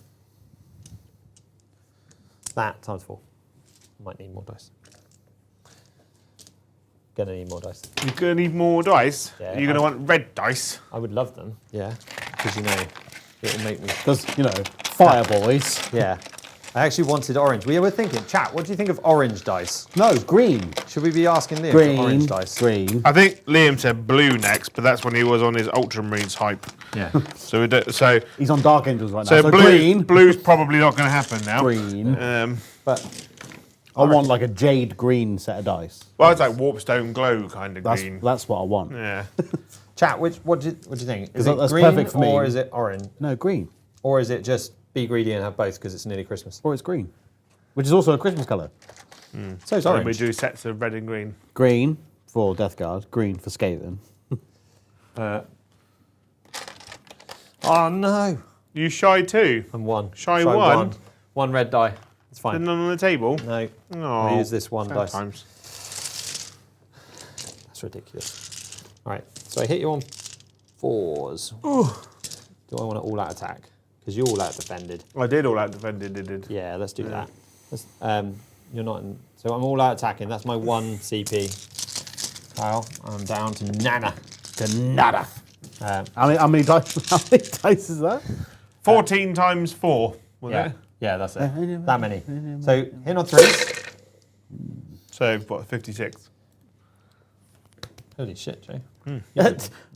That times 4. Might need more dice. Gonna need more dice. You're going to need more dice? Yeah, You're going to want red dice? I would love them. Yeah. Because, you know, it'll make me... Because, you know, fire boys. Yeah. I actually wanted orange. We were thinking, chat, what do you think of orange dice? No, green. Should we be asking Liam Green. for orange dice? Green. I think Liam said blue next, but that's when he was on his Ultramarines hype. Yeah. So He's on Dark Angels right now. so green. blue's probably not going to happen now. Green. But I want like a jade green set of dice. Well, it's like Warpstone Glow kind of green. That's what I want. Yeah. chat, what do you think? Is it that's green perfect for me. or is it orange? No, green. Or is it just be greedy and have both because it's nearly Christmas? Or it's green. Which is also a Christmas colour. So it's So we orange. do sets of red and green. Green for Death Guard. Green for Skaven. Oh no. You shy too? I'm one. Shy one? One red die. It's There's fine. none on the table? No. No. I'll use this one dice. Sometimes. That's ridiculous. All right. So I hit you on 4s. Do I want to all out attack? Because you're all out defended. I did all out defended, did. Yeah, let's do that. Let's, you're not in. So I'm all out attacking. That's my 1 CP. Kyle, I'm down to nana. To nada. Um, How many dice? How many dice is that? 14 times 4, was yeah. it? Yeah, that's it. That many. So hit on 3s. So, what, 56? Holy shit, Jay.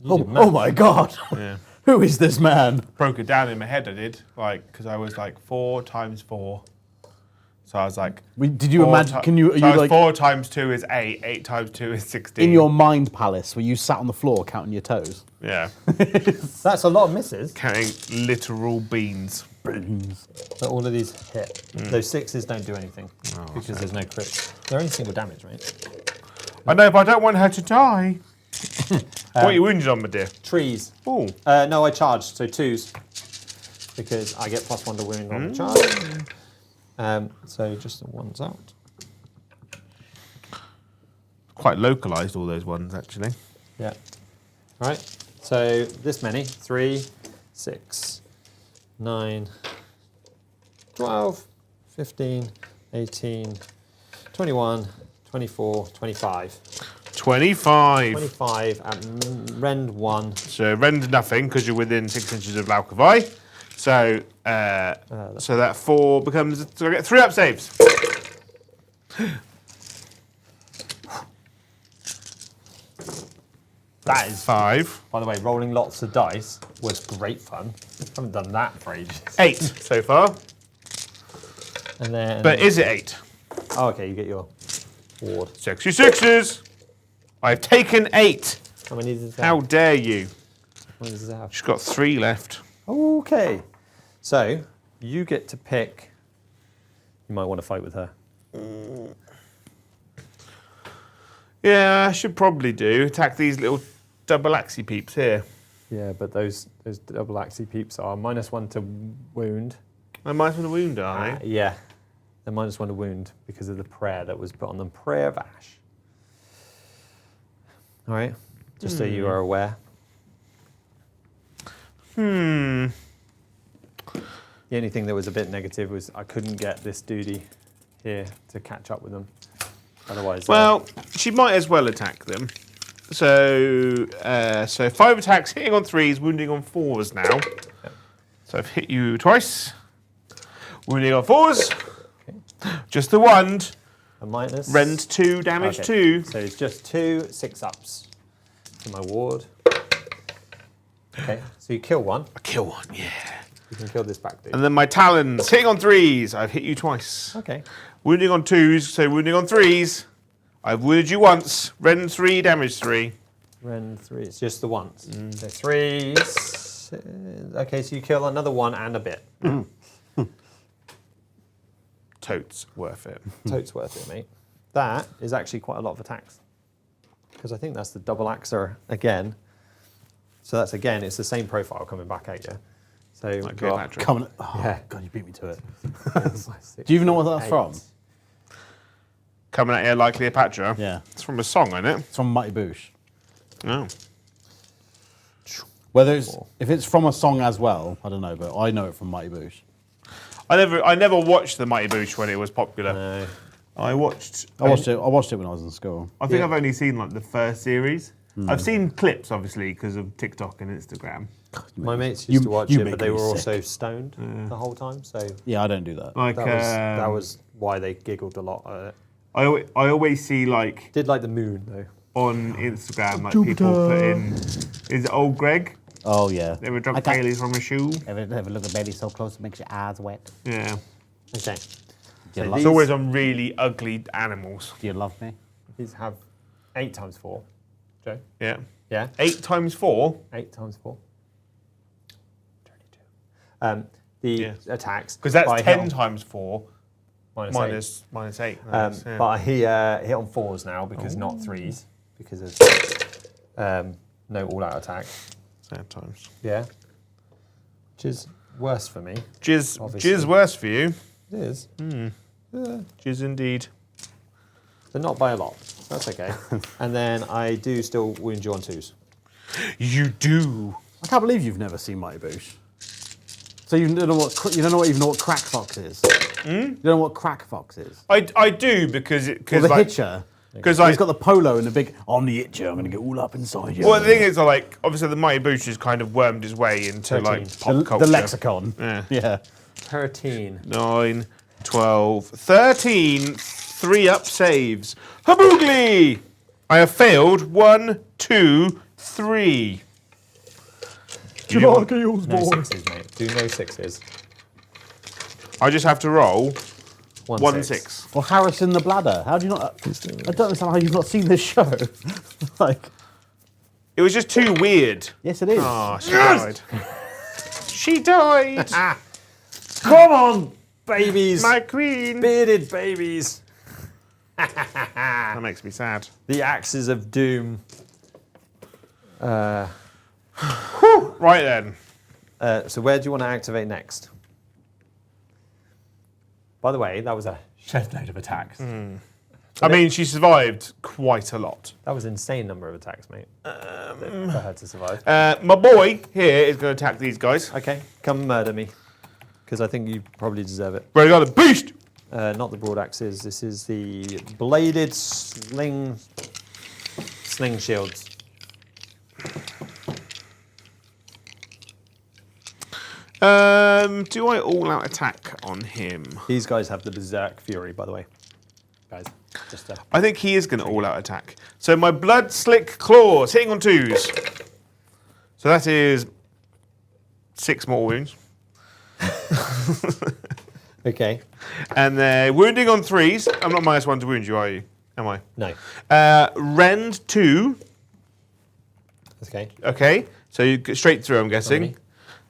Oh my God. Yeah. Who is this man? Broke it down in my head, I did. Because I was like 4 times 4. So I was like... Did you 4 imagine? Are you so like 4 times 2 is 8. 8 times 2 is 16. in your mind palace where you sat on the floor counting your toes? Yeah. That's a lot of misses. Counting literal beans. But all of these hit. Those 6s don't do anything because there's no crit. They're only single damage, right? I know, but I don't want her to die. What are you wounded on, my dear? Trees. Oh. No, I charged, so 2s. Because I get +1 to wound on the charge. So just the 1s out. Quite localised, all those ones, actually. Yeah. All right. So this many. 3, 6, 9, 12, 15, 18, 21, 24, 25. 25. 25 at rend 1. So rend nothing because you're within 6 inches of Laucavai. So so that 4 becomes... So I get 3 up saves. That is, 5. by the way, rolling lots of dice was great fun. Haven't done that for ages. 8 so far. And then... But is it 8? Oh, okay, you get your ward. 66s. I've taken 8. How many does it How have? dare you? How many does it have? She's got 3 left. Okay. So, you get to pick... You might want to fight with her. Yeah, I should probably do. Attack these little double axie peeps here. Yeah, but those double axie peeps are -1 to wound. I might have a wound, are they? Yeah. They're -1 to wound because of the prayer that was put on them. Prayer of Ash. All right? Just so you are aware. The only thing that was a bit negative was I couldn't get this duty here to catch up with them. Otherwise... Well, she might as well attack them. So, 5 attacks, hitting on 3s, wounding on 4s now. Yep. So I've hit you twice. Wounding on 4s. Okay. Just the wand. a minus. Rend 2, damage 2. So it's just 2 6-ups to my ward. Okay, so you kill one. I kill one, yeah. You can kill this back dude. And then my talons, hitting on 3s. I've hit you twice. Okay. Wounding on 2s, so wounding on 3s. I've wounded you once. Rend 3, damage 3. Rend 3, it's just the once. So 3s. Okay, so you kill another one and a bit. Totes worth it. Totes worth it, mate. That is actually quite a lot of attacks. because I think that's the double axer again. So that's again, it's the same profile coming back at you. So we've Okay, got Patrick. Coming. Oh, Yeah. God, you beat me to it. 6, Do you even know what that's 8. from? Coming at you like Cleopatra. Yeah. It's from a song, isn't it? It's from Mighty Boosh. Oh. Whether if it's from a song as well, I don't know, but I know it from Mighty Boosh. I never watched the Mighty Boosh when it was popular. No. I watched I watched it when I was in school. I think Yeah. I've only seen like the first series. I've seen clips, obviously, because of TikTok and Instagram. My mates used to watch it, make but they me were sick. also stoned the whole time. So Yeah, I don't do that. Like that was why they giggled a lot at it. I always see like Did like the moon though. on Instagram like people put in is it old Greg? Oh yeah. They were drunk I can't- Baileys from a shoe. Ever look at Bailey so close it makes your eyes wet? Yeah. Okay. Do you, So lo- It's always on really ugly animals. do you love me? These have 8 times 4. Joe? Yeah. Yeah? 8 times 4. 8 times 4. 22. The Yes. attacks. Because that's but I hit 10 on- times 4 minus minus 8. But I hit on 4s now because not 3s. Because of no all-out attack. Sad times. Yeah. Which is worse for me. Jizz Obviously. worse for you. It is. Jizz indeed. But not by a lot. That's okay. And then I do still wound you on 2s. You do. I can't believe you've never seen Mighty Boosh. So you don't know even know what crack fox is. You don't know what crack fox is. I do because Or the hitcher. because He's got the polo and the big. I'm the hitcher. I'm going to get all up inside you. well, the thing is, like, obviously, the Mighty Boosh has kind of wormed his way into 13. like pop the culture. lexicon. Yeah. Yeah. 13. 9, 12, 13. 3 up saves. Haboogly! I have failed 1, 2, 3. You know what? No 6s, mate. Do no 6s. I just have to roll 1 1 6. 6. Or Harrison the Bladder. How do you not? I don't understand how you've not seen this show. Like, It was just too weird. yes, it is. Oh, she died. She died. Come on, babies! My queen. Bearded babies! That makes me sad. The axes of doom. Right then. So where do you want to activate next? By the way, that was a shed load of attacks. I mean, she survived quite a lot. That was an insane number of attacks, mate. For her to survive. My boy here is going to attack these guys. Okay, come murder me. Because I think you probably deserve it. Ready, got a beast. Not the broad axes. This is the bladed sling shields. Do I all out attack on him? These guys have the berserk fury, by the way. Guys, just I think he is going to all out attack. So my blood slick claws hitting on 2s. So that is 6 more wounds. okay. And they're wounding on 3s. I'm not -1 to wound you, are you? Am I? No. Rend 2. Okay. Okay. So you get straight through, I'm guessing. me.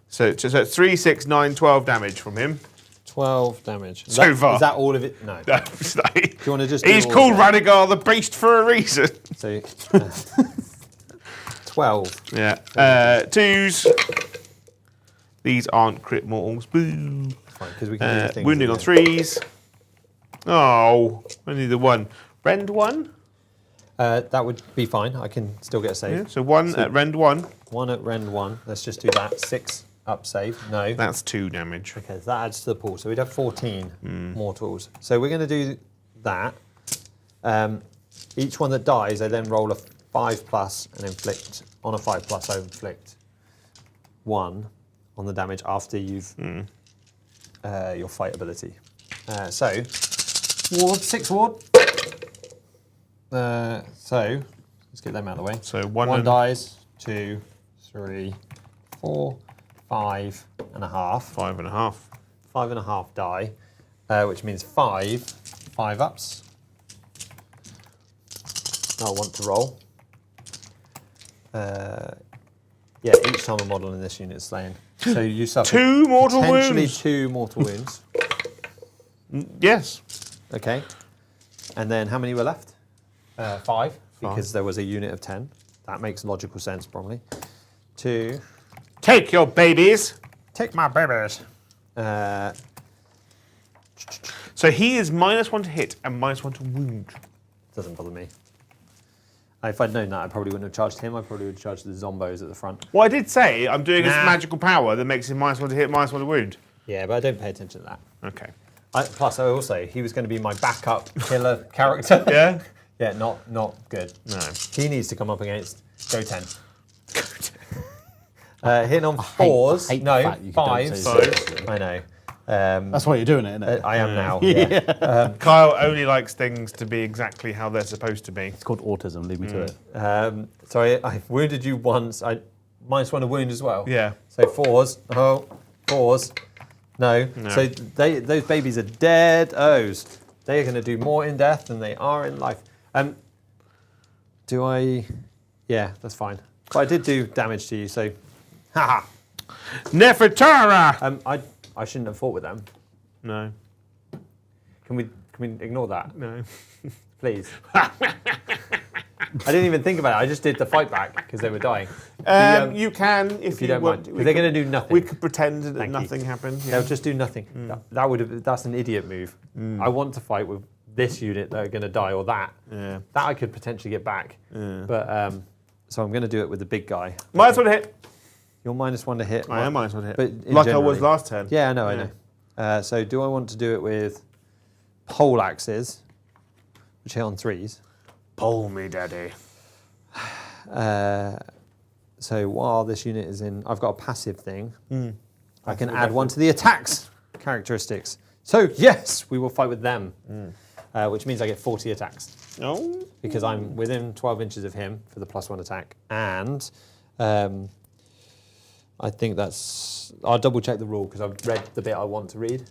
So it's 3, 6, 9, 12 damage from him. 12 damage. Is So that, far. Is that all of it? No. Do you want to just? do He's all called of it? Radigar the Beast for a reason. So, 12. Yeah. 2s. These aren't crit mortals. Boo. Fine, because we can do things. Wounding on 3s. Oh, only the 1. Rend 1. That would be fine. I can still get a save. Yeah, so 1 at Rend 1. 1 at Rend 1. Let's just do that. 6 up save. No. That's 2 damage. Okay, so that adds to the pool. So we'd have 14 mortals. So we're going to do that. Each one that dies, they then roll a 5+ and inflict, on a 5+, I inflict 1 on the damage after you've your fight ability. So, ward, 6 ward. So, let's get them out of the way. So 1 One and dies, 2, 3, 4, 5 and a half. 5.5. 5.5 die, which means 5 ups. I'll want to roll. Yeah, each time a model in this unit is slain. So you suffer 2 mortal potentially wounds. 2 mortal wounds. Yes. Okay. And then how many were left? 5. because there was a unit of 10. That makes logical sense, probably. 2. Take your babies. Take my babies. So he is -1 to hit and -1 to wound. Doesn't bother me. If I'd known that, I probably wouldn't have charged him. I probably would have charged the zombos at the front. Well, I did say I'm doing a Nah. magical power that makes him -1 to hit, -1 to wound. Yeah, but I don't pay attention to that. Okay. Plus, also, he was going to be my backup killer character. Yeah? Yeah, not good. No. He needs to come up against Go 10. Hitting on 4s. hate the No, fact you don't 5s. say Fives. I know. That's why you're doing it, isn't it? I am now. Yeah. Kyle only likes things to be exactly how they're supposed to be. It's called autism. Leave me to it. So I wounded you once. I -1 a wound as well. Yeah. So 4s. Oh, 4s. No. So those babies are dead. O's. They are going to do more in death than they are in life. Do I? Yeah, that's fine. But I did do damage to you, so. Haha. Nefertara! I shouldn't have fought with them. No. Can we ignore that, No. please? I didn't even think about it. I just did the fight back because they were dying. You can if you don't want. mind. 'Cause they're going to do nothing. We could pretend that Thank you. nothing happened. Yeah. They'll just do nothing. That would have. That's an idiot move. I want to fight with this unit that are going to die or that. Yeah. That I could potentially get back. But so I'm going to do it with the big guy. -1 to hit. You're -1 to hit. I am -1 to hit. But like I was generally. last turn. Yeah, I know, I know. So do I want to do it with pole axes, which hit on 3s? Pull me, daddy. So while this unit is in, I've got a passive thing. I can Passive add one to the attacks characteristics. So yes, we will fight with them, which means I get 40 attacks Oh. because I'm within 12 inches of him for the +1 attack. And I think that's, I'll double check the rule because I've read the bit I want to read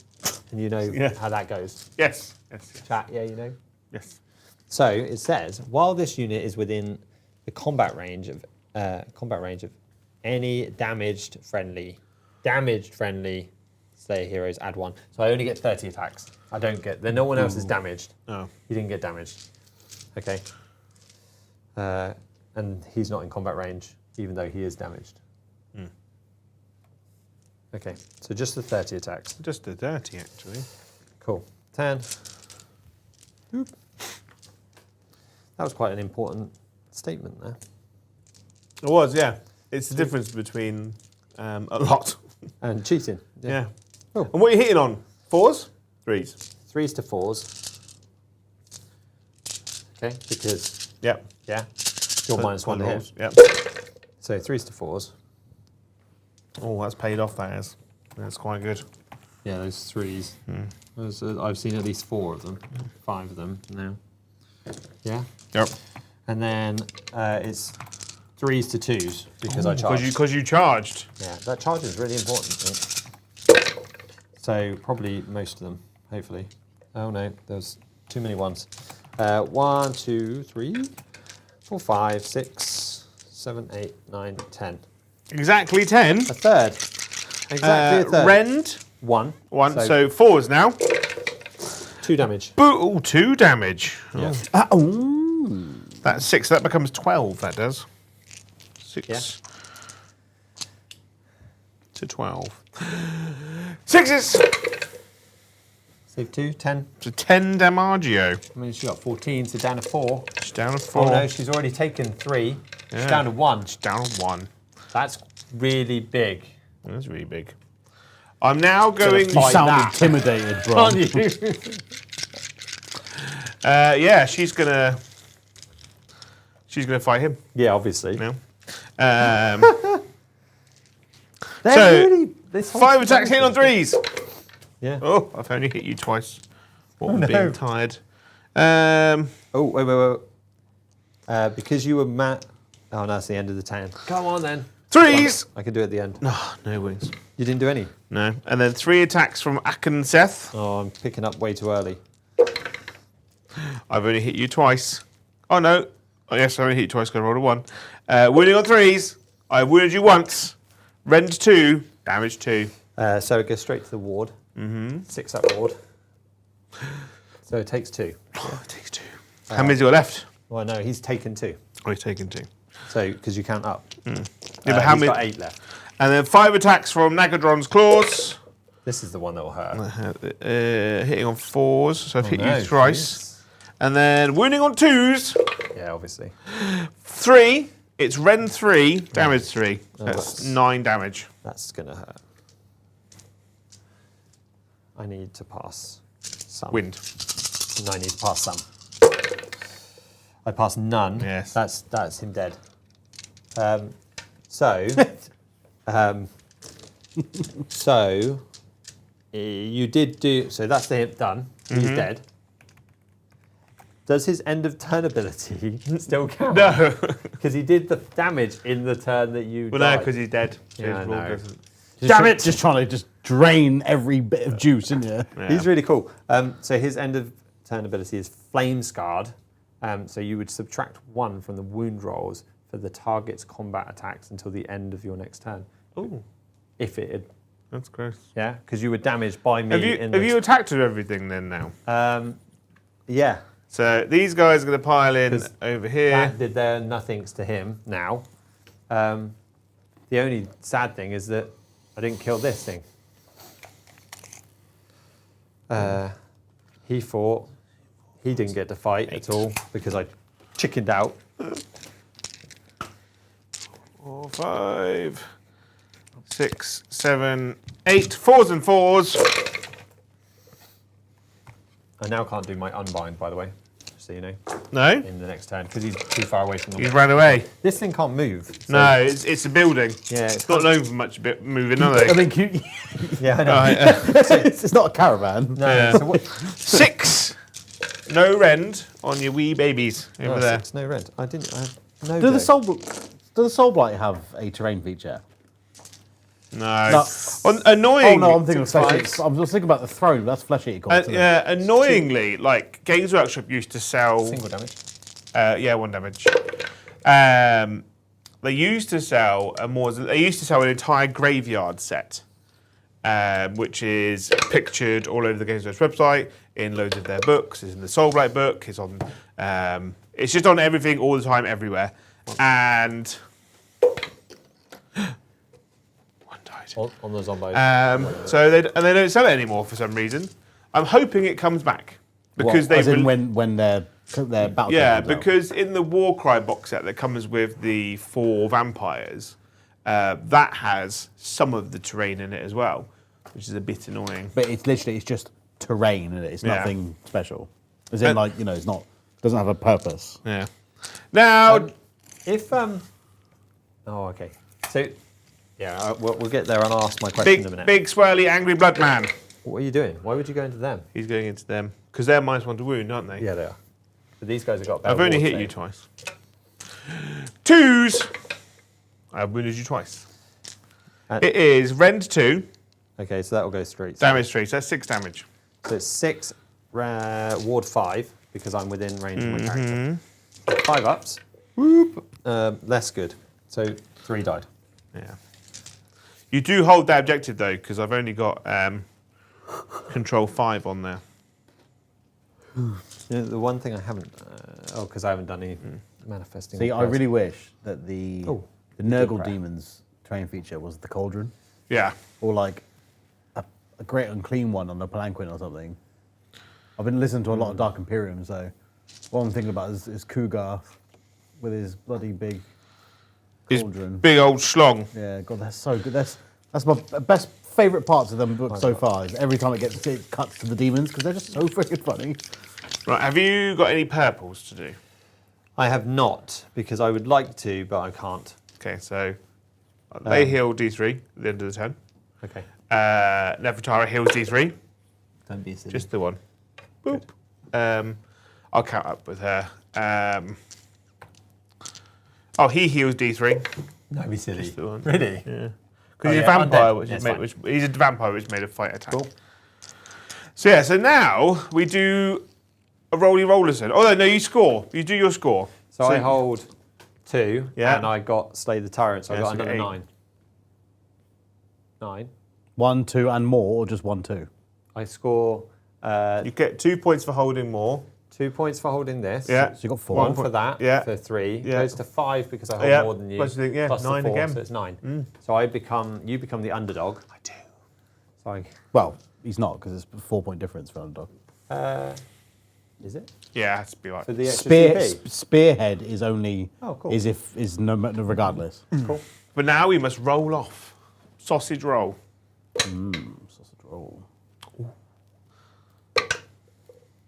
and you know how that goes. Yes. Yes. Yes. Chat, yeah, you know. Yes. So it says, while this unit is within the combat range of any damaged friendly Slayer heroes, add 1. So I only get 30 attacks. I don't get. Then no one else is damaged. Oh. You didn't get damaged. Okay. And he's not in combat range, even though he is damaged. Okay. So just the 30 attacks. Just the dirty, actually. Cool. 10. Oop. That was quite an important statement there. It was, yeah. It's the difference between a lot. And cheating. Yeah. Oh. And what are you hitting on? 4s? 3s? 3s to 4s. Okay, because, Yep. yeah, you're -1 to hit. Yep. So 3s to 4s. Oh, that's paid off, that is. That's quite good. Yeah, those 3s. I've seen at least 4 of them. 5 of them now. Yeah. Yep. And then it's 3s to 2s because I charged. Because you charged. Yeah, that charge is really important. So probably most of them, hopefully. Oh no, there's too many ones. 1, 2, 3, 4, 5, 6, 7, 8, 9, 10. Exactly 10. A third. Exactly a third. Rend. 1. 1. So 4s now. 2 damage. Ooh, 2 damage. Yeah. That's 6. That becomes 12, that does. 6 Yeah. to 12. 6s! Save 2, 10. So 10 damaggio. I mean, she got 14, so down to 4. She's down to 4. Oh no, she's already taken 3. Yeah. She's down to 1. She's down to 1. That's really big. That's really big. I'm now going... You Fight sound that. intimidated, bro. Can't you? yeah, she's gonna fight him. Yeah, obviously. No. They're this whole 5 attacks hitting on 3s. Yeah. Oh, I've only hit you twice. What Oh, with no. being tired. Oh, wait. Because you were Matt. Oh, no, that's the end of the turn. Come on then. 3s! I can do it at the end. No, no wings. You didn't do any? No. And then 3 attacks from Akenseth. Oh, I'm picking up way too early. I've only hit you twice. Oh, no. Oh, yes, I only hit you twice because I rolled a 1. Wounding on 3s. I wounded you once. Rend 2. Damage 2. So it goes straight to the ward. 6 up ward. So it takes 2. Oh, it takes 2. How many's you got left? Well, no, he's taken 2. Oh, he's taken 2. So, because you count up. Yeah, but how he's many? got 8 left. And then 5 attacks from Nagadron's claws. This is the one that will hurt. Hitting on 4s, so I've hit no, you thrice. And then wounding on 2s. Yeah, obviously. 3. It's Ren 3, damage 3. That's 9 damage. That's going to hurt. I need to pass some. Wind. And I need to pass some. I passed none. Yes. That's him dead. So you did do. So that's the hit done. He's dead. Does his end of turn ability still count? No. Because he did the damage in the turn that you Well, no, died. because he's dead. So Yeah, his roll no. doesn't- Damn it! Just trying to just drain every bit of juice, isn't you? Yeah. He's really cool. So his end of turn ability is Flame Scarred. So you would subtract 1 from the wound rolls for the target's combat attacks until the end of your next turn. Ooh, If it had, that's gross. yeah, because you were damaged by me. Have you attacked with everything then now? Yeah. So these guys are going to pile in 'Cause over here. That did their nothings to him now. The only sad thing is that I didn't kill this thing. He fought. He didn't get to fight at all because I chickened out. 4, 5, 6, 7, 8. 4s and 4s. I now can't do my unbind, by the way, just so you know, No, in the next turn because he's too far away from the he's ran away. This thing can't move. So No, it's a building. Yeah, It's not known for much bit moving, are they? I think you, Yeah, I know. Right, it's not a caravan. No, Yeah. so what? 6. No rend on your wee babies over Oh, there. 6, no rent. I didn't. I have no. Do the joke. Soulblight have a terrain feature? No. No. Annoying. Oh no, I'm thinking of flesh Six. eater. I'm just thinking about the throne. That's flesh eater. Costs, isn't it? Yeah, annoyingly, like Games Workshop used to sell. Single damage. Yeah, 1 damage. They used to sell They used to sell an entire graveyard set, which is pictured all over the Games Workshop website in loads of their books. It's in the Soulblight book. It's on. It's just on everything all the time, everywhere. And one died. On the zombie. So they don't sell it anymore for some reason. I'm hoping it comes back because As in they. when their battle. Yeah, comes out. because in the Warcry box set that comes with the 4 vampires, that has some of the terrain in it as well, which is a bit annoying. But it's just terrain, and it's Yeah. nothing special. As in, it's not doesn't have a purpose. Yeah. Now, If Oh, okay. So, yeah, we'll get there and I'll ask my question in a minute. big swirly angry blood man. What are you doing? Why would you go into them? He's going into them because they're -1 to wound, aren't they? Yeah, they are. But these guys have got. Better I've only ward hit save. you twice. 2s. I've wounded you twice. And- It is rend 2, Okay, so that will go straight. damage 3, so that's 6 damage. So it's 6, ward 5 because I'm within range of my Mm-hmm. character. 5 ups. Whoop. Less good. So 3 died. Yeah. You do hold that objective though, because I've only got control 5 on there. You know, the one thing I haven't. Because I haven't done any manifesting. See, or I really wish that the Oh, Nurgle crap. Demons terrain feature was the cauldron, Yeah. or like a great unclean one on the palanquin or something. I've been listening to a lot of Dark Imperium, so what I'm thinking about is Cougar with his bloody big His cauldron. big old schlong. Yeah, God, that's so good. That's my best favourite parts of them books so far. Is every time it cuts to the demons because they're just so freaking funny. Right, have you got any purples to do? I have not because I would like to, but I can't. Okay, so they heal D3 at the end of the turn. Okay. Nefertara heals D3, Don't be silly. just the one. Boop. I'll count up with her. He heals D3. Don't be silly. Just the one. Really? Yeah. Oh, Because he's a yeah, vampire, undead. which Yeah, is it's made, fine. he's a vampire which made a fight attack. Cool. So yeah, so now we do a rollers then. Oh no, you score. You do your score. So I hold 2, Yeah. and I got Slay the Tyrant, so I Yeah, got so you another get 9. 9. 1, 2, and more, or just 1, 2? I score. You get 2 points for holding more. 2 points for holding this. Yeah. So you got 4. One for that. Yeah. For 3. Yeah. Goes to 5 because I hold Yeah. more than you. Plus you think, yeah, plus 9 the 4, again. so it's 9. So you become the underdog. I do. So Well, he's not because it's a 4-point difference for underdog. is it? Yeah, it has to be like. For the extra CP? Spearhead is only cool. is no regardless. Cool. But now we must roll off. Sausage roll. Sausage roll.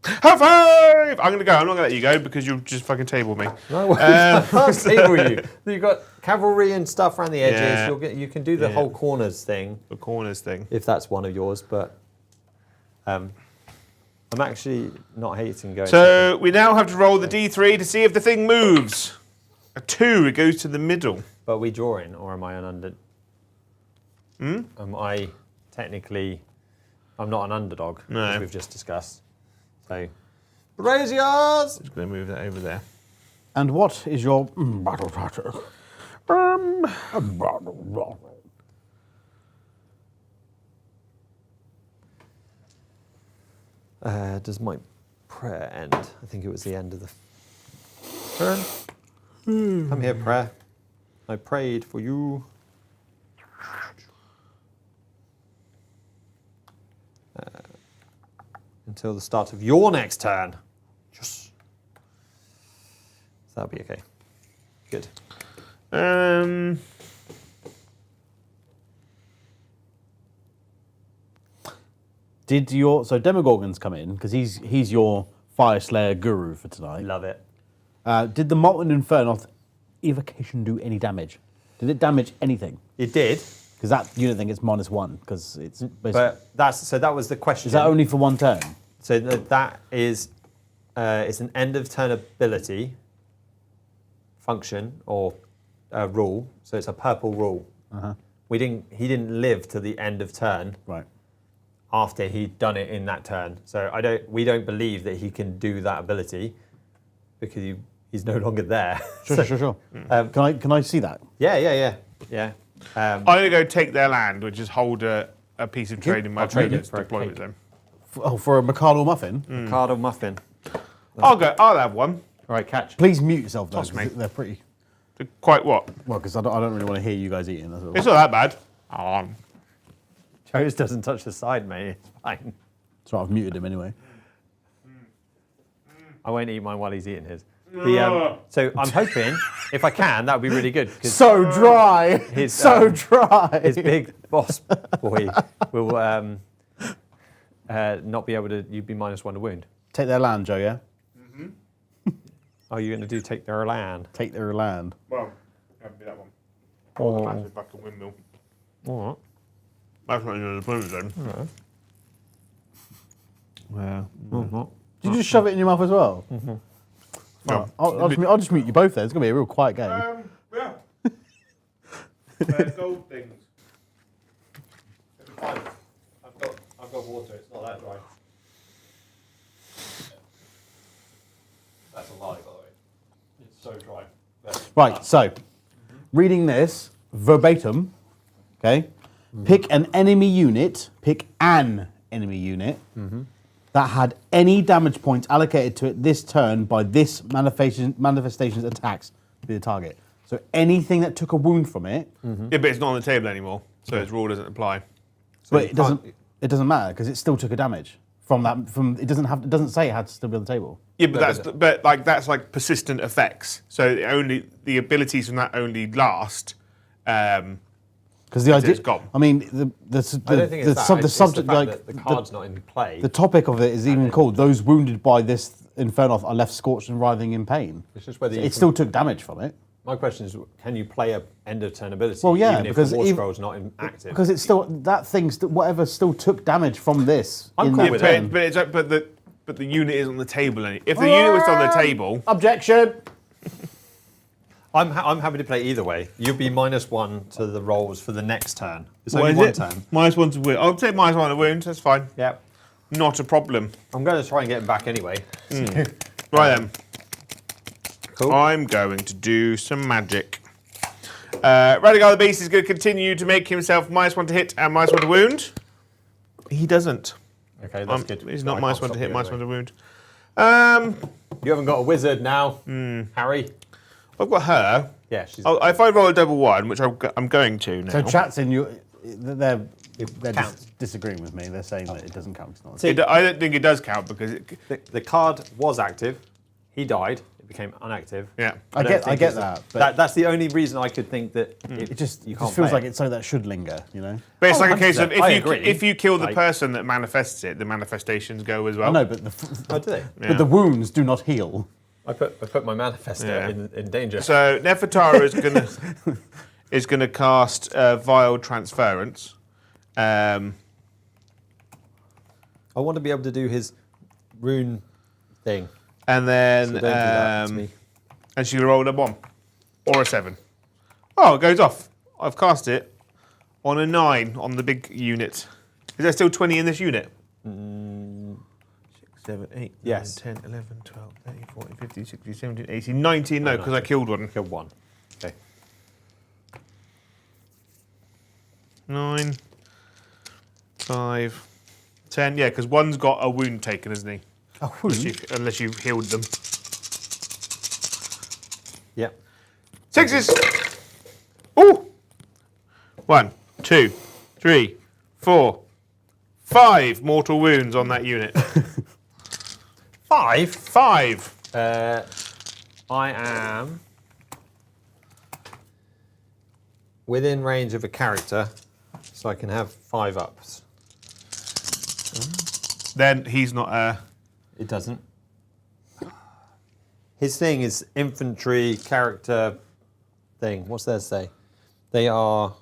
High five! I'm going to go. I'm not going to let you go because you'll just fucking table me. No, I can't table you. You've got cavalry and stuff around the edges. Yeah. You can do the whole corners thing. The corners thing. If that's one of yours, but I'm actually not hating going. So we now have to roll the D3 to see if the thing moves. A 2, it goes to the middle. But are we drawing, or am I an under? Am I technically? I'm not an underdog, No. as we've just discussed. So, raise yours. Just going to move that over there. And what is your battle tactic? Does my prayer end? I think it was the end of the turn. Come here, prayer. I prayed for you. Until the start of your next turn. Yes. So that'll be okay. Good. Did your Demogorgon's come in because he's your Fyreslayer guru for tonight? Love it. Did the Molten Inferno evocation do any damage? Did it damage anything? It did, Because that unit thing is -1 because it's basically. but that was the question. Is that only for 1 turn? So that is, it's an end of turn ability function or rule. So it's a purple rule. He didn't live to the end of turn Right. after he'd done it in that turn. So we don't believe that he can do that ability because he's no longer there. Sure. Can I see that? Yeah. I'm going to go take their land, which is hold a piece of trade in my I'll trade opponent's it for a deploy with cake. them. For a Macardal muffin? Card or muffin. I'll have one. All right, catch. Please mute yourself, though. Toss me. 'Cause they're pretty. Quite what? Well, because I don't really want to hear you guys eating. That's all. It's not that bad. Oh, Joe's doesn't touch the side, mate. It's fine. So I've muted him anyway. I won't eat mine while he's eating his. So I'm hoping, if I can, that would be really good. 'Cause So dry. His, So dry. his big boss boy will not be able to. You'd be -1 to wound. Take their land, Joe. Yeah. Oh, you're going to do take their land. Take their land. well, that'd be that one. Oh. Massive fucking windmill. All right. That's not in the opponent then. Well, Did you just shove it in your mouth as well? Well, I'll just mute you both there. It's going to be a real quiet game. Yeah. Gold things. I've got water. It's not that dry. That's a lie, by the way. It's so dry. Right, so reading this verbatim, okay? Pick an enemy unit that had any damage points allocated to it this turn by this manifestation's attacks to be the target. So anything that took a wound from it, Yeah, but it's not on the table anymore, so its rule doesn't apply. but it doesn't matter because it still took a damage from that. It doesn't say it had to still be on the table. Yeah, but that's like persistent effects. So the abilities from that only last. Because the idea, it's gone. I mean, I don't think it's that. It's subject, the fact like that the card's not in play. the topic of it is even called "Those wounded by this Inferno are left scorched and writhing in pain." It's just whether So you it can- still took damage from it. My question is, can you play a end of turn ability? Well, yeah, even if because the war if- scroll's not active. Because it's still that thing, whatever, still took damage from this. I'm in cool that with turn. it. But the unit is on the table. If the unit was on the table, Objection. I'm happy to play either way. You'll be -1 to the rolls for the next turn. It's what only is one it? turn. -1 to wound. I'll take -1 to wound. That's fine. Yep. Not a problem. I'm going to try and get him back anyway. Right then. Cool. I'm going to do some magic. Radigar the Beast is going to continue to make himself -1 to hit and -1 to wound. He doesn't. Okay, that's good. He's not I can't -1 to stop hit, you -1 anyway. to wound. You haven't got a wizard now, Harry. I've got her. Yeah, she's. If I roll a double 1, which I'm going to now. So chat's in you. They're counts. disagreeing with me. They're saying that it doesn't count. It's not. See, I don't think it does count because the card was active. He died. It became inactive. yeah. I don't get think that, it's but that's the only reason I could think that it just you can't feels play like it's something that should linger. You know. But it's Oh, like a case of 100%. I agree. if you kill the Like- person that manifests it, the manifestations go as well. I know, but Oh, do they? Yeah. but the wounds do not heal. I put my manifestor Yeah. in danger. So Nefertara is gonna cast Vile Transference. I want to be able to do his rune thing. And then So don't do that to me. and she rolled a 1 or a 7. Oh, it goes off. I've cast it on a 9 on the big unit. Is there still 20 in this unit? 6, 7, 8, 9, Yes. 10, 11, 12, 13, 14, 15, 16, 17, 18, 19. No, because I killed one. Killed one. Okay. 9, 5, 10. Yeah, because one's got a wound taken, isn't he? Oh, Unless you healed them. Yep. 6s. Ooh. 1, 2, 3, 4, 5 mortal wounds on that unit. 5. 5. I am within range of a character, so I can have 5 ups. Then he's not a. It doesn't. His thing is infantry character thing. What's theirs say? They are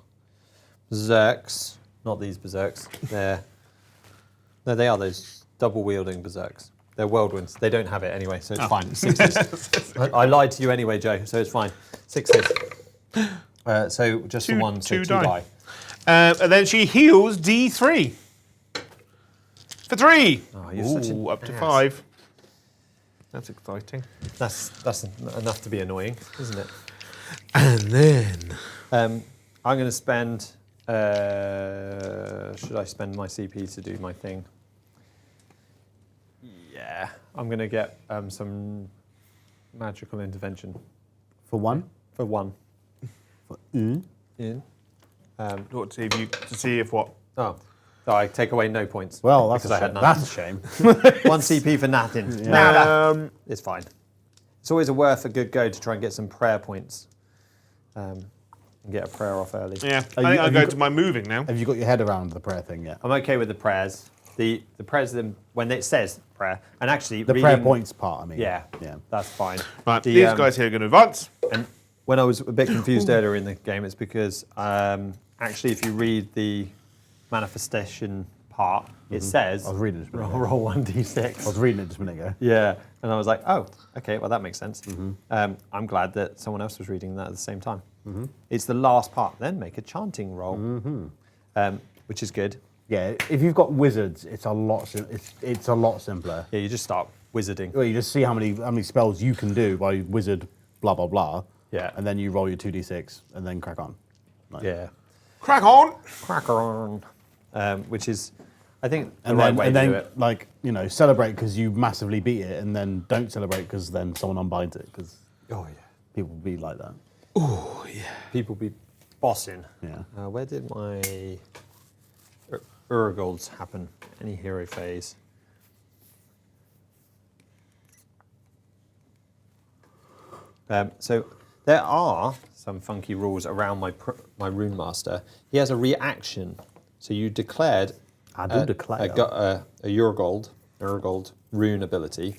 berserks, not these berserks. No, they are those double wielding berserks. They're whirlwinds. They don't have it anyway, so it's fine. 6s. I lied to you anyway, Joe, so it's fine. 6s. So just the one, so 2 die. And then she heals D3 for 3. Oh, you're such an up to ass. 5. That's exciting. That's enough to be annoying, isn't it? And then I'm going to spend. Should I spend my CP to do my thing? Yeah, I'm going to get some magical intervention For one. for 1. In. to see if what? Oh, so I take away no points. Well, that's because a I had shame. none. That's a shame. 1 CP for nothing. Yeah. Nada. It's fine. It's always worth a good go to try and get some prayer points. And get a prayer off early. Yeah, Are I you- think I'll have go you to my moving now. Have you got your head around the prayer thing yet? I'm okay with the prayers. The prayers, when it says prayer, and actually The prayer points part, I mean. Yeah, Yeah. that's fine. Right, The, these guys here are going to advance. And when I was a bit confused earlier in the game, it's because actually, if you read the manifestation part, it says I was reading it just a minute ago. roll I 1d6. was reading it just a minute ago. Yeah, and I was like, oh, okay, well that makes sense. I'm glad that someone else was reading that at the same time. It's the last part. Then make a chanting roll, which is good. Yeah, if you've got wizards, it's a lot. It's a lot simpler. Yeah, you just start wizarding. Well, you just see how many spells you can do by wizard, blah blah blah. Yeah. And then you roll your 2d6 and then crack on. Yeah, Crack on. cracker on, which is, I think, the And right then way and to then do it. like celebrate because you massively beat it, and then don't celebrate because then someone unbinds it because Oh yeah, people will be like that. Oh yeah. people be bossing. Yeah. Where did my Urgolds happen? Any hero phase? So there are some funky rules around my Rune Master. He has a reaction. So you declared I do declare. a Urgold rune ability.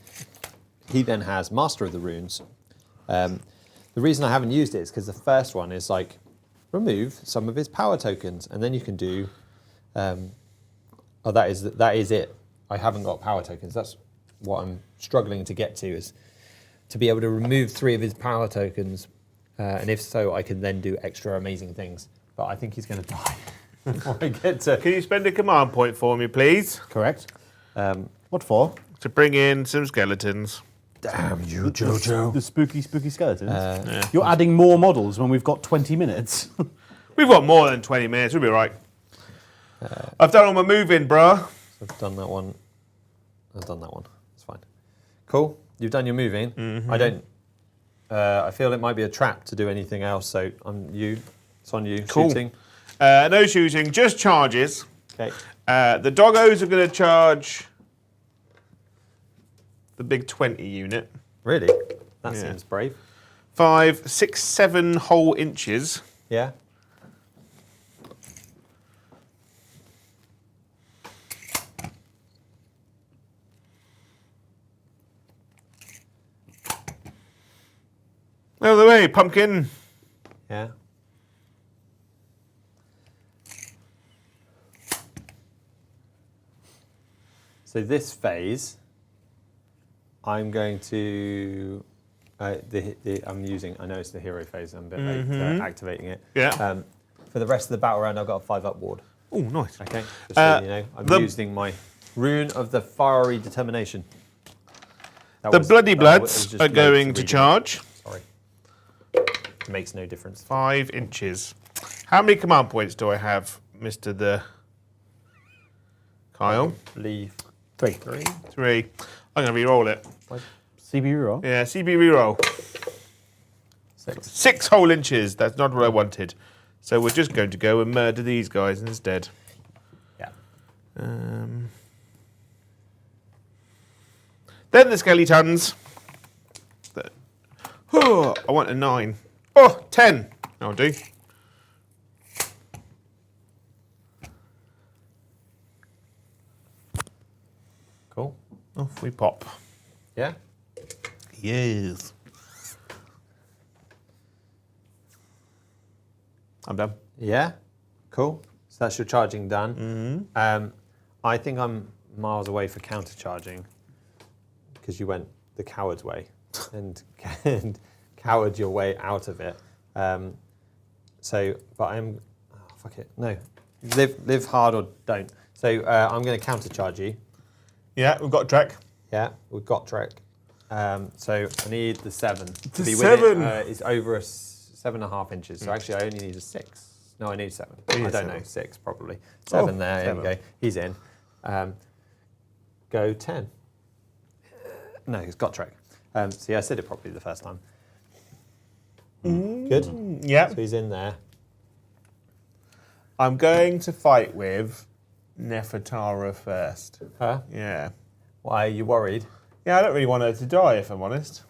He then has Master of the Runes. The reason I haven't used it is because the first one is like remove some of his power tokens, and then you can do. That is it. I haven't got power tokens. That's what I'm struggling to get to, is to be able to remove 3 of his power tokens, and if so, I can then do extra amazing things. But I think he's going to die before I get to. Can you spend a command point for me, please, Correct. What for? to bring in some skeletons? Damn you, Jojo. The spooky skeletons. You're adding more models when we've got 20 minutes. We've got more than 20 minutes. We'll be right. I've done all my moving, bruh. I've done that one. It's fine. Cool. You've done your moving. I don't. I feel it might be a trap to do anything else. So it's on you. Cool. Shooting. No shooting, just charges. Okay. The doggos are going to charge the big 20 unit. Really? That seems brave. 5, 6, 7 whole inches. Yeah. Out of the way, pumpkin. Yeah. So this phase, I'm going to. I'm using. I know it's the hero phase. I'm a bit late activating it. Yeah. For the rest of the battle round, I've got a 5-up ward. Oh, nice. Okay. Just so you know, I'm using my rune of the fiery determination. The bloody bloods are going to charge. Sorry. It makes no difference. 5 inches. How many command points do I have, Mr. The Kyle? Leave 3. 3. I'm going to re-roll it. CB roll. Yeah, CB re-roll. 6 whole inches. That's not what I wanted. So we're just going to go and murder these guys instead. Yeah. Then the skeletons. Oh, I want a 9. Oh, 10. I'll do. Cool. Off we pop. Yeah. Yes. I'm done. Yeah. Cool. So that's your charging done. I think I'm miles away for counter charging because you went the coward's way and cowered your way out of it. But I'm. Oh, fuck it. No. Live hard or don't. So I'm going to counter charge you. Yeah, we've got a track. Yeah, we've got Trek. So I need the 7 to be 7. with it. It's over 7.5 inches. So actually, I only need a 6. No, I need 7. I don't know, 6 probably. 7 there. 7. There we go. He's in. Go 10. No, he's got Trek. See, I said it properly the first time. Good. Yeah. So he's in there. I'm going to fight with Nefertara first. Huh? Yeah. Why are you worried? Yeah, I don't really want her to die, if I'm honest.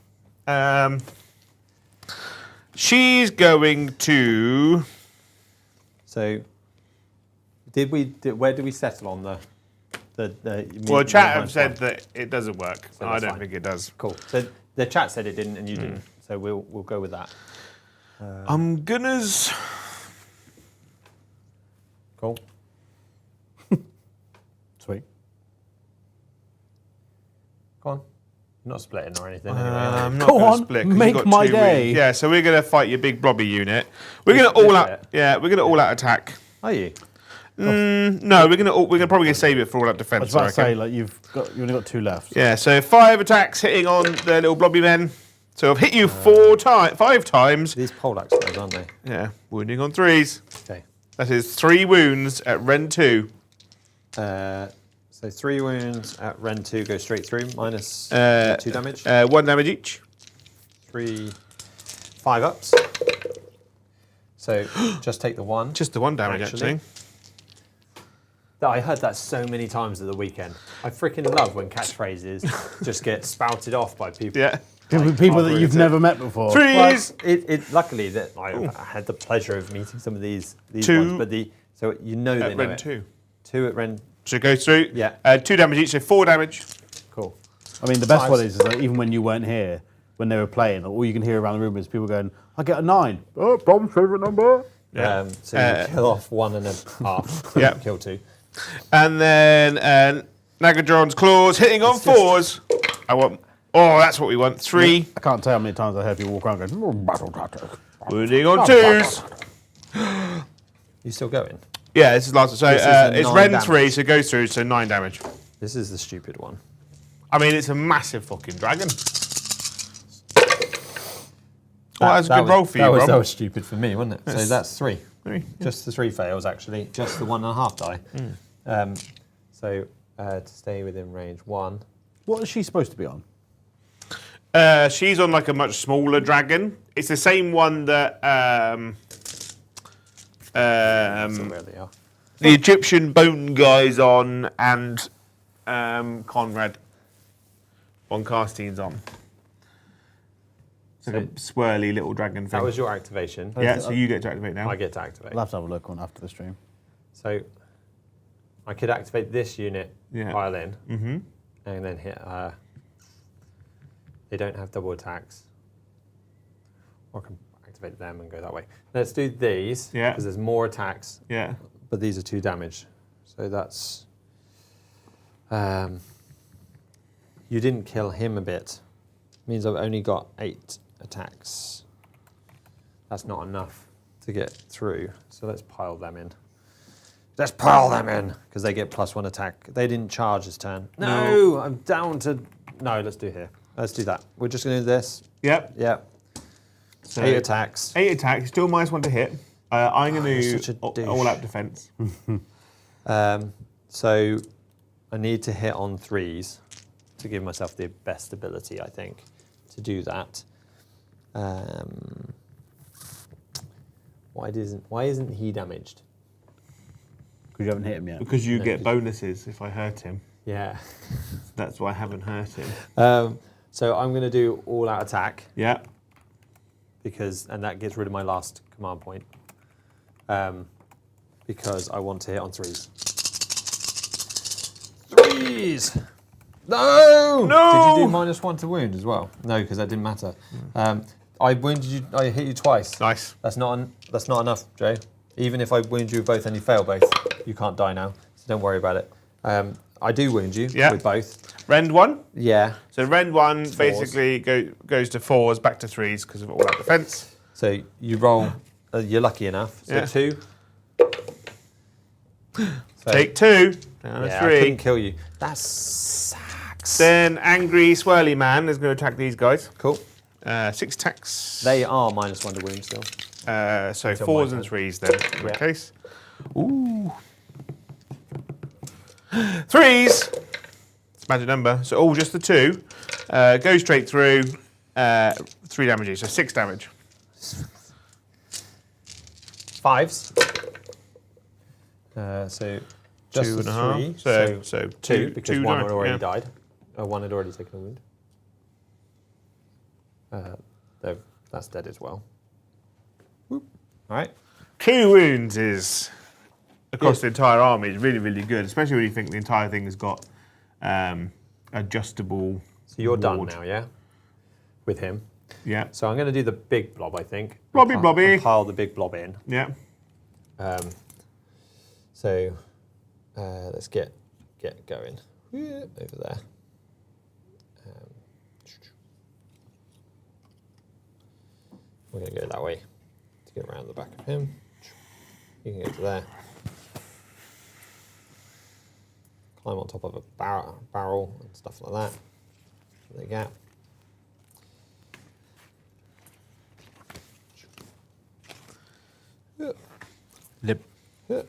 She's going to... So, where did we settle on the Well, chat have said that it doesn't work. So I that's don't fine. think it does. Cool. So the chat said it didn't, and you didn't. So we'll go with that. I'm gonna... Cool. Sweet. Go on. You're not splitting or anything. I'm not Go gonna on, split 'cause make you've got my 2 day. wins. Yeah, so we're gonna fight your big blobby unit. We're gonna This all out. bit? Yeah, we're gonna all out attack. Are you? No, we're gonna probably save it for all out I defense. was about to say, reckon. like you only got 2 left. Yeah, so 5 attacks hitting on the little blobby men. So I've hit you 5 times. These poleaxe guys, aren't they? Yeah, wounding on 3s. Okay. That is 3 wounds at Ren 2. So 3 wounds at Ren 2 go straight through, minus 2 damage. 1 damage each. 3 5-ups. So just take the 1. Just the 1 damage, actually. I heard that so many times at the weekend. I freaking love when catchphrases just get spouted off by people. Yeah. People that you've never met before. 3s. Well, luckily that I had the pleasure of meeting some of these 2 ones, but so you know they at know Ren it. 2. 2 at Ren. So it goes through. Yeah. 2 damage each, so 4 damage. Cool. I mean, the best 5s. one is that even when you weren't here, when they were playing, all you can hear around the room is people going, "I get a 9." Oh, Dom's favourite number. Yeah. So you kill off 1.5. Yeah. Kill 2. And then Nagadron's claws hitting on 4s. I want. Oh, that's what we want. 3. I can't tell how many times I heard people walk around going, "Oh, battle tactic." Wounding on 2s. You still going? Yeah, this is last. So This is a it's 9 Ren damage. 3, so it goes through, so 9 damage. This is the stupid one. I mean, it's a massive fucking dragon. Well, that's a good roll for you, Rob. That was stupid for me, wasn't it? So that's 3. 3. Just the 3 fails, actually. Just the 1.5 die. So to stay within range, 1. What is she supposed to be on? She's on like a much smaller dragon. It's the same one that Where they are. the Egyptian bone guy's on, and Conrad von Karstein's on. It's like a swirly little dragon thing. That was your activation. Yeah, so you get to activate now. I get to activate. I'll have to have a look on after the stream. So I could activate this unit, Yeah. pile in, Mm-hmm. and then hit her. They don't have double attacks. Or I can activate them and go that way. Let's do these, Yeah. because there's more attacks, Yeah. but these are 2 damage. So that's... you didn't kill him a bit. Means I've only got 8 attacks. That's not enough to get through. So let's pile them in. Let's pile them in, because they get +1 attack. They didn't charge this turn. No, I'm down to... No, let's do here. Let's do that. We're just going to do this. Yep. Yep. So 8 attacks. 8 attacks, still -1 to hit. I'm going you're to such a douche. all-out defense. So I need to hit on 3s to give myself the best ability, I think, to do that. Why isn't he damaged? Because you haven't hit him yet. Because you No, get 'cause- bonuses if I hurt him. Yeah. That's why I haven't hurt him. So I'm going to do all-out attack, Yeah. and that gets rid of my last command point, because I want to hit on 3s. 3s! No! No! Did you do -1 to wound as well? No, because that didn't matter. I wounded you. I hit you twice. Nice. That's not enough, Joe. Even if I wound you both and you fail both, you can't die now. So don't worry about it. I do wound you with both. Rend 1. Yeah. So Rend 1 4s. basically goes to 4s, back to 3s because of all-out defense. So you roll. You're lucky enough. So Yeah. 2. So, Take 2. Down to yeah, I 3. couldn't kill you. That sucks. Then Angry Swirly Man is going to attack these guys. Cool. 6 attacks. They are -1 to wound still. So Until 4s my and turn. 3s then, in Yeah. that case. Ooh. 3s. It's a magic number. So all just the 2. Go straight through. 3 damages, so 6 damage. 5s. So just 2 the and a half. 3. So 2 because 2 one had already yeah. died. 1 had already taken a wound. That's dead as well. Whoop. All right. 2 wounds is across Good. the entire army is really, really good, especially when you think the entire thing has got adjustable. So you're done ward. now, yeah? With him. Yeah. So I'm going to do the big blob, I think. Blobby, And blobby. and pile the big blob in. Yeah. So let's get going. Yeah, over there. We're going to go that way to get around the back of him. You can go to there. Climb on top of a barrel and stuff like that. There you go. Lip. I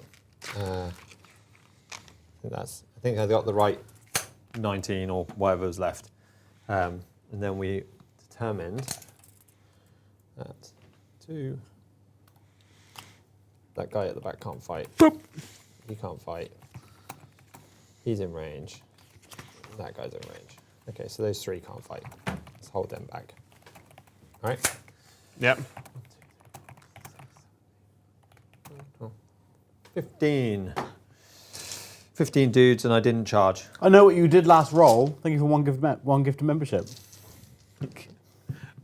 think I got the right 19 or whatever was left. And then we determined that that guy at the back can't fight. Boop. He can't fight. He's in range. That guy's in range. Okay, so those 3 can't fight. Let's hold them back. All right. Yep. 15. 15 dudes, and I didn't charge. I know what you did last roll. Thank you for one gift of membership.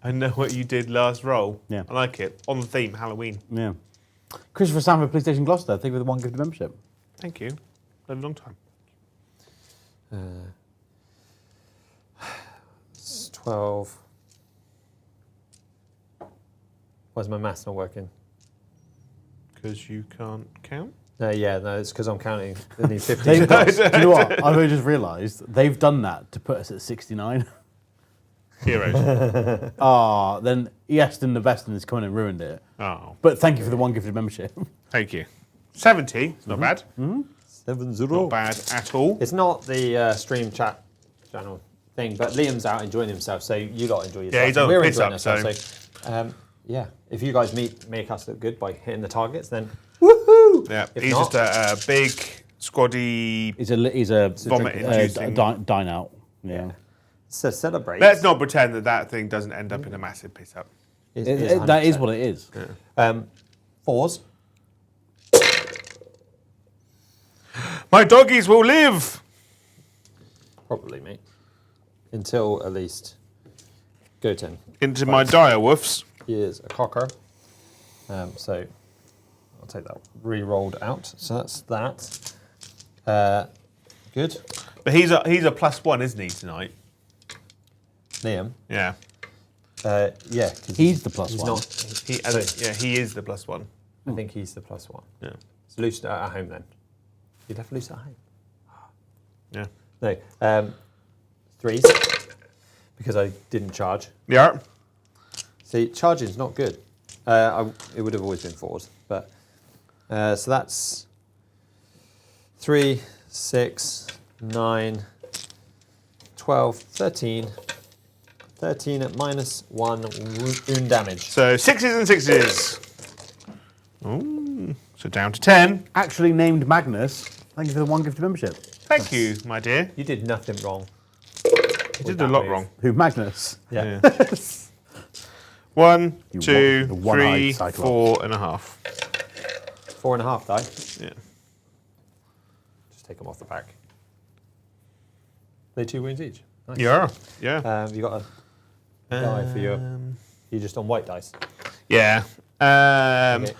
I know what you did last roll. Yeah. I like it. On the theme, Halloween. Yeah. Christopher Sanford, PlayStation Gloucester. Thank you for the one gift of membership. Thank you. Been a long time. It's 12. Why's my maths not working? Because you can't count? No, it's because I'm counting. I need 15 They've done, dots. do you know what? I've only just realised they've done that to put us at 69. Heroes. Then Easton the Veston has come in and ruined it. Oh, But thank you for the one gift of membership. thank you. 70. It's not bad. 7-0. Not bad at all. It's not the stream chat channel thing. But Liam's out enjoying himself, so you lot enjoy yourself. Yeah, he's on We're piss enjoying up, ourselves. So, yeah, if you guys make us look good by hitting the targets, then woohoo! Yeah, If he's not, just a big, squaddy. He's a Vomit-inducing. dine out. Yeah. so celebrate. Let's not pretend that thing doesn't end up in a massive piss up. That is what it is. Fours. My doggies will live. Probably, mate. Until at least Goten. Into my dire woofs. He is a cocker. So I'll take that re-rolled out. So that's that. Good. But he's a +1, isn't he, tonight? Liam. Yeah. Yeah. He's the plus he's one. Not, He is the +1. I think he's the +1. Yeah. It's loose at home then. You'd have loose at home. Yeah. No. Threes. Because I didn't charge. Yeah. See, charging's not good. It would have always been fours. But so that's 3, 6, 9, 12, 13. 13 at -1 wound damage. So 6s and 6s. Ooh. So down to 10. Actually named Magnus. Thank you for the 1 gift of membership. Thank you, my dear. You did nothing wrong. You did a lot wrong. Who, Magnus? Yeah. 1, You 2, the one-eyed 3, cyclops. 4.5. 4.5 die. Yeah. Just take them off the back. They 2 wounds each. Nice. Yeah. Yeah. You got a die for your. You're just on white dice. Yeah. Okay.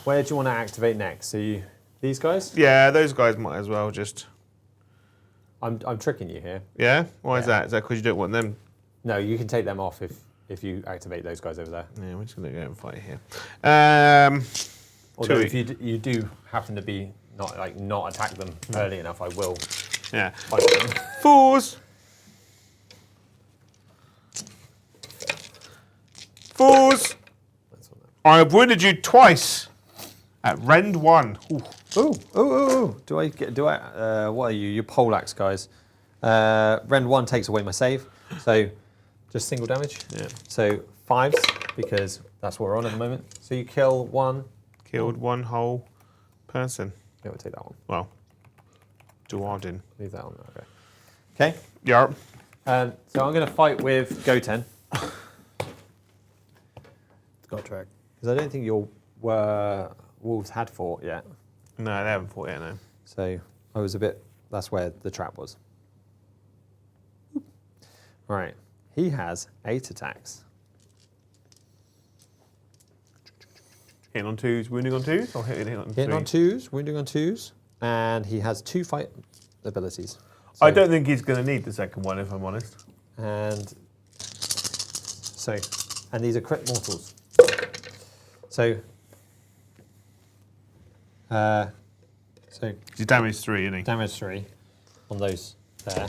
Where do you want to activate next? So these guys? Yeah, those guys might as well just. I'm tricking you here. Yeah? Why is Yeah. that? Is that because you don't want them? No, you can take them off if you activate those guys over there. Yeah, we're just going to go and fight here. Although Tui. if you do happen to be not attack them early enough, I will Yeah. fight them. 4s. 4s. That's what I've wounded you twice at Rend 1. Ooh. Ooh. Do I, what are you? You're poleaxe guys. Rend 1 takes away my save. So just single damage. Yeah. So 5s, because that's what we're on at the moment. So you kill 1. Killed one whole person. Yeah, we'll take that one. Well, Duardin. Leave that on there. Okay. Yeah. So I'm going to fight with Goten. Got track. Because I don't think your wolves had fought yet. No, they haven't fought yet, no. So I was that's where the trap was. Right. He has 8 attacks. Hitting on 2s, wounding on 2s, or hitting on 3s? Hitting on 2s, wounding on 2s, and he has 2 fight abilities. So, I don't think he's going to need the second one, if I'm honest. And these are crit mortals. So He's damaged 3, isn't he? damage 3 on those there.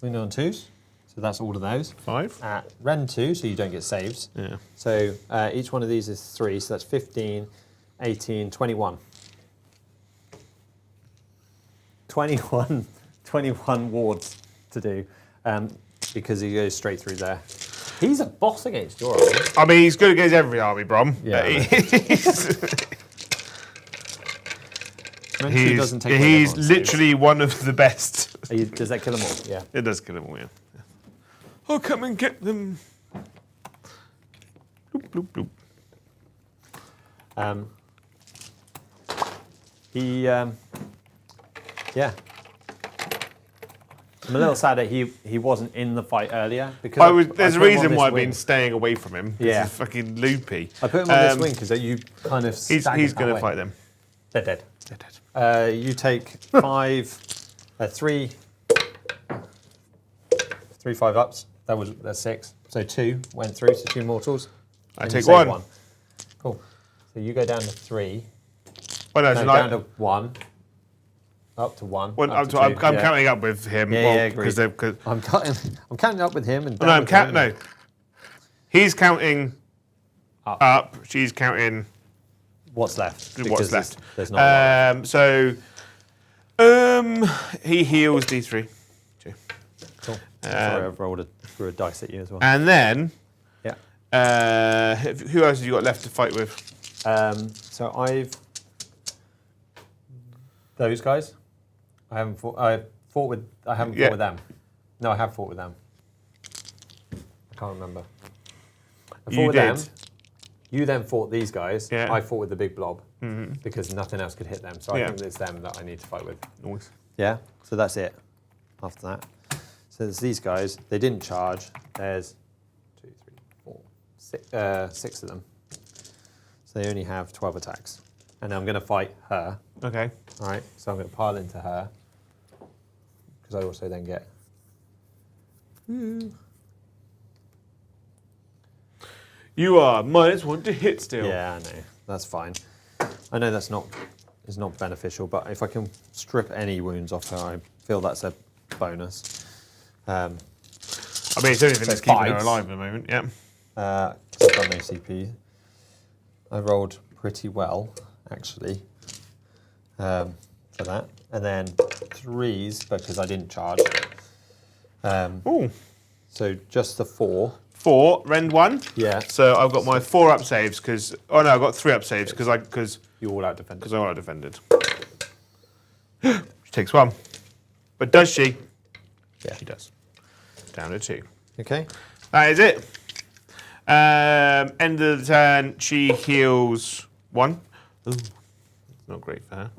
Wounding on 2s, so that's all of those. 5? At Rend 2, so you don't get saves. Yeah. So each one of these is 3, so that's 15, 18, 21. 21 wards to do, because he goes straight through there. He's a boss against your army. I mean, he's good against every army, Brom. Yeah. Rend 2 He's doesn't take away everyone's saves. literally one of the best. Does that kill them all? Yeah. It does kill them all, yeah. I'll come and get them. Bloop, bloop, bloop. Yeah. I'm a little sad that he wasn't in the fight earlier because There's a put him on reason this why I've wing. been staying away from him. Yeah. He's fucking loopy. I put him on this wing because you kind of He's going going to fight them. They're dead. They're dead. You take 3 5-ups. That's 6. So 2 went through, so 2 mortals. I And you take save 1. Cool. So you go down to 3. Well, no, No, so down to 1. Up to 1. well, up I'm, to I'm 2, counting up with him. Yeah, yeah, agreed. Because I'm counting up with him and no, down with him. no. He's counting up. She's counting What's left? what's because left. There's not a lot. So He heals D3. Cool. Sorry, I've threw a dice at you as well. And then, Yeah. who else have you got left to fight with? So I've those guys. I haven't fought. I haven't fought with them. No, I have fought with them. I can't remember. I fought with them. You then fought these guys. Yeah. I fought with the big blob because nothing else could hit them. So I think it's them that I need to fight with. Nice. Yeah. So that's it. After that, so there's these guys. They didn't charge. There's 2, 3, 4, 6 of them. So they only have 12 attacks. And I'm going to fight her. Okay. All right. So I'm going to pile into her because I also then get. You are -1 to hit still. Yeah, I know. That's fine. I know that's not beneficial, but if I can strip any wounds off her, I feel that's a bonus. I mean, it's the only thing that's keeping her fives. alive at the moment. Yeah. I've got no CP. I rolled pretty well, actually, for that. And then 3s because I didn't charge. Ooh. So just the 4. 4, rend 1. Yeah. So I've got my 4 up saves because. Oh no, I've got 3 up saves because You all out defended. I defended. She takes 1. But does she? Yeah. She does. Down to 2. Okay. That is it. End of the turn, she heals 1. Ooh, not great for her.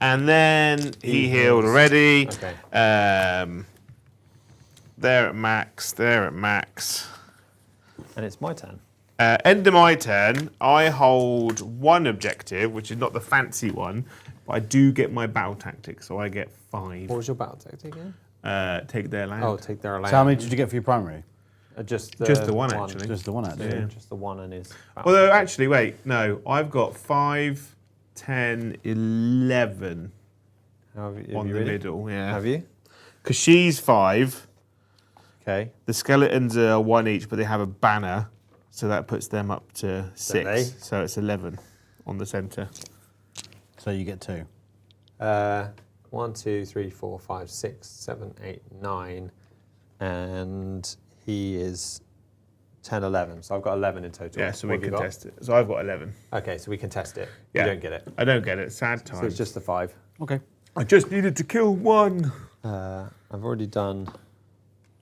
And then he healed already. Okay. They're at max. They're at max. And it's my turn. End of my turn, I hold 1 objective, which is not the fancy one, but I do get my battle tactic, so I get 5. What was your battle tactic again? Take their land. Oh, take their land. So how many did you get for your primary? Just Just the one, actually. Just the one, actually. Yeah. Just the one and his. Although, actually, wait, no, I've got 5, 10, 11 Have you on the really? middle, yeah. Have you? Because she's 5, Okay. the skeletons are 1 each, but they have a banner, so that puts them up to 6. they? So it's 11 on the centre. So you get 2. 1, 2, 3, 4, 5, 6, 7, 8, 9, and he is 10, 11. So I've got 11 in total. Yeah, so What we have you can got? test it. So I've got 11. Okay, so we can test it. Yeah. You don't get it. I don't get it. Sad So times. it's just the 5. Okay. I just needed to kill 1. I've already done.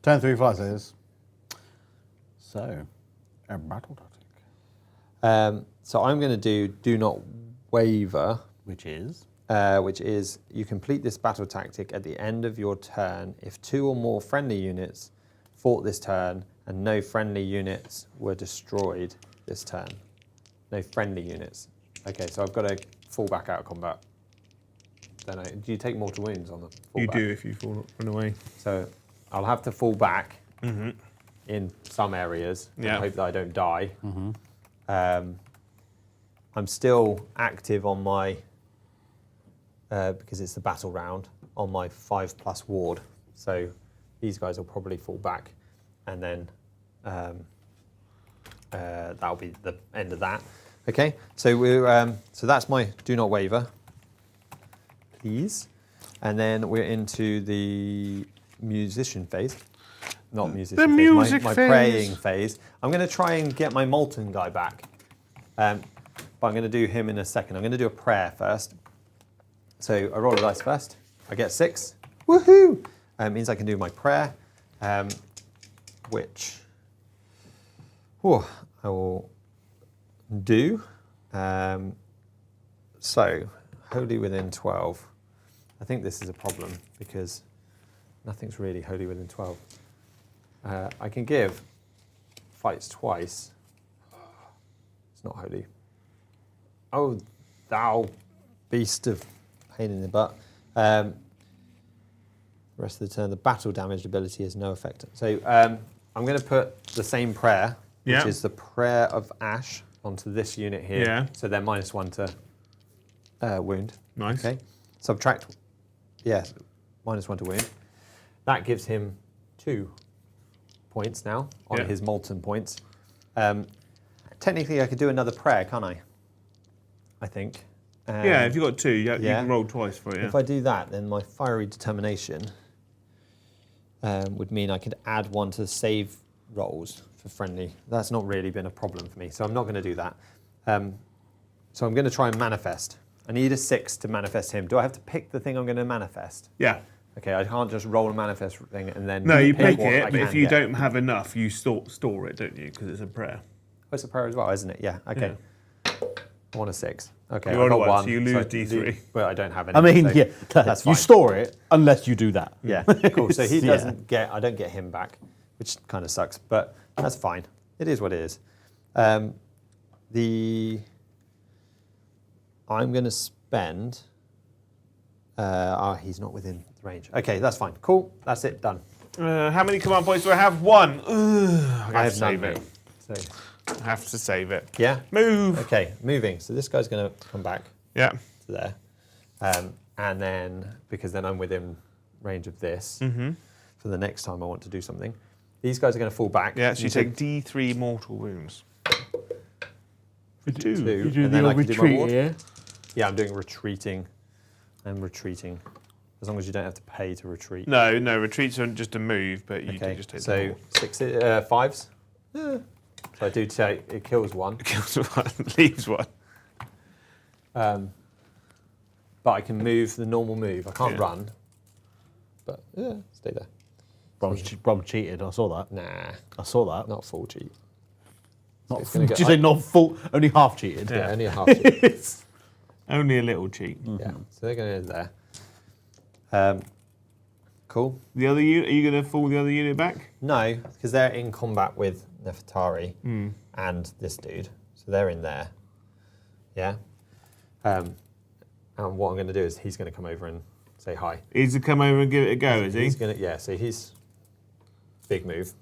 Turn 3 Fyreslayers. So, a battle tactic. So I'm going to do not waver, Which is? which is you complete this battle tactic at the end of your turn if 2 or more friendly units fought this turn and no friendly units were destroyed this turn. No friendly units. Okay, so I've got to fall back out of combat. Then do you take mortal wounds on the fall You back? do if you run away. So I'll have to fall back in some areas and Yeah. hope that I don't die. I'm still active on my, because it's the battle round, on my 5+ ward. So these guys will probably fall back and then that'll be the end of that. Okay, so we're so that's my do not waver, please. And then we're into the musician phase. Not musician The phase, music my phase. praying phase. I'm going to try and get my molten guy back. But I'm going to do him in a second. I'm going to do a prayer first. So I roll a dice first. I get 6. Woohoo! Means I can do my prayer, which I will do. So, holy within 12. I think this is a problem because nothing's really holy within 12. I can give fights twice. It's not holy. Oh, thou beast of pain in the butt. Rest of the turn, the battle damaged ability has no effect. So I'm going to put the same prayer, which is the prayer of Ash, onto this unit here. Yeah. So they're -1 to wound. Nice. Okay. Subtract, -1 to wound. That gives him 2 points now on his molten points. Technically, I could do another prayer, can't I? I think. Yeah, if you've got 2, you Yeah. can roll twice for it. Yeah. If I do that, then my fiery determination would mean I could add 1 to the save rolls for friendly. That's not really been a problem for me, so I'm not going to do that. So I'm going to try and manifest. I need a 6 to manifest him. Do I have to pick the thing I'm going to manifest? Yeah. Okay, I can't just roll a manifest thing and then. No, you pick what I it, but if can you get. don't have enough, you store it, don't you? Because it's a prayer. Oh, it's a prayer as well, isn't it? Yeah. Okay. I want a 6. Okay, You I roll got one, 1, so you lose D3. Well, I don't have any. I mean, so yeah, that's you fine. store it unless you do that. Yeah, cool. So he Yeah. doesn't get. I don't get him back, which kind of sucks, but that's fine. It is what it is. I'm going to spend. He's not within range. Okay, that's fine. Cool. That's it. Done. How many command points do I have? 1. I have save none. it. So I have to save it. yeah. Move. Okay, moving. So this guy's going to come back Yeah. to there, and then because then I'm within range of this for the next time I want to do something. These guys are going to fall back. Yeah, so you take D3 mortal wounds. For 2. You do and then the I can do my retreat ward. here. Yeah, I'm doing retreating. I'm retreating. As long as you don't have to pay to retreat. No, retreats are just a move, but you do Okay, just take the so ward. 6, 5s. Yeah. So I do take, it kills 1. Kills one, leaves one. But I can move the normal move. I can't run. But yeah, stay there. Brom cheated. I saw that. Nah, I saw that. not full cheat. Not it's full, gonna did go- you say not full? Only half cheated. Yeah, only a half cheat. Only a little cheat. Yeah, so they're going to end there. Cool. The other unit, are you going to fall the other unit back? No, because they're in combat with Nefertari and this dude. So they're in there. Yeah. And what I'm going to do is he's going to come over and say hi. He's to come over and give it a go, is he? He's going to, yeah, so he's big move.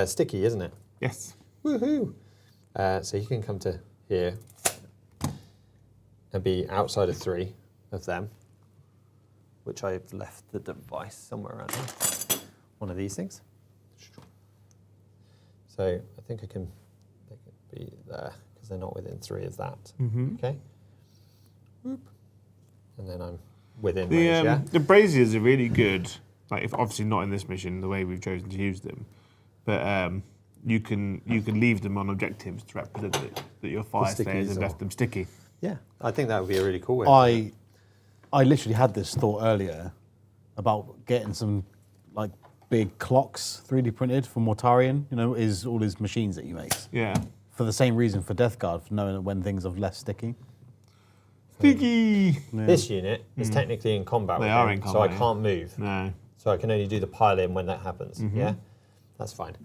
Sticky, isn't it? Yes. Woohoo! So he can come to here and be outside of 3 of them, which I've left the device somewhere around here. One of these things. So I think I can make it be there because they're not within 3 of that. Okay. Whoop. And then I'm within range, yeah? The braziers are really good. Like, if obviously not in this mission, the way we've chosen to use them, but you can leave them on objectives to represent that your Fyreslayers have left them sticky. Yeah, I think that would be a really cool way. I literally had this thought earlier about getting some like big clocks 3D printed for Mortarion. You know, is all his machines that he makes. Yeah. For the same reason for Death Guard, for knowing when things are less sticky. Sticky! Yeah. This unit is technically in combat They with are him, in so I combat, can't move. No. So I can only do the pile-in when that happens, yeah? That's fine.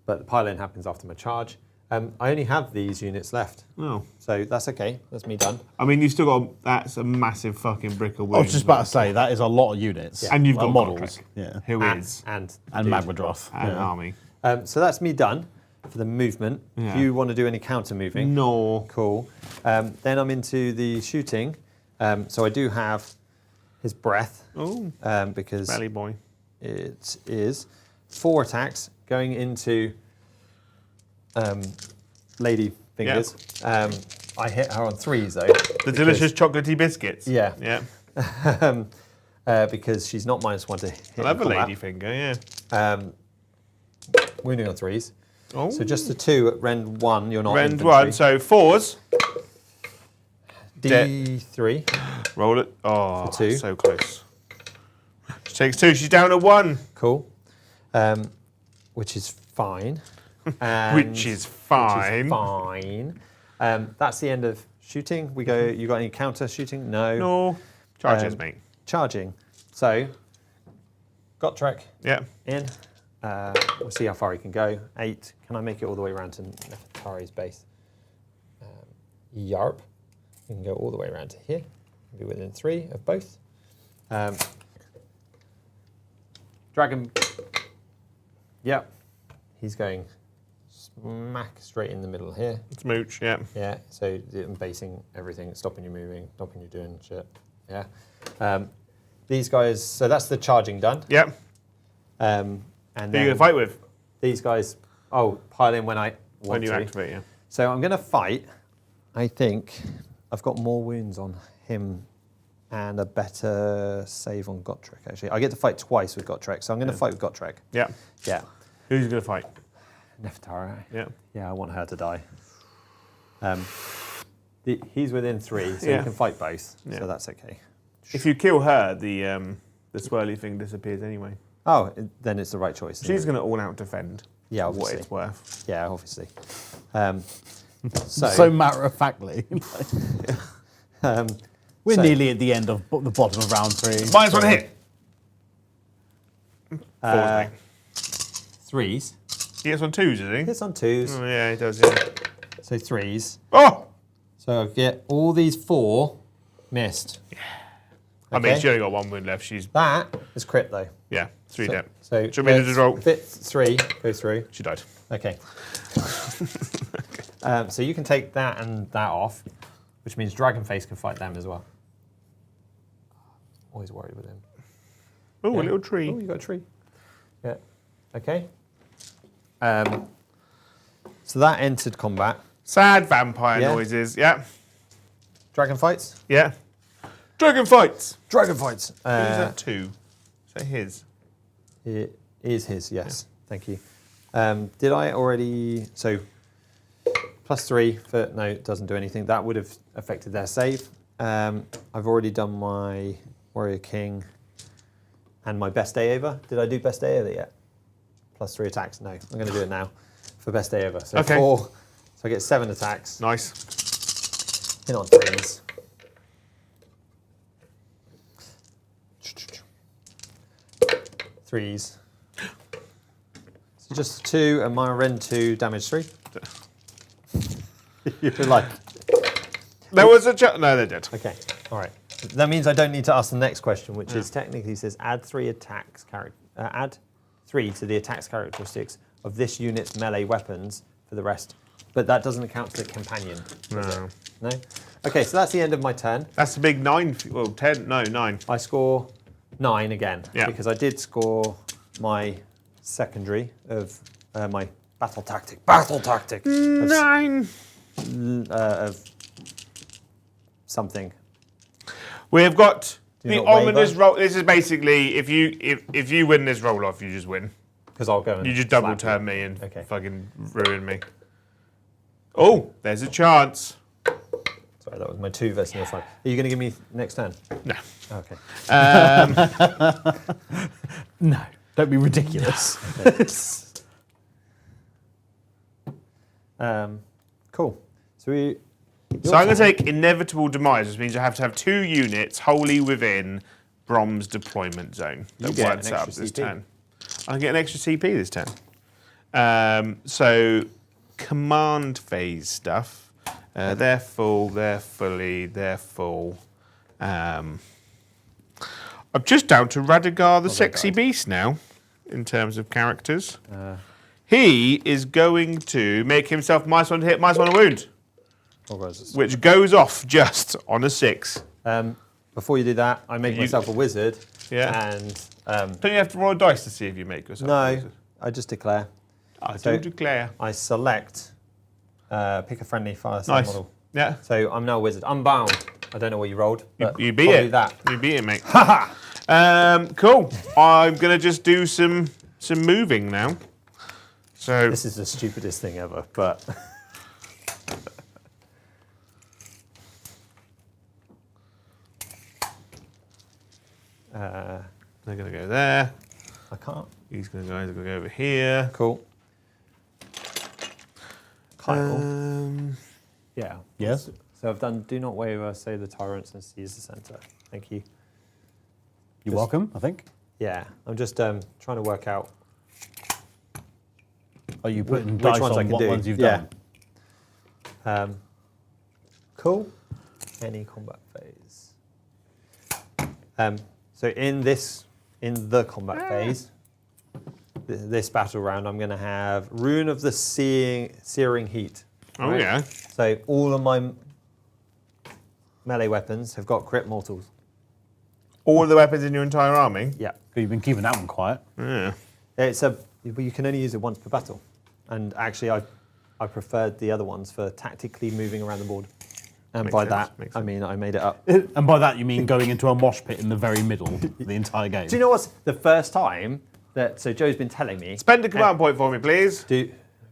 But the pile-in happens after my charge. I only have these units left, Oh. so that's okay. That's me done. I mean, you've still got, that's a massive fucking brick of wood. I was just about to say, that is a lot of units. And you've Like got models. Gotrek, Yeah. who is, And And dude. Magmadroth. and Yeah. army. So that's me done for the movement. Yeah. Do you want to do any counter moving? No. Cool. Then I'm into the shooting. So I do have his breath Oh, because belly boy. it is 4 attacks going into Lady Fingers. I hit her on 3s though. The delicious chocolatey biscuits. Yeah. Yeah. Because she's not -1 to hit. I love a in combat. lady finger, yeah. Wounding on 3s. Oh. So just the 2 at Rend 1, you're not Rend infantry. 1, so 4s. D3. Roll it. Oh, 2. so close. She takes 2. She's down at 1. Cool. Which is fine. And Which is fine. fine. That's the end of shooting. We go. You got any counter shooting? No. No. Charges, mate. Charging. So, Gotrek Yeah. in. We'll see how far he can go. 8. Can I make it all the way around to Nefertari's base? Yarp. You can go all the way around to here. Be within 3 of both. Dragon. Yep. He's going smack straight in the middle here. Smooch, yeah. Yeah. So I'm basing everything, stopping you moving, stopping you doing shit. Yeah. These guys. So that's the charging done. Yep. And Who are you then going to fight with? these guys. Oh, pile in when I want When you to. activate, yeah. So I'm going to fight. I think I've got more wounds on him and a better save on Gotrek, actually. I get to fight twice with Gotrek, so I'm going to fight with Gotrek. Yeah. Yeah. Who's going to fight? Nefertari. Yeah. Yeah, I want her to die. He's within 3, so Yeah. you can fight both, Yeah. so that's okay. If you kill her, the swirly thing disappears anyway. Oh, then it's the right choice. She's going to all-out defend. Yeah, for what obviously. it's worth. Yeah, obviously. So matter-of-factly. We're So- nearly at the end of the bottom of round 3. -1 hit. 4, mate. 3s. He gets on 2s, does he? Hits on 2s, Oh, yeah, he does, yeah. so 3s. Oh! So I get all these 4 missed. I mean, Okay. she only got 1 wound left. She's, That is crit though. yeah, 3 So, dead. so Do you want me to just roll? Bit 3 go through. She died. Okay. So you can take that and that off, which means Dragonface can fight them as well. Always worried with him. Oh, Yeah. a little tree. Oh, you got a tree. Yeah. Okay. So that entered combat. Sad vampire Yeah. noises. Yeah. Dragon fights. Yeah. Dragon fights. Dragon fights. Who's that 2? Is that his? It is his. Yes. Thank you. Did I already? So +3 for no, it doesn't do anything. That would have affected their save. I've already done my Warrior King and my Best Day Ever. Did I do Best Day Ever yet? +3 attacks. No, I'm going to do it now for Best Day Ever. So Okay. 4. So I get 7 attacks. Nice. Hit on 3s. Threes. So just 2 and my Ren 2 damage 3. You're like, There was a no, they're dead. okay, all right. That means I don't need to ask the next question, which is technically says add 3 attacks add 3 to the attacks characteristics of this unit's melee weapons for the rest. But that doesn't account to the companion. does No. it? No? Okay, so that's the end of my turn. That's a big 9. Well, 10. No, 9. I score 9 again Yeah. because I did score my secondary of my battle tactic. Battle tactic of, 9. of something. We have got Do the not waver. ominous roll. This is basically if you win this roll off, you just win. Because I'll go and You just double slap turn you. me and Okay. fucking ruin me. Oh, there's a chance. Sorry, that was my 2 versus your 5. Are you going to give me next turn? No. Okay. No, don't be ridiculous. Cool. So we. So I'm going to take inevitable demise, which means I have to have 2 units wholly within Brom's deployment zone. You That get an works out extra this CP. turn. I get an extra CP this turn. So command phase stuff. They're full. They're full. I'm just down to Radagar the Sexy died. Beast now, in terms of characters. He is going to make himself -1 to hit, -1 to wound, which goes off just on a 6. Before you do that, I make myself a wizard. Yeah. And Don't you have to roll a dice to see if you make yourself a no, wizard? I just declare. I So- do declare. I select, pick a friendly Fyreslayers Nice. model. Yeah. So I'm now a wizard. I'm bound. I don't know what you rolled. But You beat probably it. That. You beat it, mate. Cool. I'm going to just do some moving now. So This is the stupidest thing ever, but they're going to go there. I can't. He's going to go over here. Cool. Kyle. Yeah. Yes. So I've done do not waver, save the tyrants and seize the center. Thank you. You're welcome, I think. Yeah, I'm just trying to work out Are you putting which dice ones I on can what do. ones you've Yeah. done? Cool. Any combat phase. So in the combat phase, this battle round, I'm going to have Rune of the Searing Heat. Oh, right? yeah. So all of my melee weapons have got crit mortals. All of the weapons in your entire army? Yeah. You've been keeping that one quiet. Yeah. But you can only use it once per battle. And actually, I preferred the other ones for tactically moving around the board. And Makes by sense, that, makes I sense. mean I made it up. And by that you mean going into a mosh pit in the very middle the entire game. Do you know what's the first time that? So Joe's been telling me. Spend a command point for me, please.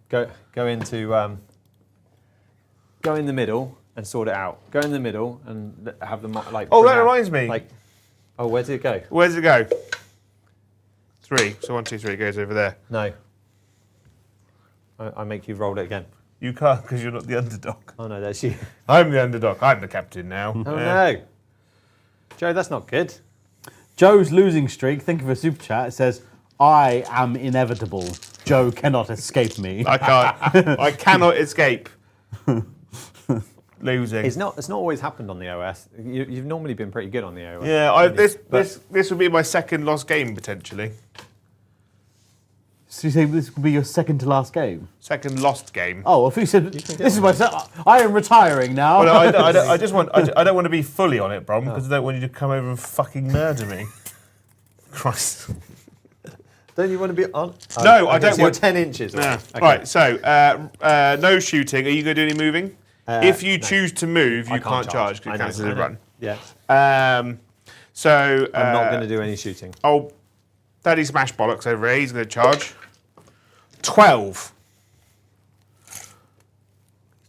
Go into go in the middle and sort it out. Go in the middle and have them like. Oh, bring that out, reminds me. Like, oh, where did it go? Where's it go? 3. So 1, 2, 3 goes over there. No. I make you roll it again. You can't because you're not the underdog. Oh no, that's you. I'm the underdog. I'm the captain now. Oh no, Joe, that's not good. Joe's losing streak, think of a super chat, it says, I am inevitable. Joe cannot escape me. I can't. I cannot escape losing. It's not always happened on the OS. You've normally been pretty good on the OS. Yeah, But- this would be my second lost game potentially. So you say this will be your second to last game? Second lost game. Oh, if you said, this is my I am retiring now. Well, I just want. I don't want to be fully on it, Brom, because I don't want you to come over and fucking murder me. Christ. Don't you want to be on? No, I don't so you're want- 10 inches. Yeah. Okay. Right. So no shooting. Are you going to do any moving? If you no. choose to move, I you can't charge because I it know, counts as I a know. run. Yeah. So I'm not going to do any shooting. Oh, Daddy Smash Bollocks over here. He's going to charge 12. He's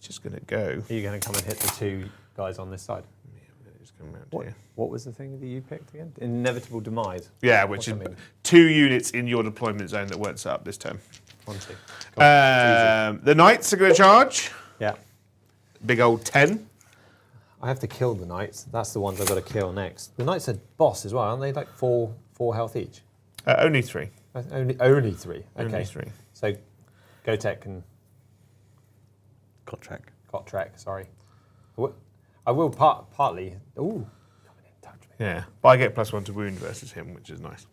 just going to go. Are you going to come and hit the 2 guys on this side? Just come around What, here. what was the thing that you picked again? Inevitable demise. Yeah, which is What's that mean? 2 units in your deployment zone that weren't set up this turn. 1, 2. Cool. The Knights are going to charge. Yeah. Big old 10. I have to kill the knights. That's the ones I've got to kill next. The knights are boss as well, aren't they? Like 4 health each. Only 3. Only 3. Okay. Only 3. So, Gotek and Gotrek. Gotrek. Sorry. I will partly. Ooh, coming in touch with me. Yeah, but I get +1 to wound versus him, which is nice.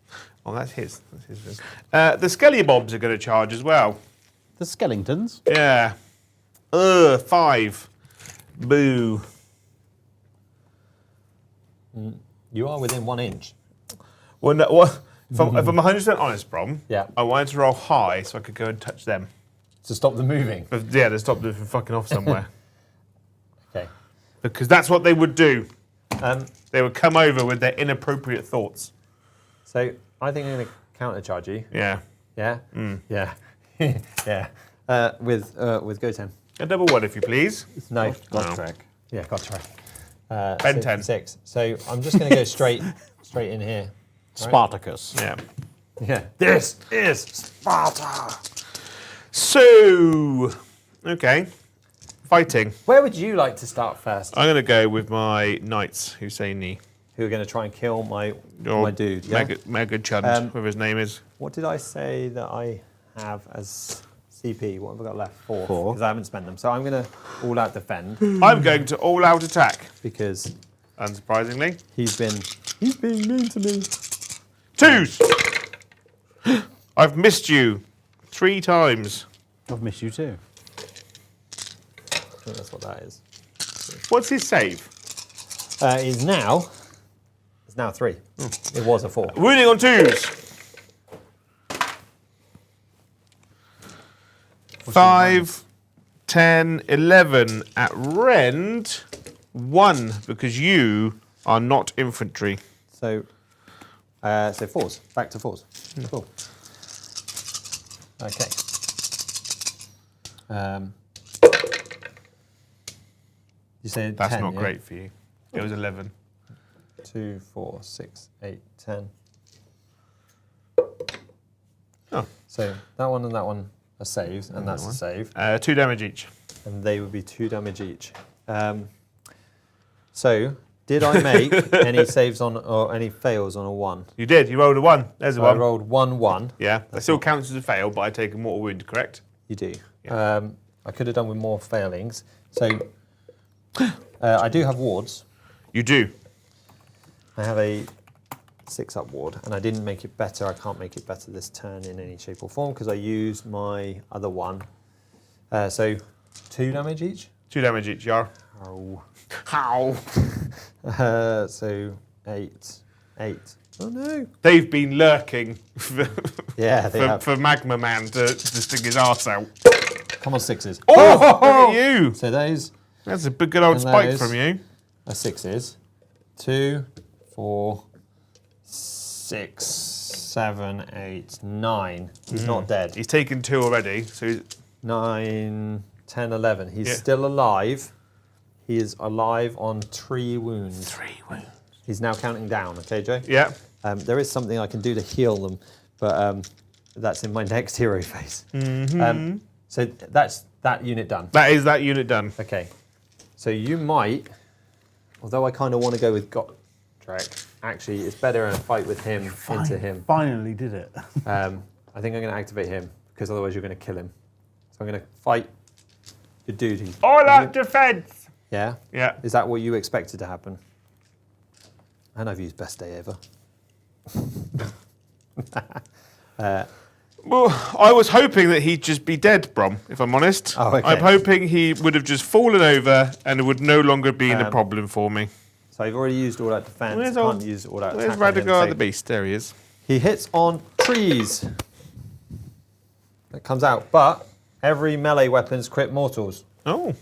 Oh, that's his. That's his. The Skelly Bobs are going to charge as well. The Skellingtons. Yeah. 5. Boo. You are within 1 inch. Well, no, well if I'm 100% honest, Brom, Yeah. I wanted to roll high so I could go and touch them. To stop the moving. But yeah, they stopped them from fucking off somewhere. Okay. Because that's what they would do. Um, They would come over with their inappropriate thoughts. so I think I'm going to countercharge you. Yeah. Yeah. Yeah. Yeah. With Goten. A double 1, if you please. No. Gotrek. Yeah, Gotrek. Ben 10. 6. So I'm just going to go straight in here. Spartacus. Yeah. Yeah. This is Sparta. So, okay. Fighting. Where would you like to start first? I'm going to go with my Knights, Husseini. Who are going to try and kill my Or dude? Yeah? Mega Chund, whatever his name is. What did I say that I have as CP? What have I got left? 4. 4. Because I haven't spent them. So I'm going to all out defend I'm going to all-out attack, because unsurprisingly. he's being mean to me. 2s! I've missed you 3 times. I've missed you too. I think that's what that is. What's his save? It's now 3. It was a 4. Wounding on 2s. 5, 10, 11 at rend. 1 because you are not infantry. So 4s. Back to 4s. Cool. Okay. You say That's 10, not yeah? great for you. It was 11. 2, 4, 6, 8, 10. Oh. So that one and that one are saves, and that's a save. 2 damage each. And they would be 2 damage each. So, did I make any saves on or any fails on a 1? You did. You rolled a 1. There's a So I 1. rolled 1, 1. Yeah. That still counts as a fail, but I take a mortal wound, correct? You do. Yeah. I could have done with more failings. So, I do have wards. You do. I have a 6-up ward, and I didn't make it better. I can't make it better this turn in any shape or form because I used my other one. So 2 damage each. 2 damage each, Yar. Oh. How? So 8. Oh no. They've been lurking for, Yeah, they have. for Magma Man to stick his arse out. Come on, 6s. Oh, look at you! So those That's a good old And spike those from you. are 6s. 2, 4, 6, 7, 8, 9. He's not dead. He's taken 2 already, so he's... 9, 10, 11. He's Yeah. still alive. He is alive on 3 wounds. 3 wounds. He's now counting down, okay, Joe? Yeah. There is something I can do to heal them, but that's in my next hero phase. So that's that unit done. That is that unit done. Okay. So you might, although I kind of want to go with Gotrek, actually it's better in a fight with him into him. Finally did it. I think I'm going to activate him because otherwise you're going to kill him. So I'm going to fight the dude. All out defense! Yeah? Yeah. Is that what you expected to happen? And I've used best day ever. Well, I was hoping that he'd just be dead, Brom, if I'm honest. Oh, okay. I'm hoping he would have just fallen over and it would no longer be a problem for me. So I've already used all out defense. Where's Can't use all out Where's attack on him, Radagar so the Beast? There he is. he hits on trees. That comes out, but every melee weapon's crit mortals. Oh.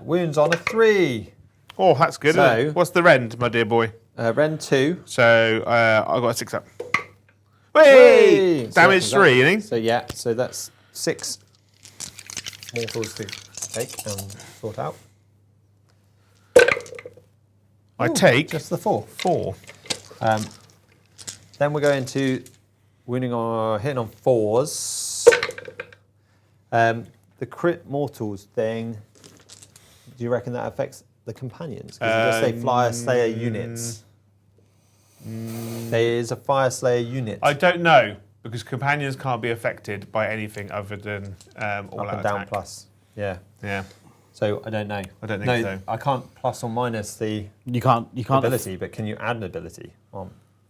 Wounds on a 3. Oh, that's good, So- isn't it? What's the rend, my dear boy? Rend 2. So, I got a 6 up. Hey! Hey! Damage So 3, you think? So yeah, so that's 6 mortals to take and sort out. I Ooh, take just the 4. 4. Then we're going to hitting on 4s. The crit mortals thing. Do you reckon that affects the companions? Because it does say Fyreslayer units. There is a Fyreslayer unit. I don't know, because companions can't be affected by anything other than all Up out and down attack. plus. Yeah. Yeah. So I don't know. I don't think so. I can't plus or minus the You can't ability, but can you add an ability?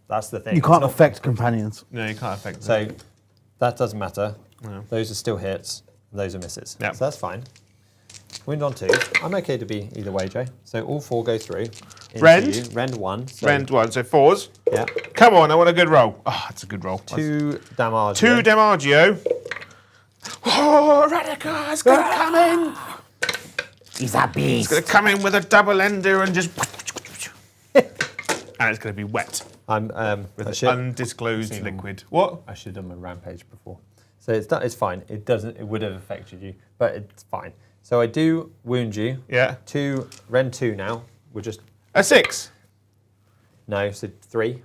That's the thing. You It's can't not- affect companions. No, you can't affect them. So that doesn't matter. No. Those are still hits. Those are misses. Yeah. So that's fine. Wound on 2. I'm okay to be either way, Jay. So all 4 go through. into Rend? you. Rend 1. So, Rend 1, so 4s. Yeah. Come on, I want a good roll. Oh, that's a good roll. 2 damage. 2 Demargio. Oh, Radagar's gonna come in. He's a beast. He's gonna come in with a double ender and just... and it's gonna be wet I'm with I should, undisclosed Seen liquid. What? I should have done my rampage before. So it's fine. It doesn't. It would have affected you, but it's fine. So I do wound you. Yeah. 2 Rend 2 now. We're just A 6. no. So 3.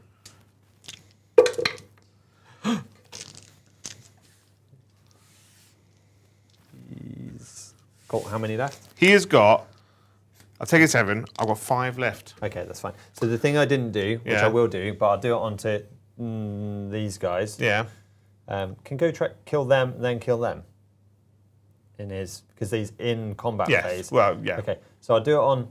He's got how many left? He has got... I'll take a 7. I've got 5 left. Okay, that's fine. So the thing I didn't do, which Yeah. I will do, but I'll do it onto these guys. Yeah. Can go kill them, then kill them. Because he's in combat Yes. phase. Well, yeah. Okay, so I'll do it on.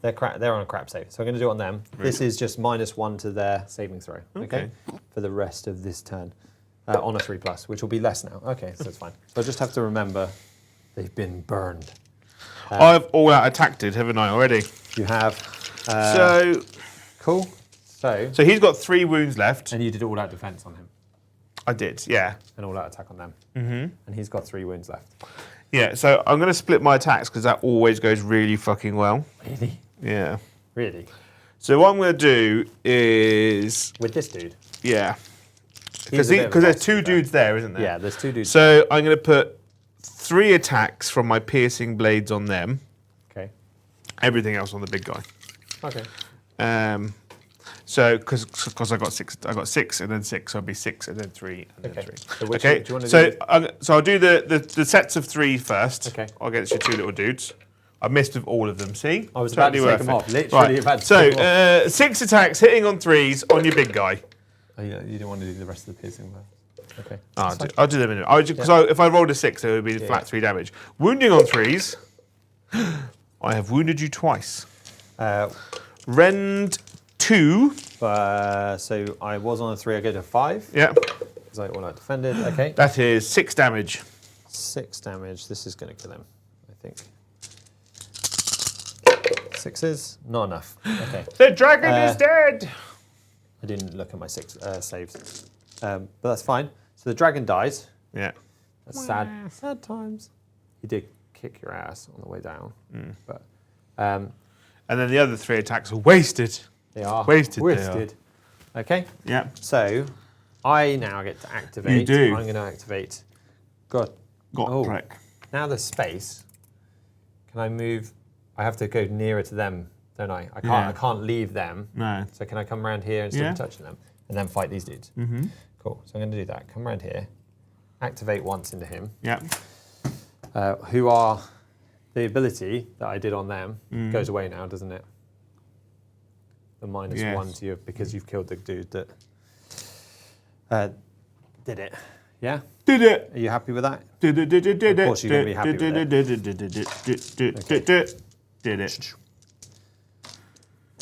They're on a crap save, so I'm going to do it on them. This is just -1 to their saving throw. Okay. For the rest of this turn, on a 3+, which will be less now. Okay, so it's fine. So I just have to remember they've been burned. I've all out attacked it, haven't I, already? You have. So Cool. So he's got 3 wounds left. and you did all out defense on him I did, yeah. and all out attack on them. Mm-hmm. And he's got 3 wounds left. Yeah, so I'm going to split my attacks because that always goes really fucking well. Really? Yeah. Really? So what I'm going to do is... With this dude? Yeah. He's Because a bit of a there's boss, 2 to be fair. dudes there, isn't there? Yeah, there's 2 dudes. So I'm going to put 3 attacks from my piercing blades on them. Okay. Everything else on the big guy. Okay. So because I got 6 and then 6, so it'll be 6 and then 3 and then Okay. 3. So which Okay. do you wanna So do? so I'll do the sets of 3 first. Okay. Against your 2 little dudes. I missed with all of them. See? I was about to Totally take worth them it. off. Literally Right. about to So take them off. 6 attacks hitting on 3s on your big guy. Oh, yeah, you didn't want to do the rest of the piercing one. Okay. I'll do them in a minute. Because if I rolled a 6, it would be flat 3 damage. Wounding on 3s. I have wounded you twice. Rend 2. So I was on a 3, I go to 5. Yeah. Because I all out defended. Okay. That is 6 damage. 6 damage. This is going to kill him, I think. 6s? Not enough. Okay. The dragon is dead. I didn't look at my 6 saves. But that's fine. So the dragon dies. Yeah. That's sad. Sad times. He did kick your ass on the way down. But and then the other 3 attacks are wasted. they are Wasted. wasted. Okay. Yeah. So I now get to activate. You do. I'm going to activate. Got Gotrek. Now there's space. Can I move? I have to go nearer to them, don't I? I can't. Yeah. I can't leave them. No. So can I come around here instead of touching them, and then fight these dudes? Mm-hmm. Cool. So I'm going to do that. Come around here, activate once into him. Yeah. Who are the ability that I did on them goes away now, doesn't it? The -1 to you because you've killed the dude that did it. Yeah. Did it. Are you happy with that? Did it. Of course you're going to be happy with it. Did it.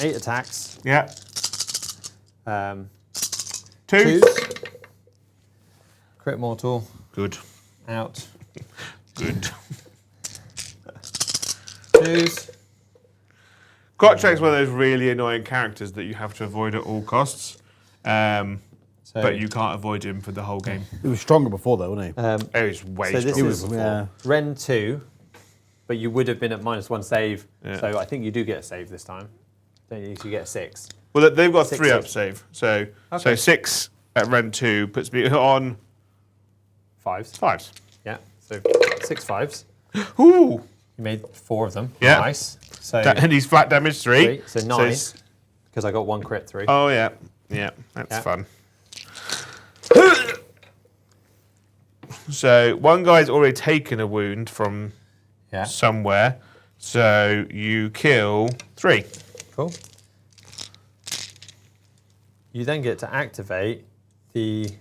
8 attacks. Yeah. 2. 2. Crit mortal. Good. Out. Good. 2s. Gottrek's one of those really annoying characters that you have to avoid at all costs. But you can't avoid him for the whole game. He was stronger before, though, wasn't he? He was way so this stronger is before. Ren 2, but you would have been at -1 save. Yeah. So I think you do get a save this time. Don't you? You get a 6. Well, they've got 6 3 up save. So 6 at Ren 2 puts me on 5s. 5s. Yeah. So 6 5s. Ooh. You made 4 of them. Yeah. Nice. So And he's flat damage 3. So 9. Because I got 1 crit through. Oh, yeah. Yeah, that's fun. So one guy's already taken a wound from somewhere. So you kill 3. Cool. You then get to activate the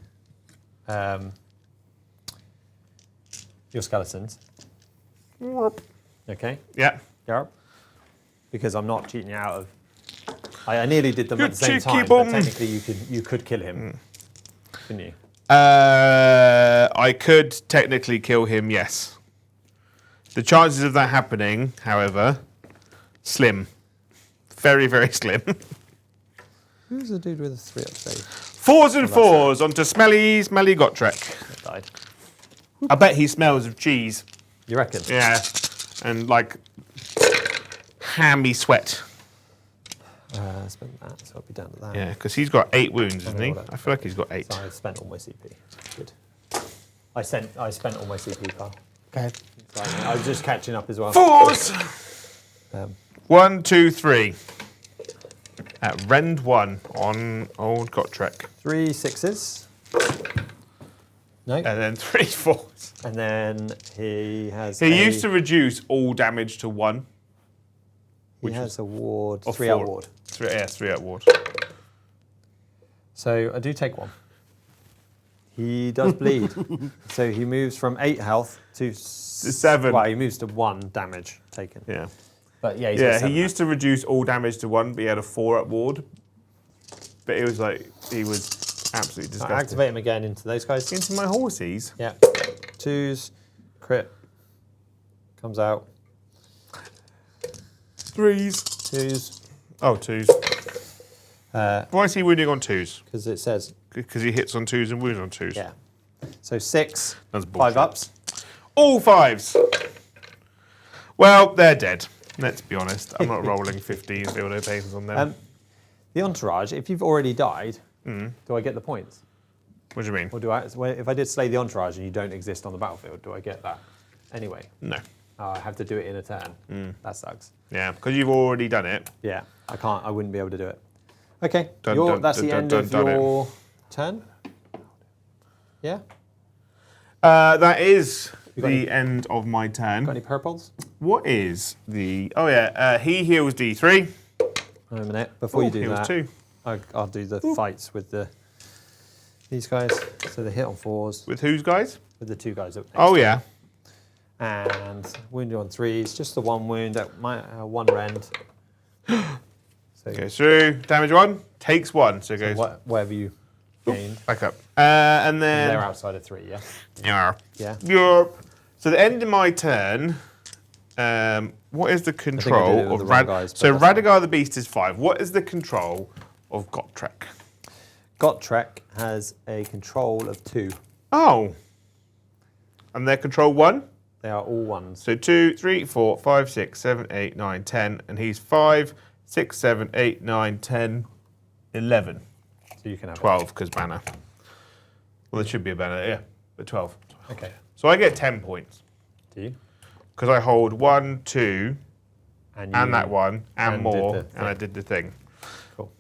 your skeletons. Okay. Yeah. Yep. Because I'm not cheating you out of. I nearly did them You at the same cheeky time, but bum. technically you could kill him, couldn't you? I could technically kill him, yes. The chances of that happening, however, slim. Very, very slim. Who's the dude with a 3 up save? 4s and 4s onto smelly Gotrek. That died. I bet he smells of cheese. You reckon? Yeah. And like hammy sweat. I spent that, so I'll be down to that. Yeah, because he's got 8 wounds, isn't he? what I feel like he's got 8. So I spent all my CP. Good. I spent all my CP, pal. Okay. So I was just catching up as well. 4s! Um, 1, 2, 3. At Rend 1 on old Gotrek. 3 6s. No. And then 3 4s. And then he has. He used to reduce all damage to 1. He has a ward, Or 3 out 4. ward. 3 out ward. So I do take 1. He does bleed. So he moves from 8 health to 7. Well, he moves to 1 damage taken. Yeah. But yeah, he's got Yeah, 7 he used to reduce all damage to 1, but he had a 4 at ward. But it was like, he was absolutely disgusting. I activate him again into those guys. Into my horsies. Yeah. 2s, crit. Comes out. 3s. 2s. Oh, 2s. Why is he wounding on 2s? Because it says, Because he hits on 2s and wounds on 2s. yeah. So 6, That's bullshit. 5 ups. All 5s. Well, they're dead. Let's be honest. I'm not rolling 15 builder paces on them. The entourage, if you've already died, do I get the points? What do you mean? Or do I? If I did slay the entourage and you don't exist on the battlefield, do I get that anyway? No. Oh, I have to do it in a turn. That sucks. Yeah, because you've already done it. Yeah, I can't. I wouldn't be able to do it. Okay, done that's the end of it. your turn. Yeah. That is got the end of my turn. Got any purples? What is the... Oh, yeah. He heals D3. Wait a minute. Before you do heals that, 2. I'll do the fights with these guys. So they hit on 4s With whose guys? with the 2 guys up next. Oh, yeah. And wounded on 3s. Just the 1 wound at 1 rend. So Goes through. Damage 1. Takes 1. So it goes whatever you gained. back up. And And they're then... outside of 3, yeah? Yeah. Yeah. Yarp. So the end of my turn... what is the did it control with of the wrong guys, but So that's fine. Radagar the Beast is 5. What is the control of Gotrek? Gotrek has a control of 2. Oh. And their control 1? They are all ones. So 2, 3, 4, 5, 6, 7, 8, 9, 10, and he's 5, 6, 7, 8, 9, 10, 11. So you can have 12 because banner. Well, there should be a banner, yeah, but 12. it. Okay. So I get 10 points Do you? because I hold 1, 2, And and that one, and and more, did the and I thing. did the thing. Cool.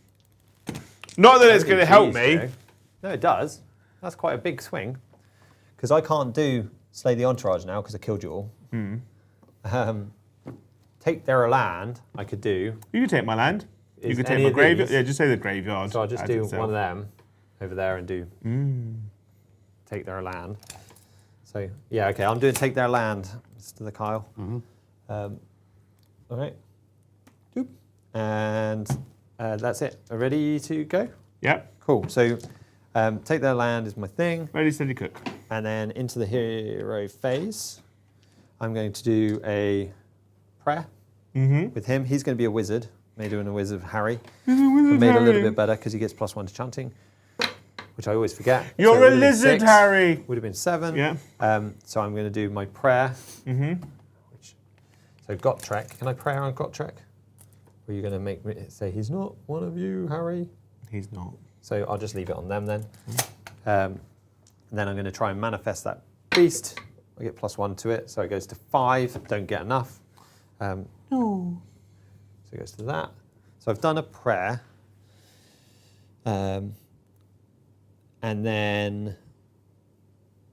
Not that it's Holy going to help jeez, me. Joe. No, it does. That's quite a big swing. Because I can't do Slay the Entourage now because I killed you all. Take their land, I could do. You can take my land. You Is can take any my of graveyard. these- Yeah, just say the graveyard. So I'll just as do itself. one of them over there and do take their land. So, yeah, okay, I'm doing take their land, Mr. Kyle. All right. Doop. And that's it. Ready to go? Yep. Cool. So take their land is my thing. Ready, steady, cook. And then into the hero phase, I'm going to do a prayer with him. He's going to be a wizard. Made him a wizard Harry. Made a little bit better because he gets +1 to chanting, which I always forget. So it You're would a have been lizard, 6, Harry. Would have been 7. Yeah. So I'm going to do my prayer. So Gotrek. Can I pray on Gotrek? Or are you going to make me say he's not one of you, Harry? He's not. So I'll just leave it on them then. And then I'm going to try and manifest that beast. I get +1 to it, so it goes to 5. Don't get enough. No. So it goes to that. So I've done a prayer. And then,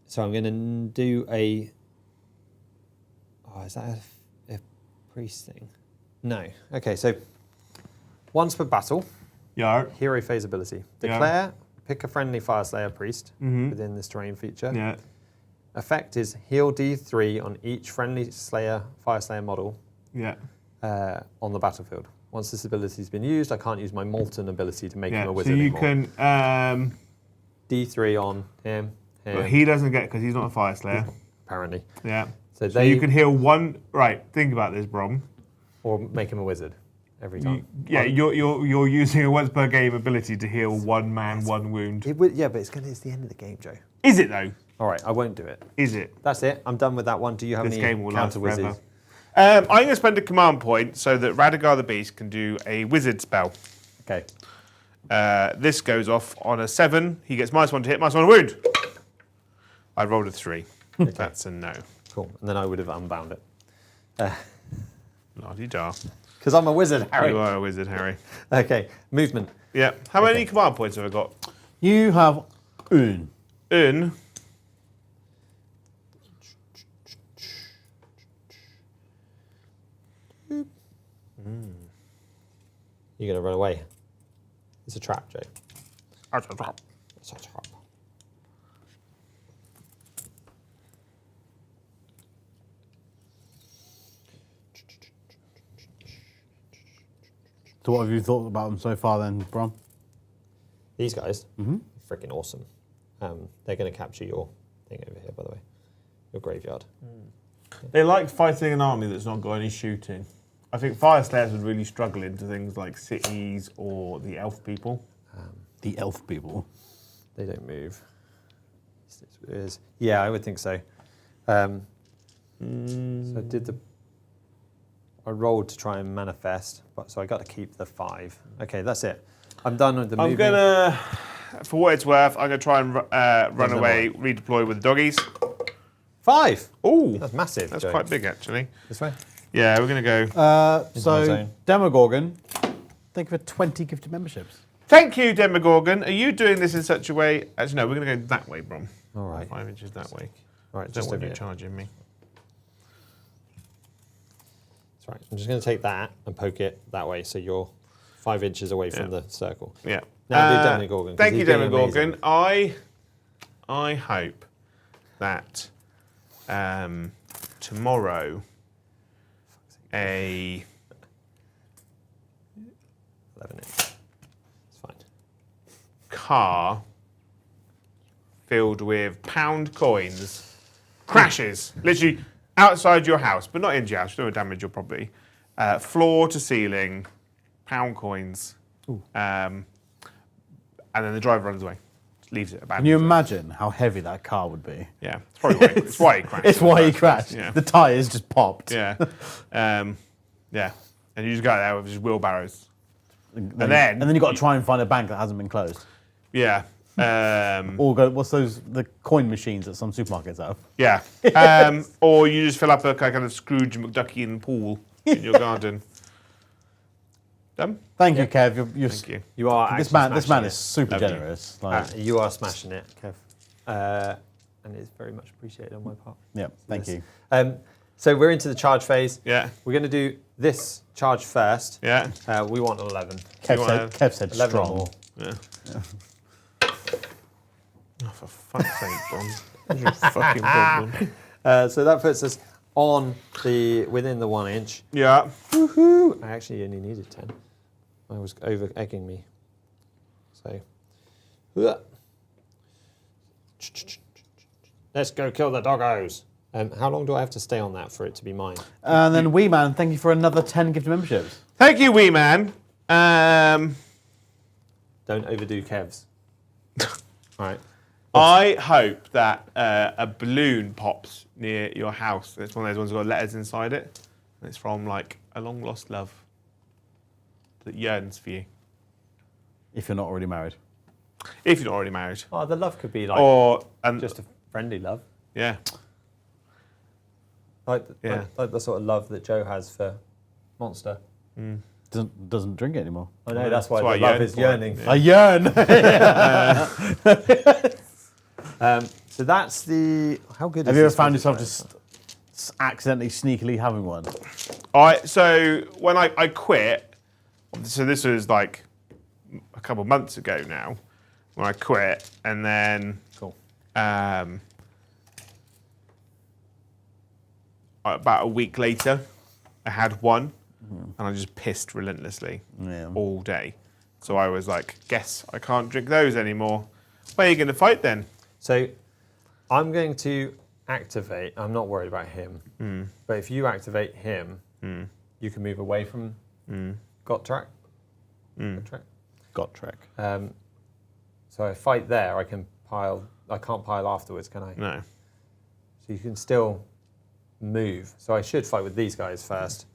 so I'm going to do a, oh, is that a priest thing? No. Okay, so once per battle, Yeah. hero phase ability. Declare, pick a friendly Fyreslayer priest within this terrain feature. Yeah. Effect is heal D3 on each friendly Fyreslayer model Yeah. on the battlefield. Once this ability has been used, I can't use my Molten ability to make him a Yeah. wizard So you anymore. can. D3 on him, But he doesn't get because he's not a fire slayer. apparently. Yeah. So So they you can heal one. Right. Think about this, Brom. or make him a wizard every time. You're using a once per game ability to heal one man, one wound. Yeah, but it's the end of the game, Joe. Is it though? All right, I won't do it. Is it? That's it. I'm done with that one. Do you have This any game will last counter forever. wizards? I'm going to spend a command point so that Radagar the Beast can do a wizard spell. Okay. This goes off on a 7. He gets -1 to hit, -1 to wound. I rolled a 3. That's a no. Cool. And then I would have unbound it. La-di-da. Because I'm a wizard, Harry. You are a wizard, Harry. Okay. Movement. Yeah. How many command points have I got? You have un. Un. You're going to run away. It's a trap, Joe. It's a trap. So what have you thought about them so far then, Brom? These guys, freaking awesome. They're going to capture your thing over here, by the way. Your graveyard. They like fighting an army that's not got any shooting. I think Fyreslayers would really struggle into things like cities or the elf people. The elf people. They don't move. Yeah, I would think so. So I rolled to try and manifest, but so I got to keep the 5. Okay, that's it. I'm done with the moving. I'm gonna, for what it's worth, I'm gonna try and run them away, redeploy with the doggies. 5. Oh, That's massive. that's Joe. quite big actually. This way. Yeah, we're gonna go. my So zone. Demogorgon, thank you for 20 gifted memberships. Thank you, Demogorgon. Are you doing this in such a way? Actually, no, we're gonna go that way, Brom. All right. 5 inches that way. All right, Don't just want over you here. charging me. That's right. I'm just going to take that and poke it that way, so you're 5 inches away from the circle. Yeah. Now do Demogorgon, 'cause Thank he's you, being Demogorgon. I hope that tomorrow a 11 inch. It's fine. car filled with pound coins crashes literally outside your house, but not into your house. You don't damage your property. Floor to ceiling, pound coins, and then the driver runs away. leaves it abandoned. Can you imagine how heavy that car would be? Yeah, it's probably why, it's why he crashed. It's why he crashed. Yeah. The tyres just popped. Yeah, yeah, and you just go there with just wheelbarrows, And then then you've got to try and find a bank that hasn't been closed. yeah, Or go, what's those, the coin machines that some supermarkets have? yeah, or you just fill up a kind of Scrooge McDuckian pool in your garden. Done? Thank you, Kev. You're Thank you. You are This actually man smashing is it. super Lovely. generous. Like, You are smashing it, Kev. And it's very much appreciated on my part. yeah, thank Yes. you. So we're into the charge phase. Yeah, We're going to do this charge first. yeah, We want 11. Kev said 11 or strong. more. yeah. Oh, for fuck's sake, Bron. What's your fucking problem? So that puts us on within the 1 inch. Yeah. Woohoo! I actually only needed 10. I was over egging me. So, let's go kill the doggos. How long do I have to stay on that for it to be mine? And then Wee Man, thank you for another 10 gifted memberships. Thank you, wee man. Don't overdo Kevs. All right. I hope that a balloon pops near your house. It's one of those ones that got letters inside it. And it's from like a long lost love that yearns for you. If you're not already married. If you're not already married. Oh, the love could be like Or just a friendly love. yeah. Like Yeah. the sort of love that Joe has for Monster. Doesn't drink it anymore. I know, that's why That's the why I love yearn is for it. yearning. I yearn. So that's the... How good Have is you ever this found for yourself this just accidentally, sneakily having one? So when I quit, so this was like a couple of months ago now, when I quit, and then Cool. About a week later, I had one, and I just pissed relentlessly Yeah. all day. So I was like, guess I can't drink those anymore. Where are you going to fight then? So I'm going to activate... I'm not worried about him. But if you activate him, you can move away from Gotrek. Got track. So I fight there, I can pile... I can't pile afterwards, can I? No. So you can still move. So I should fight with these guys first,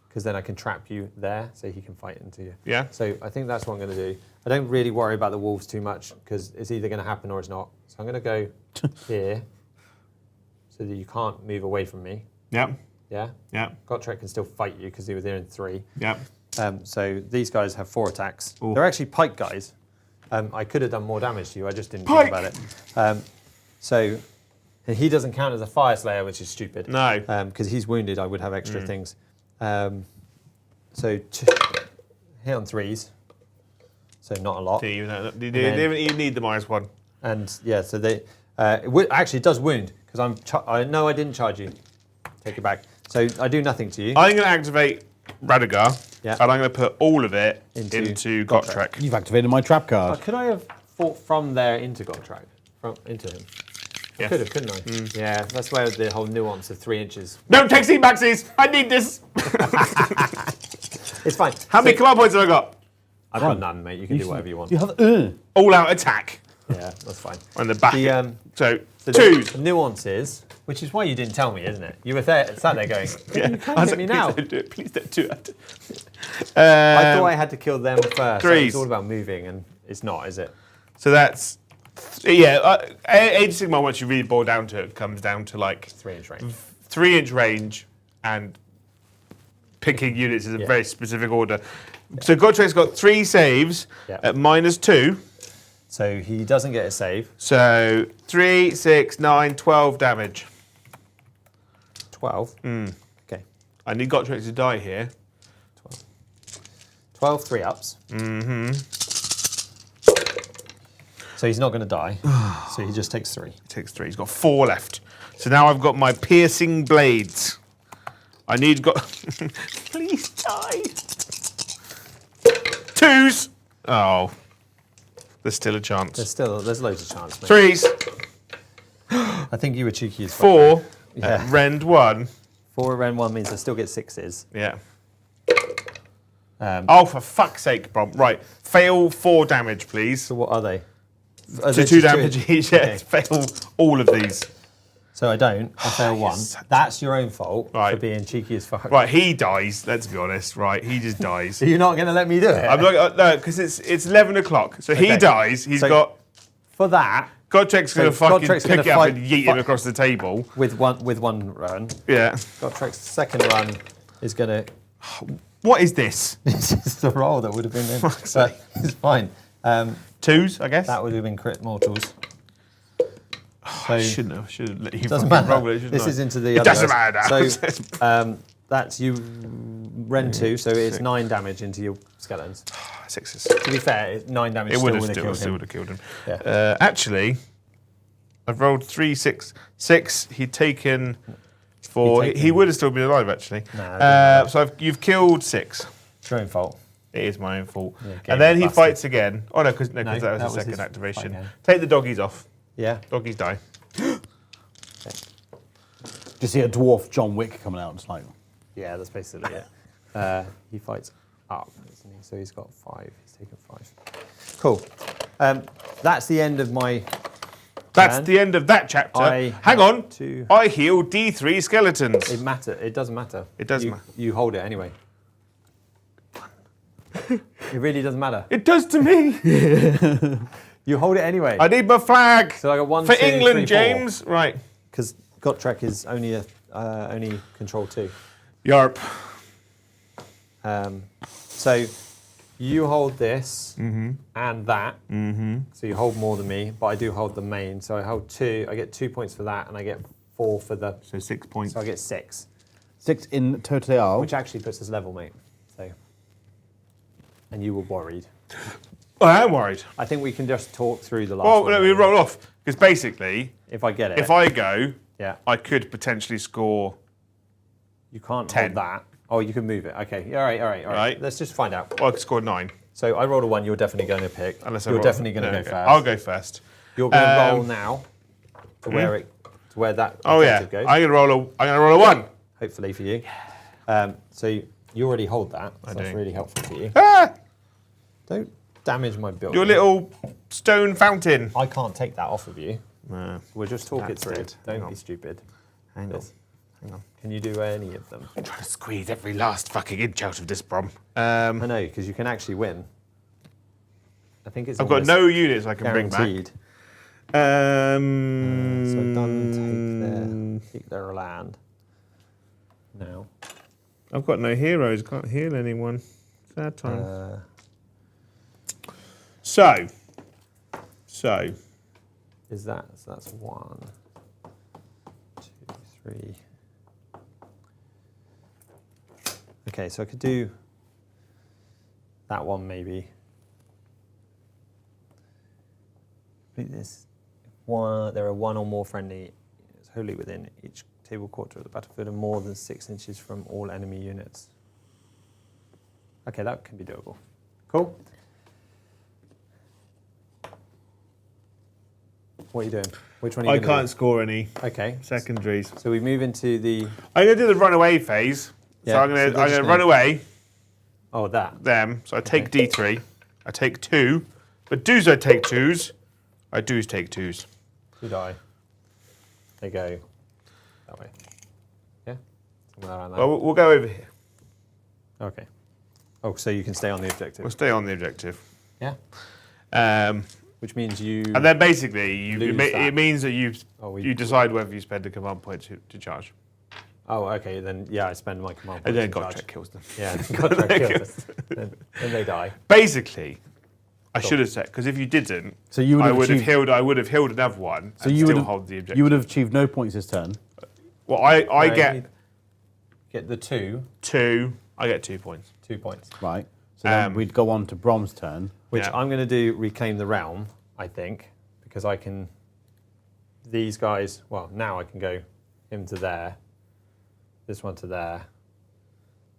because then I can trap you there, so he can fight into you. Yeah? So I think that's what I'm going to do. I don't really worry about the wolves too much, because it's either going to happen or it's not. So I'm going to go here, so that you can't move away from me. Yep. Yeah? Yep. Gotrek can still fight you, because he was there in 3. Yep. So these guys have 4 attacks. Ooh. They're actually pike guys. I could have done more damage to you, I just didn't Pike! think about it. So he doesn't count as a Fyreslayer, which is stupid. No. Because he's wounded, I would have extra things. So hit on 3s, so not a lot. You then- didn't even need the -1. And yeah, so they actually it does wound, because I know I didn't charge you. Take it back. So I do nothing to you. I'm going to activate Radagar, Yeah. and I'm going to put all of it Into into Gotrek. Gotrek. You've activated my trap card. Could I have fought from there into Gotrek? Into him? Yes. Could have, couldn't I? Yeah, that's where the whole nuance of 3 inches. No, take C-maxes! I need this! It's fine. How many command points have I got? I've got none, mate. You can do whatever you want. You have All-out attack. Yeah, that's fine. On the back. The, so, The 2s. The nuance is, which is why you didn't tell me, isn't it? You were there, sat there going, Yeah. you I can't was hit me like, now. Please don't do it. Please don't do it. I thought I had to kill them first. Threes. It's all about moving, and it's not, is it? So that's... Yeah, Age of Sigmar, once you really boil down to it, comes down to like 3 inch range. 3-inch range and picking units in a Yeah. very specific order. So Godtrek's got 3 saves Yeah. at -2. So he doesn't get a save. So 3, 6, 9, 12 damage. 12. Okay. I need Godtrek to die here. 12 3-ups. So he's not going to die. So he just takes 3. He takes 3. He's got 4 left. So now I've got my piercing blades. I need Please die. 2s. Oh. There's still a chance. There's loads of chance, mate. 3s. I think you were cheeky as fuck. 4. Yeah. Rend 1. 4 around 1 means I still get 6s. Yeah. Um, Oh, for fuck's sake, Brom. Right. Fail 4 damage, please. So what are they? Are to they 2 just damage two? each. Yeah, Okay. fail all of these. So I don't. I fail one. That's your own fault for Right. being cheeky as fuck. Right, he dies. Let's be honest. Right, he just dies. So you're not going to let me do it? I'm not. No, because it's 11 o'clock. So he Okay. dies. He's So- got. For that, Godtrek's going to fucking Godtrek's pick gonna it up fight- and yeet him across the table. with one run, Yeah. Godtrek's second run is going to. What is this? This is the roll that would have been in. Fuck's But sake. it's fine. 2s, I guess. That would have been crit mortals. So I shouldn't have. Should have let you doesn't fucking matter. roll it, shouldn't This I? is into the It other. doesn't guys. matter. So that's you, Ren 2. So it's 9 damage into your skeletons. 6s. To be fair, 9 damage It still would would have have killed still him. would have killed him. Yeah. Actually, I've rolled 3, 6, 6. He'd taken 4. He'd He taken- would have still been alive actually. Nah, it doesn't So you've killed 6. It's your own fault. It is my own fault. Yeah, game And then he busted. fights again. Oh no, because No, that was that his was second his fight activation. again. Take the doggies off. Yeah. Doggies die. Do you see a dwarf John Wick coming out? It's like, Yeah, that's basically it. He fights up, isn't he? So he's got 5. He's taken 5. Cool. That's the end of my. That's turn. the end of that chapter. I Hang have on. to- I heal D3 skeletons. It doesn't matter. It does you, matter. You hold it anyway. It really doesn't matter. It does to me. You hold it anyway. I need my flag. So I got 1, For 2, England, 3, 4. James. Right. Because Gotrek is only only control 2. Yarp. So you hold this and that. So you hold more than me, but I do hold the main. So I hold 2. I get 2 points for that, and I get 4 for the. So 6 points. So I get 6, 6 in total. which actually puts us level, mate. So. And you were worried. I am worried. I think we can just talk through the last Well, one. let me roll off. Because basically, If I get it. if I go, Yeah. I could potentially score. You can't 10. hold that. Oh, you can move it. Okay. All right. Right. Let's just find out. Well, I could score 9. So I rolled a 1. You're definitely going to pick. Unless I You're roll. definitely going to No, go okay. first. I'll go first. You're going to roll Um, now to where that Oh yeah. objective goes. I'm gonna roll a 1. Hopefully for you. So you already hold that. So that's do. really helpful for you. Ah! Don't damage my building. Your little stone fountain. I can't take that off of you. No. We'll just talk it That's through. it. Hang Don't on. be stupid. Hang on. Yes. Hang on. Can you do any of them? I'm trying to squeeze every last fucking inch out of this prom. I know, because you can actually win. I think it's I've got almost no units I can bring back. guaranteed. So done, take their land. Now. I've got no heroes. Can't heal anyone. Sad time. So Is that, so that's 1, 2, 3. Okay, so I could do that one maybe. This one, there are 1 or more friendly wholly within each table quarter of the battlefield and more than 6 inches from all enemy units. Okay, that can be doable. Cool. What are you doing? Which one are you I gonna can't score any do? Okay, secondaries. so we move into the, I'm gonna do the runaway phase. Yeah, So I'm so gonna they're just run away oh, that. them. So I take D3. I take 2. But do's I take 2s. I do's take 2s. Who die? They go that way. Yeah? Somewhere around there. Well, we'll go over here. Okay. Oh, so you can stay on the objective. We'll stay on the objective. Yeah. Which means you. And then basically, Lose that. it means that you Oh, you decide whether you spend a command point to charge. Oh, okay. Then yeah, I spend my command. And then points to Godtrek charge. kills them. Yeah, Godtrek kills us. Then they die. Basically, I should have said, because if you didn't, So you would I have would have achieved, healed. I would have healed another one so and you would still have, hold the objective. you would have achieved no points this turn. Well, I No, get you get the 2. 2. I get 2 points. 2 points. Right. So then Um, we'd go on to Brom's turn. Which Yeah. I'm going to do reclaim the realm, I think, because I can. These guys. Well, now I can go him to there. This one to there.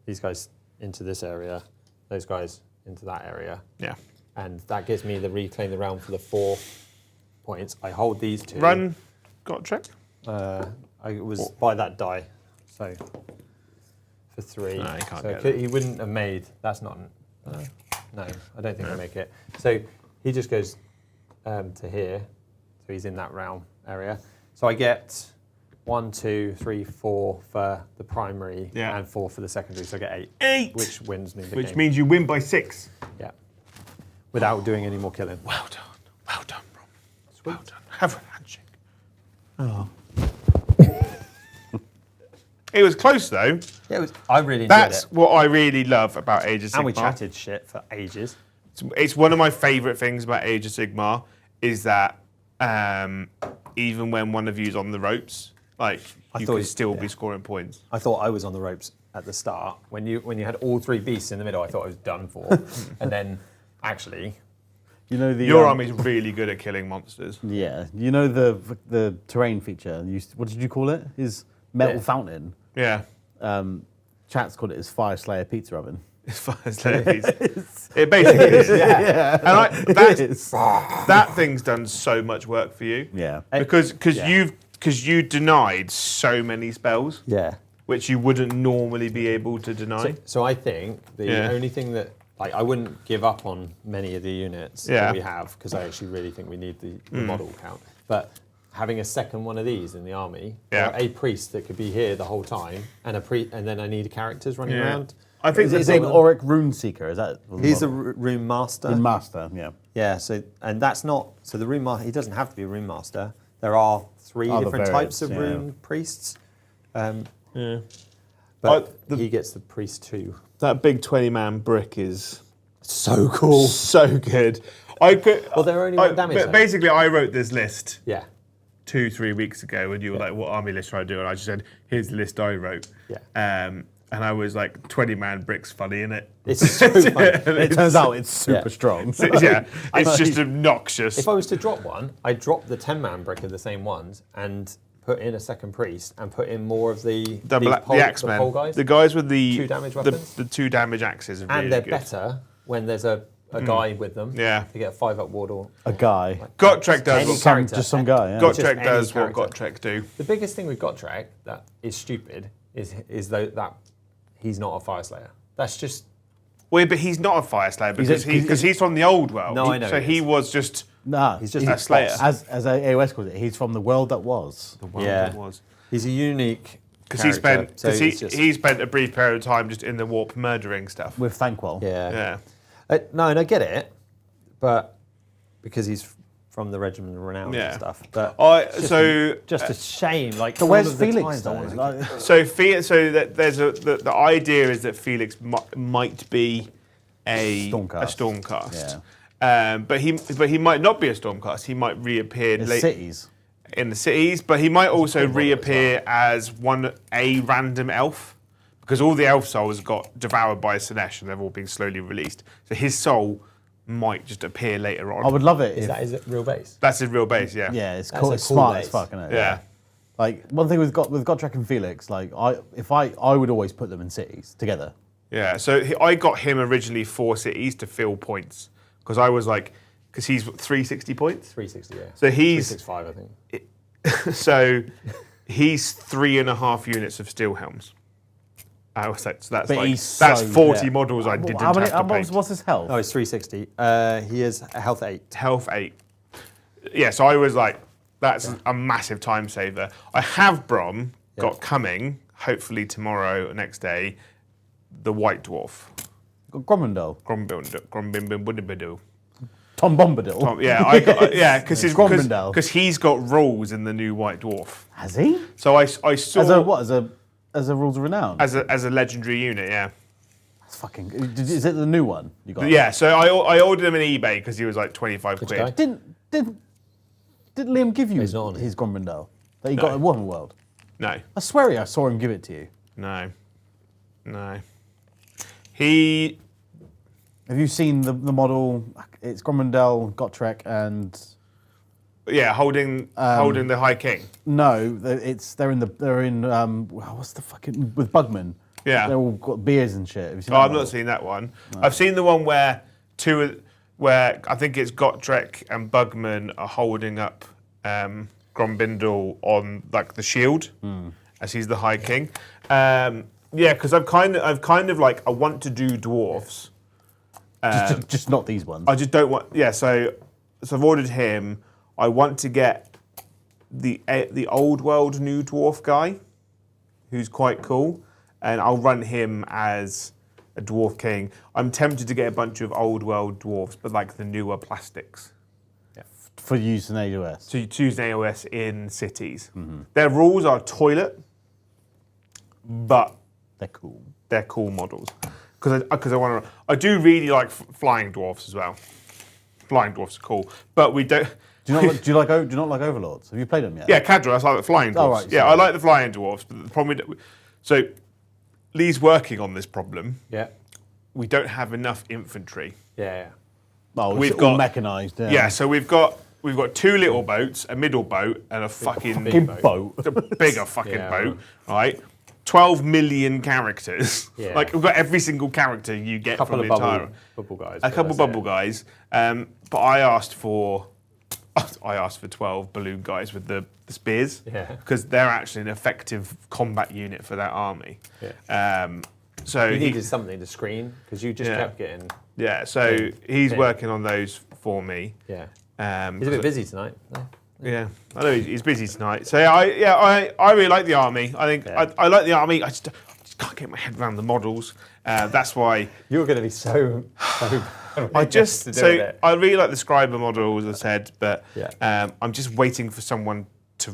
These guys into this area. Those guys into that area. Yeah. And that gives me the reclaim the realm for the 4 points. I hold these 2. Run, Godtrek. I was by that die, so for 3. No, you can't so get he wouldn't have made. That's not. No, I don't think I make it. So he just goes to here. So he's in that realm area. So I get 1, 2, 3, 4 for the primary and 4 for the secondary. So I get 8. 8! Which wins me the game. Which means you win by 6. Yeah. Without doing any more killing. Well done. Well done, Brom. Well done. Have a handshake. Oh. It was close, though. Yeah, I really enjoyed That's it. what I really love about Age of Sigmar. And we chatted shit for ages. It's one of my favourite things about Age of Sigmar is that even when one of you's on the ropes, like you can still be scoring points. I thought I was on the ropes at the start. When you had all 3 beasts in the middle, I thought I was done for. And then actually, You know your army's really good at killing monsters. Yeah, you know the terrain feature. What did you call it? His metal fountain. Yeah. Chat's called it his Fyreslayer pizza oven. It's Fyreslayers. It basically is. Yeah. And that thing's done so much work for you. Yeah. Because you denied so many spells. yeah. Which you wouldn't normally be able to deny. So I think the only thing that I wouldn't give up on many of the units that we have because I actually really think we need the model count. But having a second one of these in the army, or a priest that could be here the whole time, and then I need characters running around. I think it's an Auric Rune Seeker. Is that? He's a rune master. Rune master, yeah. Yeah. So that's not. So the rune master. He doesn't have to be a rune master. There are 3 different types of rune priests. But he gets the priest too. That big 20-man brick is so cool. So good. Well, they're only 1 damage. But basically, I wrote this list. Yeah. 2-3 weeks ago when you were like, what army list should I do? And I just said, here's the list I wrote. Yeah. And I was like, 20-man bricks funny, innit? It's so funny. It turns out it's super strong. It's just obnoxious. If I was to drop one, I'd drop the 10-man brick of the same ones and put in a second priest and put in more of the Axemen. pole guys. The guys with the 2 damage weapons. The 2 damage axes are really and they're good. better when there's a guy with them. Yeah. To get a 5-up ward or A guy. Gottrek does what Just some guy, yeah. Gottrek does any what Gottrek do. The biggest thing with Gottrek that is stupid is that he's not a Fyreslayer. That's just. Well, but he's not a Fyreslayer because he's from the old world. No, I know. So he was just. Nah, he's just a Slayer. As AoS calls it, he's from the world that was. The world Yeah. that was. He's a unique. Because he spent character, he spent a brief period of time just in the warp murdering stuff. With Thankwell. Yeah. Yeah. No, and I get it, but because he's from the Regiment of Renown and stuff. But just a shame. Like, So where's Felix though? The idea is that Felix might be a Stormcast. Yeah. But he might not be a Stormcast. He might reappear The late cities. in the cities, but he might also reappear as a random elf, because all the elf souls got devoured by Sinesh and they've all been slowly released. So his soul might just appear later on. I would love it. Is it real base? That's his real base, yeah. Yeah, it's That's cool. a It's cool smart base. as fuck, isn't it? Yeah. Like one thing with Gottrek and Felix, like I would always put them in cities together. Yeah, so I got him originally 4 cities to fill points, because I was like, because he's 360 points. 360, yeah. So he's 365, I think. so he's 3.5 units of steel helms. I was like, so that's 40 models I didn't have to paint. What's his health? Oh, it's 360. He is health 8. Health 8. Yeah, so I was like, that's a massive time saver. I have got coming, hopefully tomorrow or next day, the White Dwarf. Gromendel. Grombimbimbidibidu. Tom Bombadil. Because he's got rules in the new White Dwarf. Has he? So I saw As a Rules of Renown? as a legendary unit, yeah. That's fucking. Is it the new one you got? Yeah, so I ordered him on eBay because he was like 25 Which quid. guy? Did Liam give you He's not on his Gromendel that he got at Warhammer World? No, I swear I saw him give it to you. no. Have you seen the model? It's Gromendel, Gottrek, and holding the High King. no, they're in what's the fucking with Bugman? Yeah. They're all got beers and shit. Have you seen Oh, that I've not model? seen that one. No. I've seen the one where I think it's Gottrek and Bugman are holding up Grombindel on like the shield as he's the High King. Because I've kind of like I want to do dwarfs. Just not these ones. I just don't want. Yeah, so I've ordered him. I want to get the old world new dwarf guy, who's quite cool, and I'll run him as a dwarf king. I'm tempted to get a bunch of old world dwarves, but like the newer plastics. For use in AoS. So you choose an AoS in cities. Their rules are toilet, but They're cool. they're cool models. Because I do really like flying dwarfs as well. Flying dwarfs are cool, but we don't. Do you not like Overlords? Have you played them yet? Yeah, Cadras, I like the flying dwarfs. Oh, right, yeah, sorry. I like the flying dwarfs, but the problem so Lee's working on this problem. Yeah. We don't have enough infantry. Yeah. Oh, We've it's all got- mechanized. Yeah, so we've got 2 little boats, a middle boat, and a fucking Big boat. a bigger fucking Yeah, boat, right? 12 million characters. Yeah. Like we've got every single character you get Couple from of the entire. bubble guys. A couple that's bubble it. guys, but I asked for 12 balloon guys with the spears, Yeah. because they're actually an effective combat unit for that army. Yeah. So You he, needed something to screen because you just Yeah. kept getting. so he's Yeah. working on those for me. Yeah. Um, He's a bit busy tonight. No? Yeah, I know he's busy tonight. So I really like the army. I think Yeah. I like the army. I just can't get my head around the models. That's why You're going to be so. I just to do with it. I really like the Scriber model, as I said, but Yeah. I'm just waiting for someone to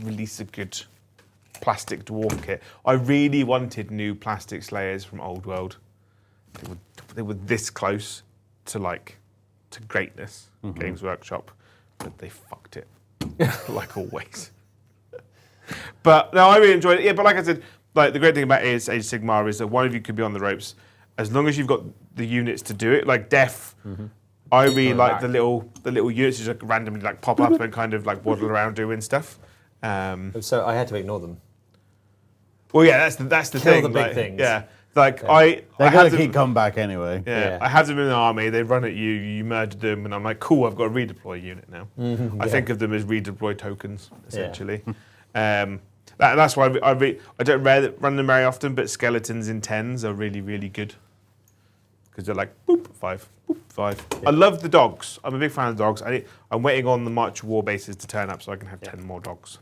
release a good plastic dwarf kit. I really wanted new plastic Slayers from Old World. They were this close to greatness, Games Workshop, but they fucked it like always. But no, I really enjoyed it. Yeah, but like I said, like the great thing about Age of Sigmar is that one of you could be on the ropes as long as you've got the units to do it. Like Def, I really Coming like back. the little units that just randomly pop up and kind of waddle around doing stuff. So I had to ignore them. Well, yeah, that's the Kill thing. the big things. Yeah, They're I going had to them. keep coming back anyway. Yeah, Yeah. I had them in the army. They run at you. You murdered them, and I'm like, cool. I've got a redeploy unit now. I think of them as redeploy tokens, essentially. That's why I don't run them very often, but skeletons in 10s are really, really good because they're like boop 5, boop 5. I love the dogs. I'm a big fan of dogs. I'm waiting on the March War bases to turn up so I can have 10 more dogs,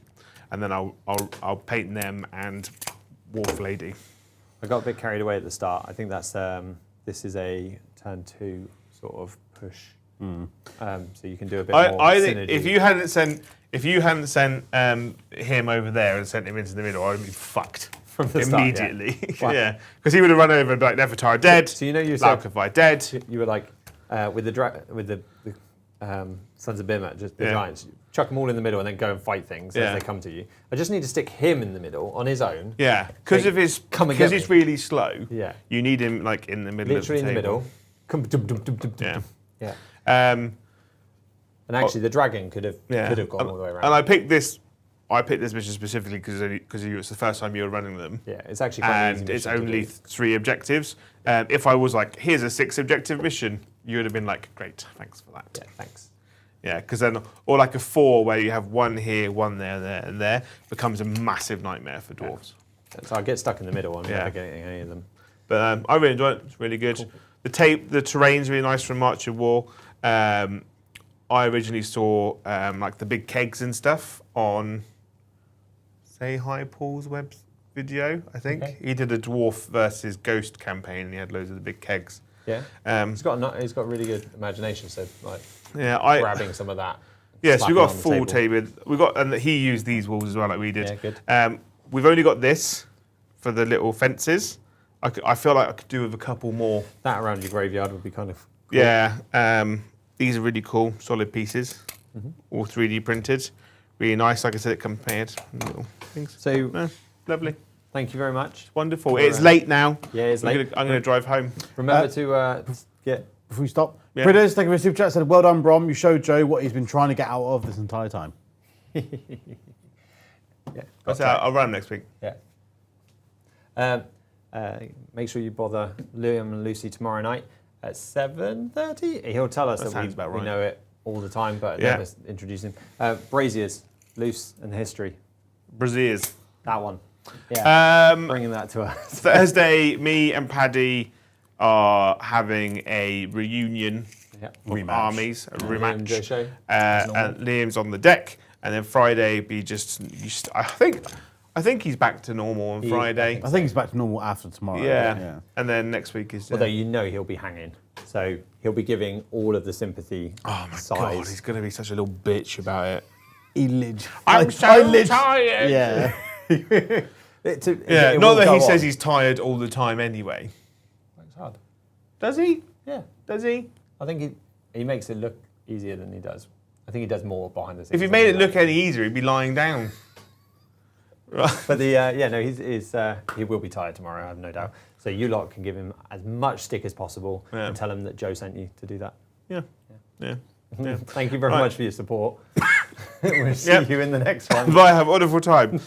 and then I'll paint them and Wolf Lady. I got a bit carried away at the start. I think that's this is a turn 2 sort of push. So you can do a bit more I think synergy. if you hadn't sent him over there and sent him into the middle, I'd have been fucked From the start, yeah. immediately. Wow. Yeah, because he would have run over and be like, Nefertari dead. So you know you said Laukavai dead. you were like with the Sons of Bima, just the Yeah. giants. Chuck them all in the middle and then go and fight things Yeah. as they come to you. I just need to stick him in the middle on his own. Yeah, because Like, come and get he's me. really slow. Yeah. You need him in the middle. Literally of in the the table. middle. Come, dum, dum, dum, dum, dum, Yeah. dum. Yeah. Um, And actually, the dragon could have gone all the way around. And I picked this mission specifically because it's the first time you were running them. Yeah, it's actually quite an easy And it's mission to only do. 3 objectives. If I was like, here's a 6 objective mission, you would have been like, great, thanks for that. Yeah, thanks. Yeah, because then, or like a 4 where you have 1 here, 1 there, and there, becomes a massive nightmare for dwarves. So I get stuck in the middle. I'm Yeah. never getting any of them. But I really enjoy it. It's really good. Cool. The terrain's really nice from March of War. I originally saw like the big kegs and stuff on, say, Hi Paul's web video. I think he did a dwarf versus ghost campaign, and he had loads of the big kegs. Yeah. He's got really good imagination. So like grabbing some of that. Yes, slapping we've got on a the full table. table. And he used these walls as well, like we did. Yeah, good. We've only got this for the little fences. I feel like I could do with a couple more. That around your graveyard would be kind of cool. Yeah, these are really cool, solid pieces, all 3D printed. Really nice. Like I said, it compared little things. So Lovely, thank you very much. wonderful. It's late now. Yeah, it's late. I'm going to drive home. Remember to get. Before we stop, Yeah. Britters, thank you for the super chat. Said, well done, Brom. You showed Joe what he's been trying to get out of this entire time. Yeah. I'll run next week. Yeah. Make sure you bother Liam and Lucy tomorrow night at 7:30. He'll tell us That that sounds about we right. know it all the time, but Yeah. never introduce him. Braziers, Loose and History. Braziers. That one. Yeah. Um, Bringing that to us. Thursday, me and Paddy are having a reunion Rematch. armies, a rematch. Joe show. And Liam's on the deck, and then Friday be just I think he's back to normal on Friday. I think it's back to normal after tomorrow. Yeah. And then next week is. Although you know he'll be hanging, so he'll be giving all of the sympathy. Oh my size. god, he's going to be such a little bitch about it. I'm so tired. Yeah. Yeah, not that he says he's tired all the time anyway. It's hard. Does he? Yeah. Does he? I think he makes it look easier than he does. I think he does more behind the scenes. If he made it look any easier, he'd be lying down. But he will be tired tomorrow, I have no doubt. So you lot can give him as much stick as possible and tell him that Joe sent you to do that. Yeah. Thank you very much for your support. We'll see you in the next one. Bye, have a wonderful time.